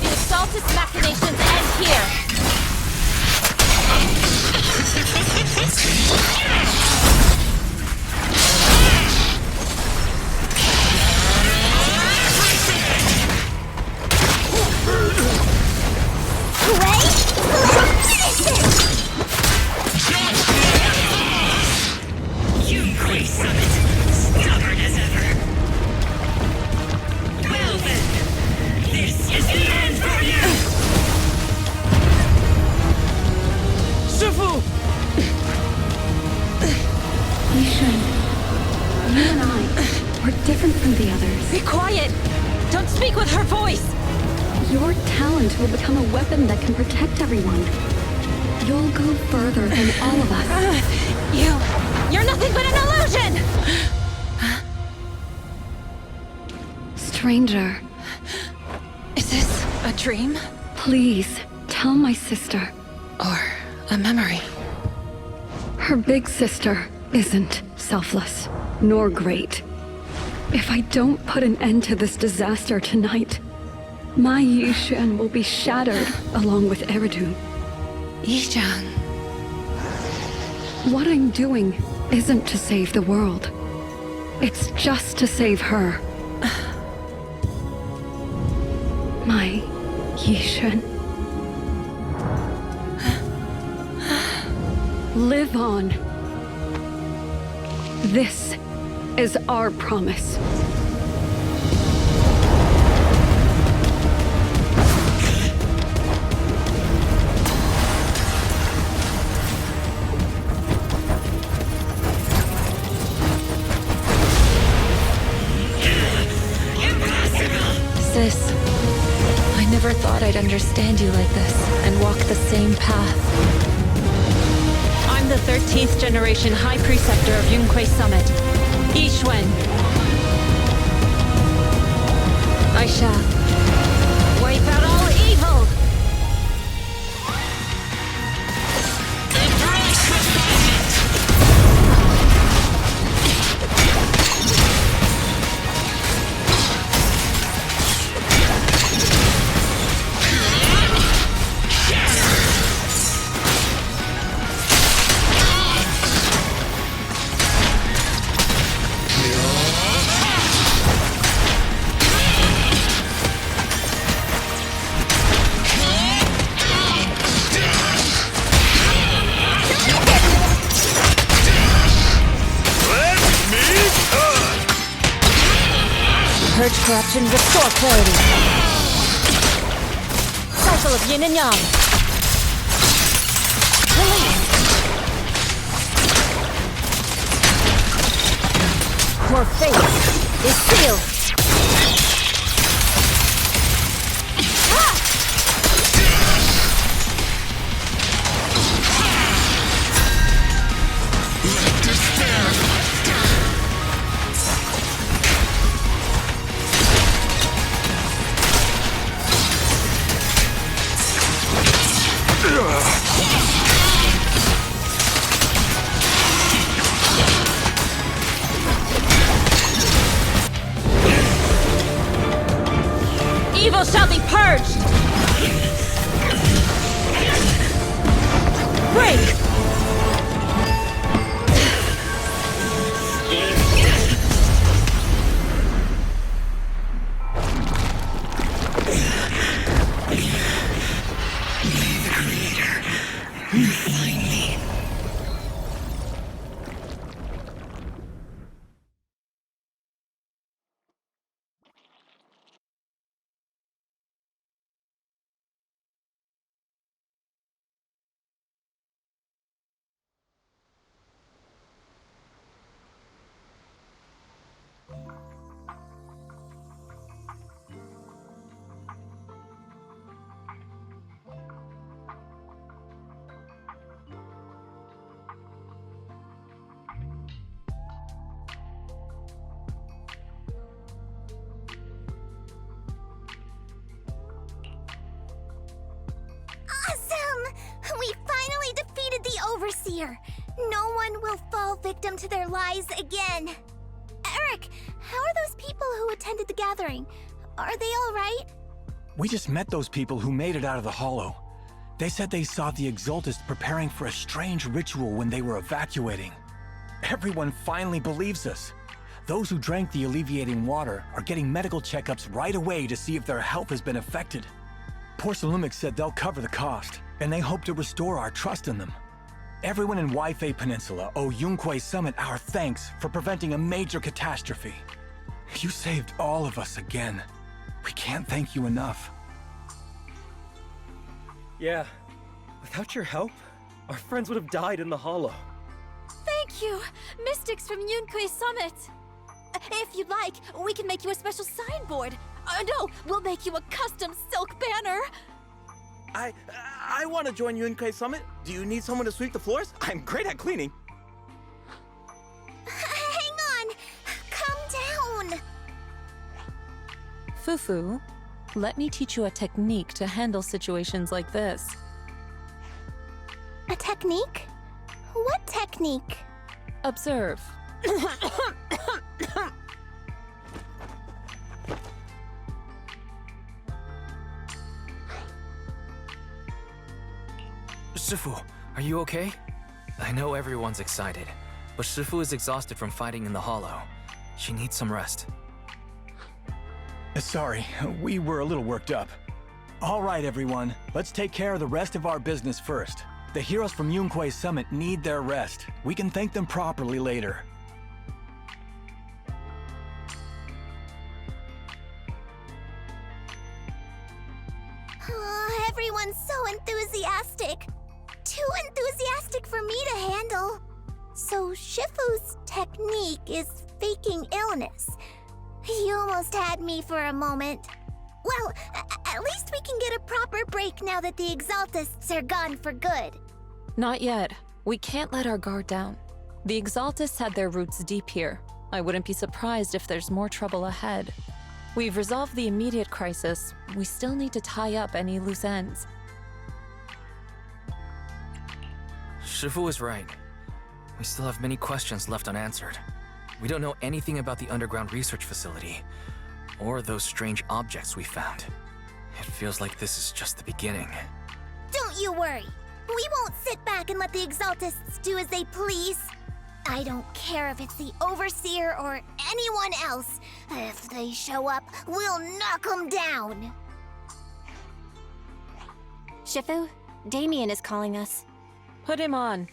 The Assaultist machinations end here. Yunquay Summit, stubborn as ever. Well then, this is the end for you! Shifu! Yishan, you and I, we're different from the others. Be quiet! Don't speak with her voice! Your talent will become a weapon that can protect everyone. You'll go further than all of us. You're nothing but an illusion! Stranger. Is this a dream? Please, tell my sister. Or a memory? Her big sister isn't selfless, nor great. If I don't put an end to this disaster tonight, my Yishan will be shattered along with Eridu. Yishan. What I'm doing isn't to save the world. It's just to save her. My Yishan. Live on. This is our promise. Sis, I never thought I'd understand you like this and walk the same path. I'm the 13th generation High Preceptor of Yunquay Summit, Yixuan. I shall wipe out all evil! Purge corruption, restore clarity. Cycle of yin and yang. Release. Your fate is sealed. Evil shall be purged! Break! Awesome! We finally defeated the Overseer! No one will fall victim to their lies again! Eric, how are those people who attended the gathering? Are they all right? We just met those people who made it out of the hollow. They said they saw the Exaltists preparing for a strange ritual when they were evacuating. Everyone finally believes us. Those who drank the alleviating water are getting medical checkups right away to see if their health has been affected. Porcelumix said they'll cover the cost, and they hope to restore our trust in them. Everyone in Waifei Peninsula owe Yunquei Summit our thanks for preventing a major catastrophe. You saved all of us again. We can't thank you enough. Yeah, without your help, our friends would have died in the hollow. Thank you, Mystics from Yunquei Summit. If you'd like, we can make you a special signboard. No, we'll make you a custom silk banner. I want to join Yunquei Summit. Do you need someone to sweep the floors? I'm great at cleaning. Hang on! Calm down! Fufu, let me teach you a technique to handle situations like this. A technique? What technique? Observe. Shifu, are you okay? I know everyone's excited, but Shifu is exhausted from fighting in the hollow. She needs some rest. Sorry, we were a little worked up. All right, everyone, let's take care of the rest of our business first. The heroes from Yunquei Summit need their rest. We can thank them properly later. Oh, everyone's so enthusiastic. Too enthusiastic for me to handle. So Shifu's technique is faking illness. You almost had me for a moment. Well, at least we can get a proper break now that the Exaltists are gone for good. Not yet. We can't let our guard down. The Exaltists had their roots deep here. I wouldn't be surprised if there's more trouble ahead. We've resolved the immediate crisis. We still need to tie up any loose ends. Shifu is right. We still have many questions left unanswered. We don't know anything about the underground research facility, or those strange objects we found. It feels like this is just the beginning. Don't you worry. We won't sit back and let the Exaltists do as they please. I don't care if it's the Overseer or anyone else. If they show up, we'll knock them down. Shifu, Damien is calling us. Put him on.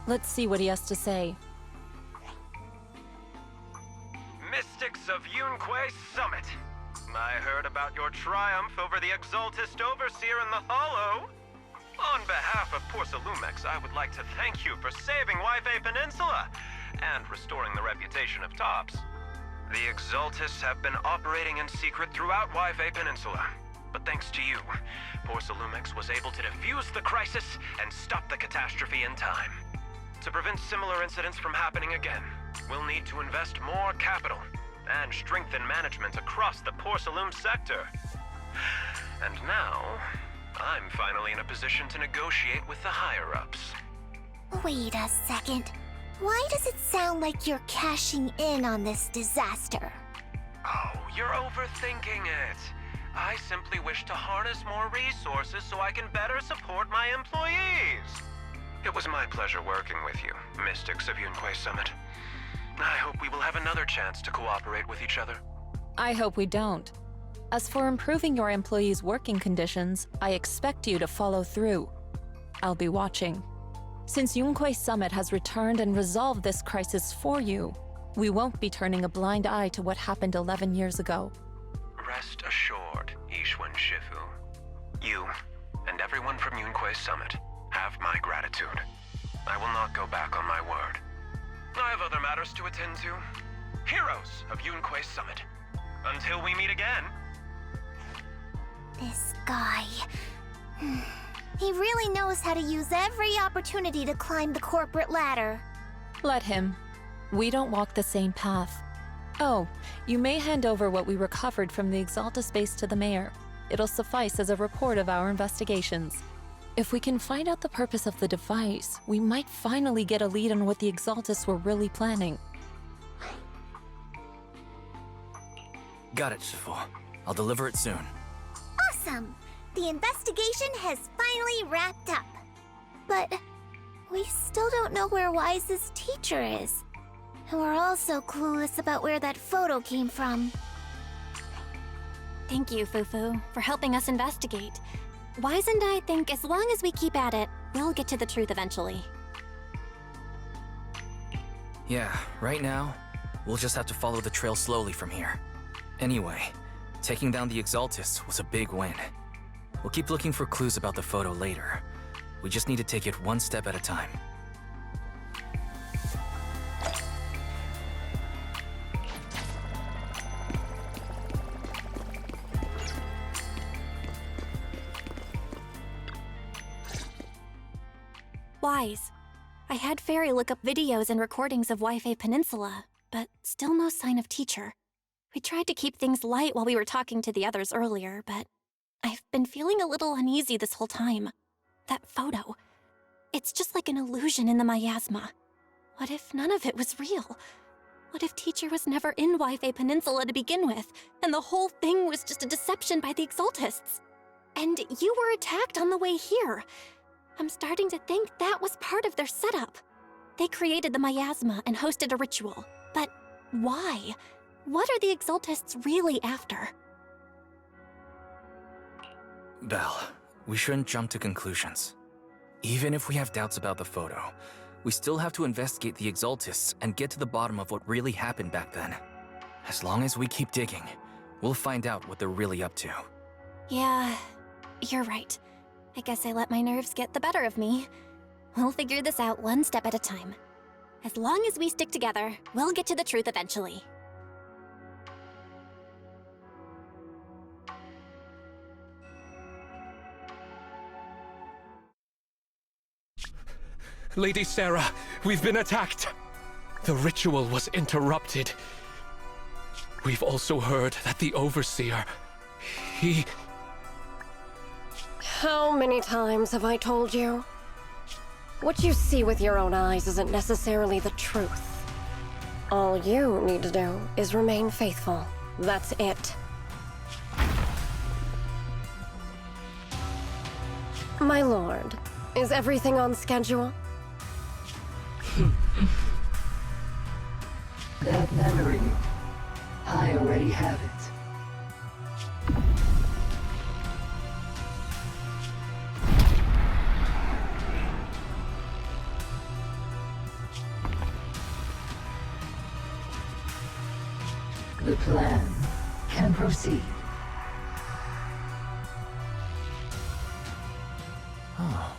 Let's see what he has to say. Mystics of Yunquei Summit. I heard about your triumph over the Exaltist Overseer in the Hollow. On behalf of Porcelumix, I would like to thank you for saving Waifei Peninsula and restoring the reputation of Tops. The Exaltists have been operating in secret throughout Waifei Peninsula, but thanks to you, Porcelumix was able to defuse the crisis and stop the catastrophe in time. To prevent similar incidents from happening again, we'll need to invest more capital and strengthen management across the Porcelum sector. And now, I'm finally in a position to negotiate with the higher-ups. Wait a second. Why does it sound like you're cashing in on this disaster? Oh, you're overthinking it. I simply wish to harness more resources so I can better support my employees. It was my pleasure working with you, Mystics of Yunquei Summit. I hope we will have another chance to cooperate with each other. I hope we don't. As for improving your employees' working conditions, I expect you to follow through. I'll be watching. Since Yunquei Summit has returned and resolved this crisis for you, we won't be turning a blind eye to what happened 11 years ago. Rest assured, Ishwan Shifu. You, and everyone from Yunquei Summit, have my gratitude. I will not go back on my word. I have other matters to attend to. Heroes of Yunquei Summit. Until we meet again. This guy... He really knows how to use every opportunity to climb the corporate ladder. Let him. We don't walk the same path. Oh, you may hand over what we recovered from the Exalta base to the mayor. It'll suffice as a report of our investigations. If we can find out the purpose of the device, we might finally get a lead on what the Exaltus were really planning. Got it, Shifu. I'll deliver it soon. Awesome! The investigation has finally wrapped up. But we still don't know where Wise's teacher is. And we're also clueless about where that photo came from. Thank you, Fufu, for helping us investigate. Wise and I think as long as we keep at it, we'll get to the truth eventually. Yeah, right now, we'll just have to follow the trail slowly from here. Anyway, taking down the Exaltists was a big win. We'll keep looking for clues about the photo later. We just need to take it one step at a time. Wise. I had Fairy look up videos and recordings of Wi-Fi Peninsula, but still no sign of teacher. We tried to keep things light while we were talking to the others earlier, but I've been feeling a little uneasy this whole time. That photo, it's just like an illusion in the miasma. What if none of it was real? What if teacher was never in Wi-Fi Peninsula to begin with, and the whole thing was just a deception by the Exaltists? And you were attacked on the way here. I'm starting to think that was part of their setup. They created the miasma and hosted a ritual. But why? What are the Exaltists really after? Belle, we shouldn't jump to conclusions. Even if we have doubts about the photo, we still have to investigate the Exaltists and get to the bottom of what really happened back then. As long as we keep digging, we'll find out what they're really up to. Yeah, you're right. I guess I let my nerves get the better of me. We'll figure this out one step at a time. As long as we stick together, we'll get to the truth eventually. Lady Sarah, we've been attacked. The ritual was interrupted. We've also heard that the Overseer, he... How many times have I told you? What you see with your own eyes isn't necessarily the truth. All you need to do is remain faithful. That's it. My lord, is everything on schedule? That memory, I already have it. The plan can proceed. Oh.